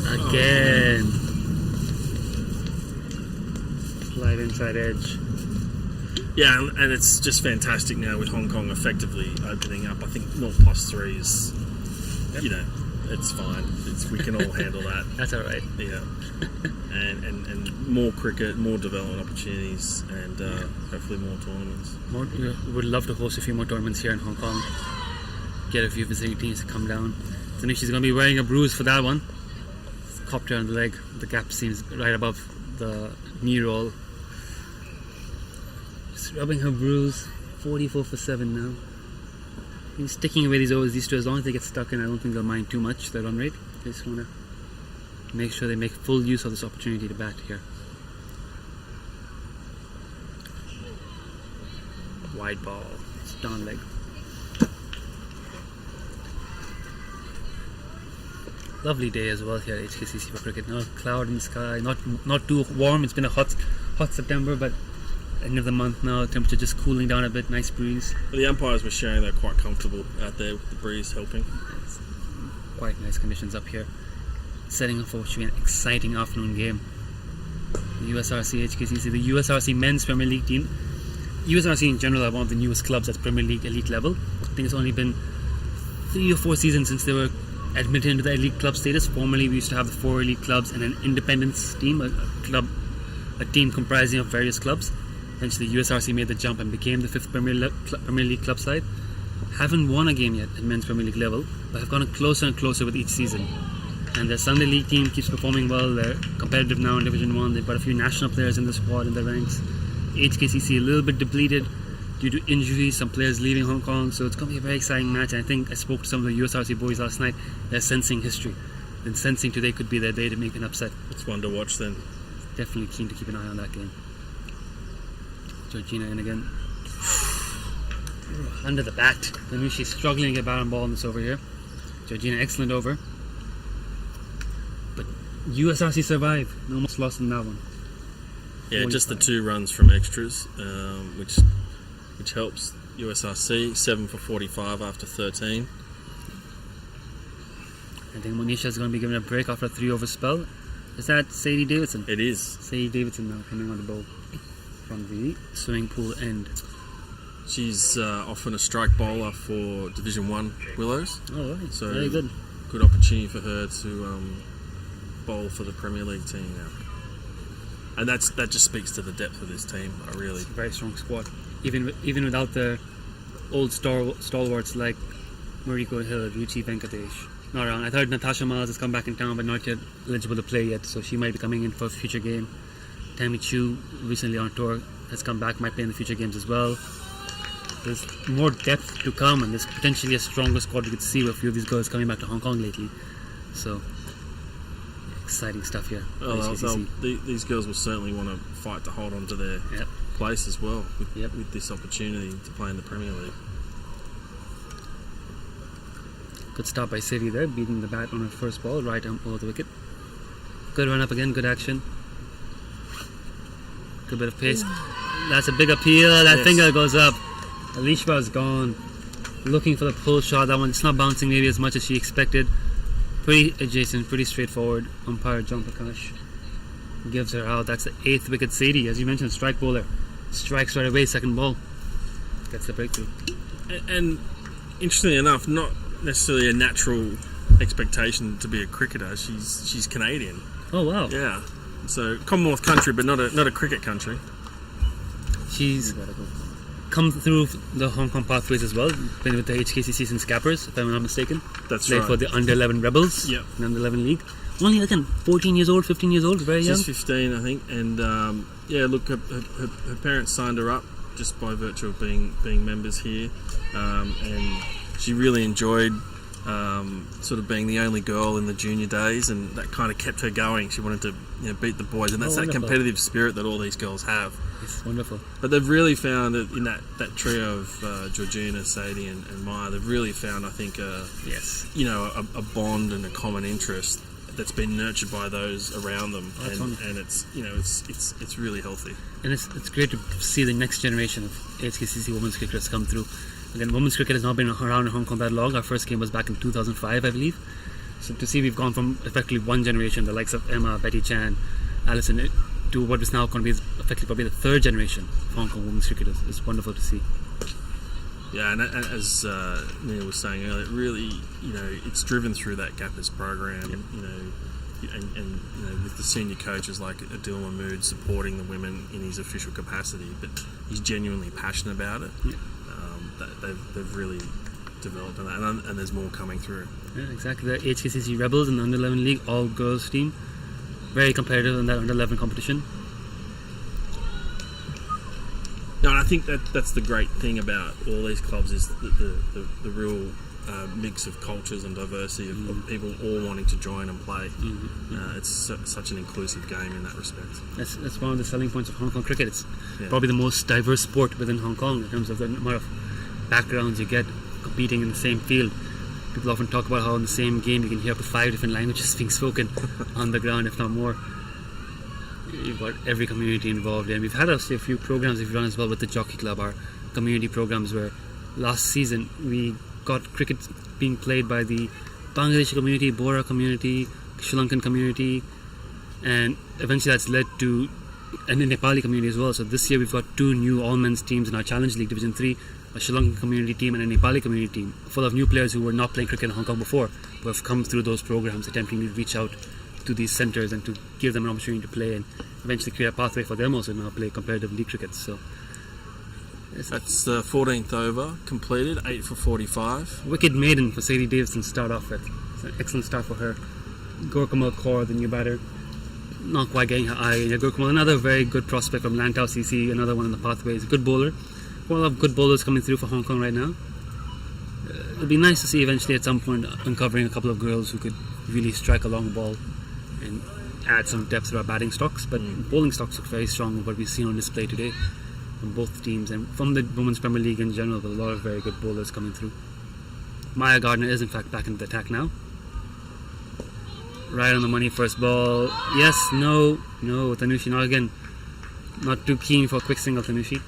Again. Slide inside edge. Yeah, and it's just fantastic now with Hong Kong effectively opening up. I think 0+3 is, you know, it's fine. We can all handle that. That's alright. Yeah. And more cricket, more development opportunities, and hopefully more tournaments. We would love to host a few more tournaments here in Hong Kong. Get a few visiting teams to come down. So she's going to be wearing a bruise for that one. Copped her on the leg. The gap seems right above the knee roll. Just rubbing her bruise. 44 for 7 now. He's sticking away these overs, these two, as long as they get stuck in, I don't think they'll mind too much their run rate. They just want to make sure they make full use of this opportunity to bat here. Wide ball. It's down leg. Lovely day as well here at HKCC for cricket. No cloud in the sky, not too warm. It's been a hot September, but end of the month now, temperature just cooling down a bit, nice breeze. Well, the umpires were sharing they're quite comfortable out there with the breeze helping. It's quite nice conditions up here. Setting up for what should be an exciting afternoon game. The USRC HKCC, the USRC Men's Premier League team. USRC in general are one of the newest clubs at Premier League elite level. I think it's only been 3 or 4 seasons since they were admitted into the elite club status. Formerly we used to have the 4 elite clubs and an independence team, a team comprising of various clubs. Eventually USRC made the jump and became the 5th Premier League club side. Haven't won a game yet at Men's Premier League level, but have gone closer and closer with each season. And their Sunday League team keeps performing well. They're competitive now in Division 1. They've got a few national players in the squad in the ranks. HKCC a little bit depleted due to injuries, some players leaving Hong Kong, so it's going to be a very exciting match. And I think I spoke to some of the USRC boys last night. They're sensing history, and sensing today could be their day to make an upset. It's one to watch then. Definitely keen to keep an eye on that game. Georgina in again. Under the bat. I mean, she's struggling to get bat on ball on this over here. Georgina, excellent over. But USRC survive. Almost lost in that one. Yeah, just the 2 runs from extras, which helps USRC. 7 for 45 after 13. I think Monisha's going to be given a break after a 3-over spell. Is that Sadie Davidson? It is. Sadie Davidson now coming on the bowl from the swimming pool end. She's often a strike bowler for Division 1 Willows. Oh, right. So very good. Good opportunity for her to bowl for the Premier League team now. And that just speaks to the depth of this team. It's a very strong squad. Even without the old stalwarts like Mariko Hill, Ruchi Venkatesh. Not around. I thought Natasha Miles has come back in town, but not yet eligible to play yet, so she might be coming in for a future game. Tammy Chu, recently on tour, has come back, might play in the future games as well. There's more depth to come, and there's potentially a stronger squad we could see with a few of these girls coming back to Hong Kong lately. So, exciting stuff here. These girls will certainly want to fight to hold on to their place as well with this opportunity to play in the Premier League. Good start by Sadie there, beating the bat on her first ball, right over the wicket. Good run up again, good action. Good bit of pace. That's a big appeal. That finger goes up. Alishba is gone. Looking for the pull shot. That one, it's not bouncing maybe as much as she expected. Pretty adjacent, pretty straightforward. Umpire John Prakash gives her out. That's the 8th wicket. Sadie, as you mentioned, strike bowler. Strikes right away, second ball. Gets the breakthrough. And interestingly enough, not necessarily a natural expectation to be a cricketer. She's Canadian. Oh wow. Yeah. So Commonwealth country, but not a cricket country. She's come through the Hong Kong pathways as well. Been with the HKCC since Scappers, if I'm not mistaken. That's Played right. for the Under-11 Rebels. Yep. In Under-11 League. Only again 14 years old, 15 years old, very young. She's 15, I think. And look, her parents signed her up just by virtue of being members here, and she really enjoyed sort of being the only girl in the junior days, and that kind of kept her going. She wanted to beat the boys, and that's that wonderful. competitive spirit that all these girls have. It's wonderful. But they've really found that in that trio of Georgina, Sadie, and Maya, they've really found, I think, Yes. a bond and a common interest that's been nurtured by those around them, That's and it's it's really healthy. And it's great to see the next generation of HKCC women's cricketers come through. Again, women's cricket has not been around in Hong Kong that long. Our first game was back in 2005, I believe. So to see we've gone from effectively one generation, the likes of Emma, Betty Chan, Alison, to what is now going to be effectively probably the third generation of Hong Kong women's cricketers. It's wonderful to see. Yeah, and as Neil was saying earlier, it really, it's driven through that GAPPERS program, and with the senior coaches like Adil Mahmood supporting the women in his official capacity, but he's genuinely passionate about it. Yeah. They've really developed on that, and there's more coming through. Yeah, exactly. The HKCC Rebels in the Under 11 League, all girls team, very competitive in that Under 11 competition. No, and I think that's the great thing about all these clubs is the real mix of cultures and diversity of people all wanting to join and play. It's such an inclusive game in that respect. That's one of the selling points of Hong Kong cricket. It's probably the most diverse sport within Hong Kong in terms of the amount of backgrounds you get competing in the same field. People often talk about how in the same game you can hear up to 5 different languages being spoken on the ground, if not more. You've got every community involved, and we've had actually a few programs we've run as well with the Jockey Club, our community programs, where last season we got cricket being played by the Bangladeshi community, Bora community, Sri Lankan community, and eventually that's led to the Nepali community as well. So this year we've got 2 new all-men's teams in our Challenge League Division 3, a Sri Lankan community team and a Nepali community team, full of new players who were not playing cricket in Hong Kong before, who have come through those programs, attempting to reach out to these centres and to give them an opportunity to play and eventually create a pathway for them also to now play competitive league cricket. So that's the 14th over completed, 8 for 45. Wicked maiden for Sadie Davidson to start off with. It's an excellent start for her. Gorkamal Kaur, the new batter, not quite getting her eye. Gorkamal, another very good prospect from Lantau CC, another one in the pathways. Good bowler. A lot of good bowlers coming through for Hong Kong right now. It'll be nice to see eventually at some point uncovering a couple of girls who could really strike a long ball and add some depth to our batting stocks. But bowling stocks look very strong with what we've seen on display today from both teams and from the Women's Premier League in general, with a lot of very good bowlers coming through. Maya Gardner is in fact back in the attack now. Right on the money, first ball. Yes, no, Tanushi not again. Not too keen for a quick single, Tanushi.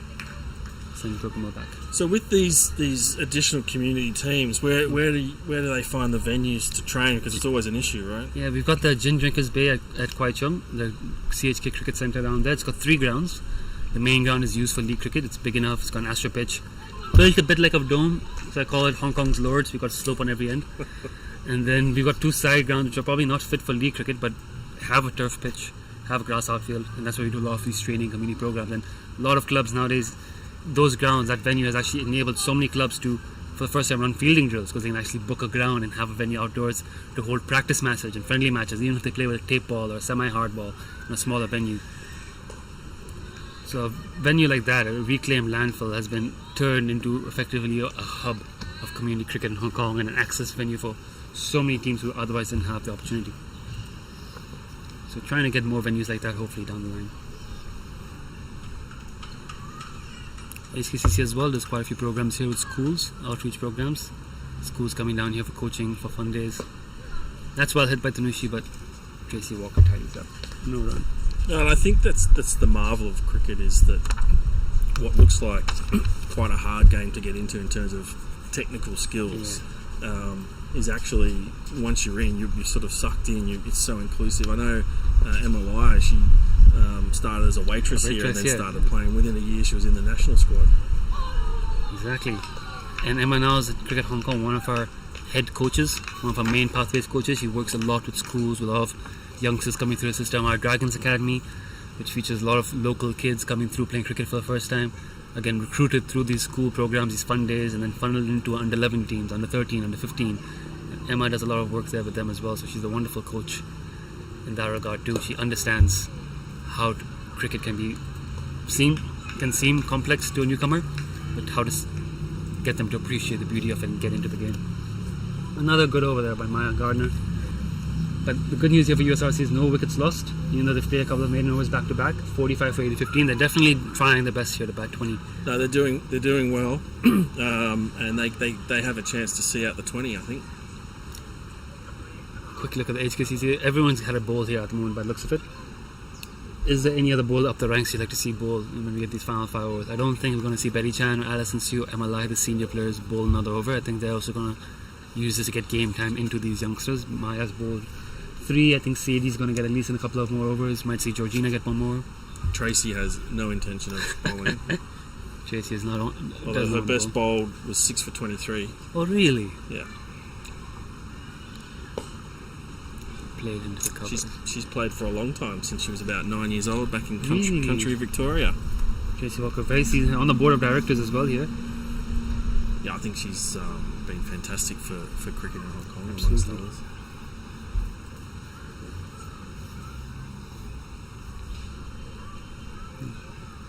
Sending Kokomo back. So with these additional community teams, where do they find the venues to train? Because it's always an issue, right? Yeah, we've got the Gin Drinkers Bay at Kwai Chung, the CHK Cricket Centre down there. It's got 3 grounds. The main ground is used for league cricket. It's big enough. It's got an astro pitch, built a bit like a dome. So I call it Hong Kong's Lords. We've got slope on every end. And then we've got 2 side grounds which are probably not fit for league cricket, but have a turf pitch, have a grass outfield, and that's where we do a lot of these training community programs. And a lot of clubs nowadays, those grounds, that venue has actually enabled so many clubs to, for the first time, run fielding drills, because they can actually book a ground and have a venue outdoors to hold practice matches and friendly matches, even if they play with a tape ball or a semi-hard ball in a smaller venue. So a venue like that, a reclaimed landfill, has been turned into effectively a hub of community cricket in Hong Kong and an access venue for so many teams who otherwise didn't have the opportunity. So trying to get more venues like that hopefully down the line. HKCC as well does quite a few programs here with schools, outreach programs. Schools coming down here for coaching, for fun days. That's well hit by Tanushi, but Tracy Walker tidies up. No run. No, and I think that's the marvel of cricket, is that what looks like quite a hard game to get into in terms of technical skills is actually, once you're in, you're sort of sucked in. It's so inclusive. I know Emma Lai, she started as a waitress here and then started playing. Within a year she was in the national squad. Exactly. And Emma now is at Cricket Hong Kong, one of our head coaches, one of our main pathways coaches. She works a lot with schools, with a lot of youngsters coming through the system. Our Dragons Academy, which features a lot of local kids coming through playing cricket for the first time, again recruited through these school programs, these fun days, and then funneled into under 11 teams, under 13, under 15. And Emma does a lot of work there with them as well, so she's a wonderful coach in that regard too. She understands how cricket can be seen can seem complex to a newcomer, but how to get them to appreciate the beauty of it and get into the game. Another good over there by Maya Gardner. But the good news here for USRC is no wickets lost, even though they've played a couple of maiden overs back to back, 45 for 80-15. They're definitely trying their best here to bat 20. No, they're doing well, and they have a chance to see out the 20, I think. Quick look at the HKCC. Everyone's had a bowl here at the moment by the looks of it. Is there any other bowl up the ranks you'd like to see bowl when we get these final 5 overs? I don't think we're going to see Betty Chan, Alison Sue, Emma Lai, the senior players, bowl another over. I think they're also going to use this to get game time into these youngsters. Maya's bowled 3. I think Sadie's going to get at least in a couple of more overs. Might see Georgina get one more. Tracy has no intention of bowling. Tracy is not on. Although her best bowl was 6 for 23. Oh, really? Yeah. Played into the cover. She's played for a long time, since she was about 9 years old, back in country Victoria. Tracy Walker, very seasoned, on the board of directors as well here. Yeah, I think she's been fantastic for cricket in Hong Kong. Absolutely. Amongst others.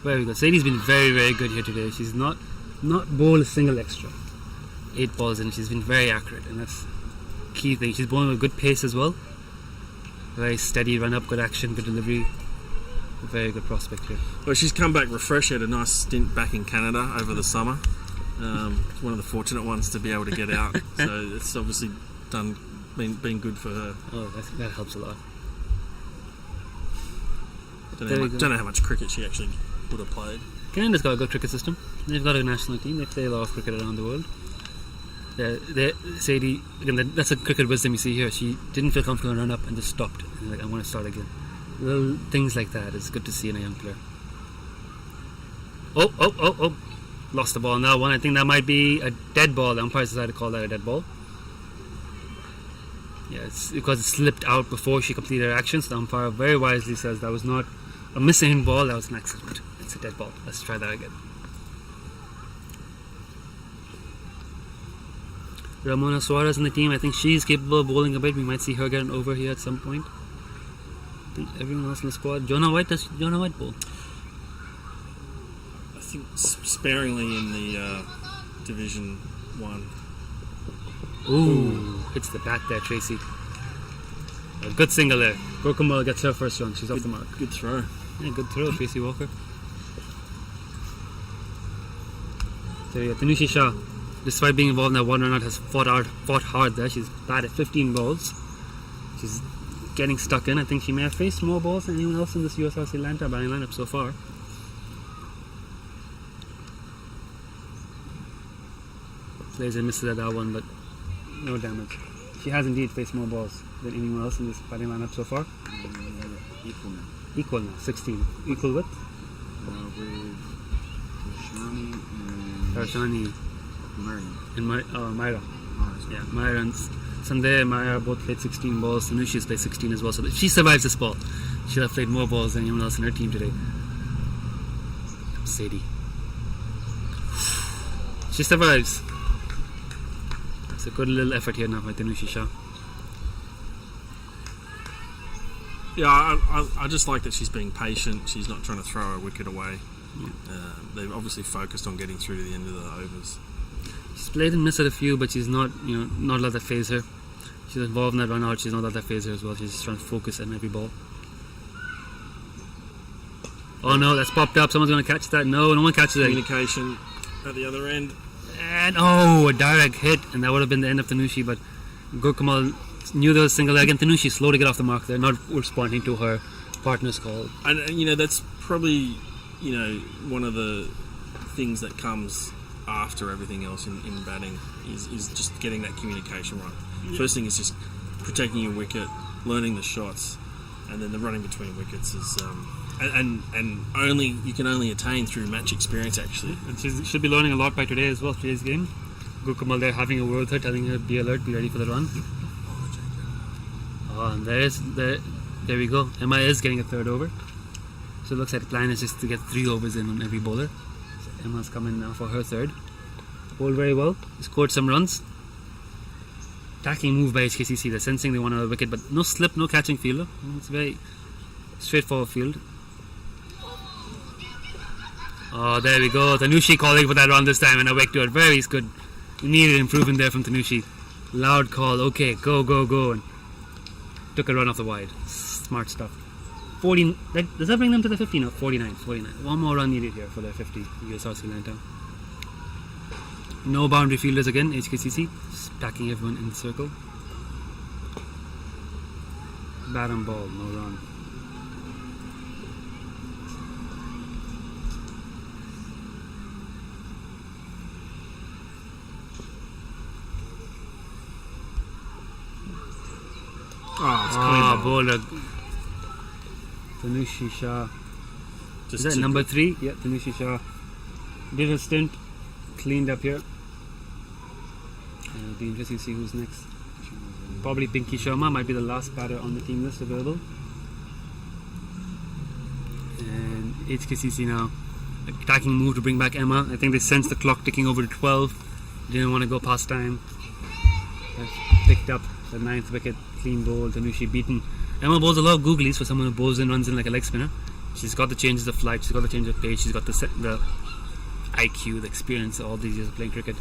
Very good. Sadie's been very, very good here today. She's not bowled a single extra. 8 balls in. She's been very accurate, and that's the key thing. She's bowling with good pace as well. Very steady run up, good action, good delivery. A very good prospect here. Well, she's come back refreshed. She had a nice stint back in Canada over the summer. One of the fortunate ones to be able to get out. So it's obviously been good for her. Oh, that helps a lot. Don't know how much cricket she actually would have played. Canada's got a good cricket system. They've got a national team. They play a lot of cricket around the world. Sadie, again, that's a cricket wisdom you see here. She didn't feel comfortable and run up and just stopped. And like, I want to start again. Little things like that is good to see in a young player. Oh. Lost the ball now. I think that might be a dead ball. The umpires decided to call that a dead ball. Yeah, it's because it slipped out before she completed her actions. The umpire very wisely says that was not a missing ball, that was an accident. It's a dead ball. Let's try that again. Ramona Suarez in the team. I think she's capable of bowling a bit. We might see her get an over here at some point. I think everyone else in the squad. Jonah White, does Jonah White bowl? I think sparingly in the Division 1. Ooh, hits the bat there, Tracy. A good single there. Gorkamal gets her first run. She's off the mark. Good throw. Yeah, good throw, Tracy Walker. There you go. Tanushi Shah, despite being involved in that one run out, has fought hard there. She's batted 15 balls. She's getting stuck in. I think she may have faced more balls than anyone else in this USRC-Lantau batting lineup so far. Plays and misses at that one, but no damage. She has indeed faced more balls than anyone else in this batting lineup so far. Equal now, 16. Equal with? With Rashani and Myra. Oh, Yeah, Myra and Sunday and Myra both played 16 balls. Tanushi's played 16 as well. So if she survives this ball, she'll have played more balls than anyone else in her team today. Sadie. She survives. It's a good little effort here now by Tanushi Shah. Yeah, I just like that she's being patient. She's not trying to throw a wicket away. Yeah. They've obviously focused on getting through to the end of the overs. She's played and missed at a few, but she's not let that phase her. She's involved in that run out. She's not let that phase her as well. She's just trying to focus on every ball. Oh no, that's popped up. Someone's going to catch that. No one catches it. Communication at the other end. And a direct hit, and that would have been the end of Tanushi, but Gurkamal knew there was a single leg, and Tanushi slow to get off the mark there, not responding to her partner's call. And that's probably one of the things that comes after everything else in batting is just getting that communication right. Yeah. First thing is just protecting your wicket, learning the shots, and then the running between wickets is and you can only attain through match experience actually. And she should be learning a lot by today as well, today's game. Gurkamal there having a word with her, telling her be alert, be ready for the run. And there we go. Emma is getting a third over. So it looks like the plan is just to get 3 overs in on every bowler. So Emma's coming now for her third. Bowled very well. Scored some runs. Attacking move by HKCC. They're sensing they want another wicket, but no slip, no catching fielder. It's a very straightforward field. Oh, there we go. Tanushi calling for that run this time, and a back to it. Very good. We needed improvement there from Tanushi. Loud call. Okay, go, and took a run off the wide. Smart stuff. 40. Does that bring them to the 50? No, 49. One more run needed here for their 50. USRC-Lantau. No boundary fielders again. HKCC stacking everyone in the circle. Bat and ball. No run. Oh, bowler Tanushi Shah. Is that number 3? Yeah, Tanushi Shah did a stint, cleaned up here. It'll be interesting to see who's next. Probably Pinky Sharma might be the last batter on the team list available. And HKCC now attacking move to bring back Emma. I think they sensed the clock ticking over to 12. Didn't want to go past time. Picked up the 9th wicket. Clean bowl. Tanushi beaten. Emma bowls a lot of googlies for someone who bowls and runs in like a leg spinner. She's got the changes of flight, she's got the change of pace, she's got the IQ, the experience, all these years of playing cricket.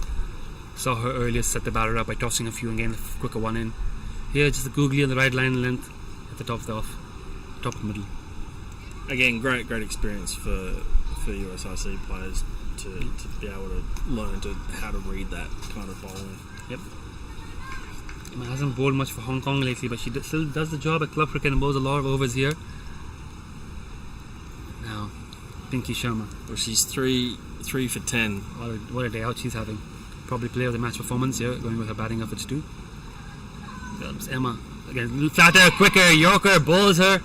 Saw her earlier set the batter up by tossing a few and getting the quicker one in. Here, just the googly on the right line length at the top of the off, top of the middle. Again, great experience for USRC players to be able to learn how to read that kind of bowling. Yep. Emma hasn't bowled much for Hong Kong lately, but she still does the job at club cricket and bowls a lot of overs here. Now, Pinky Sharma. Well, she's 3 for 10. What a day out she's having. Probably player of the match performance here, going with her batting efforts too. Comes Emma. Again, flatter, quicker, Yorker, bowls her.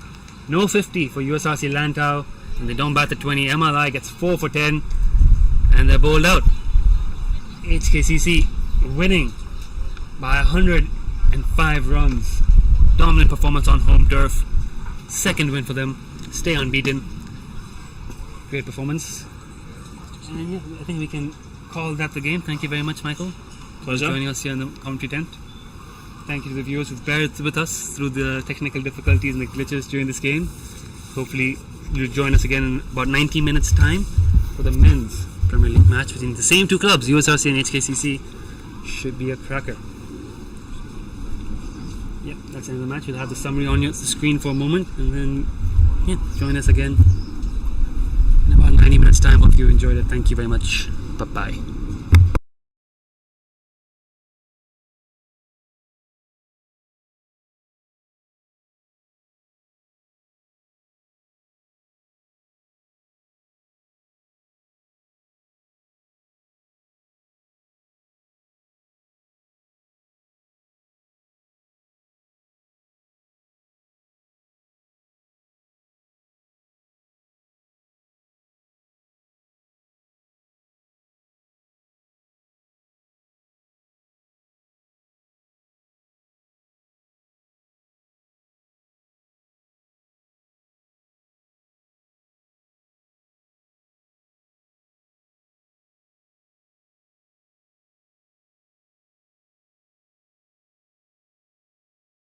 No 50 for USRC-Lantau. And they don't bat the 20. Emma Lai gets 4 for 10. And they're bowled out. HKCC winning by 105 runs. Dominant performance on home turf. Second win for them. Stay unbeaten. Great performance. And yeah, I think we can call that the game. Thank you very much, Michael. Pleasure. For joining us here in the commentary tent. Thank you to the viewers who've bared with us through the technical difficulties and the glitches during this game. Hopefully you'll join us again in about 90 minutes time for the men's Premier League match between the same two clubs, USRC and HKCC. Should be a cracker. Yep, that's the end of the match. We'll have the summary on the screen for a moment, and then join us again in about 90 minutes time. Hope you enjoyed it. Thank you very much. Bye bye.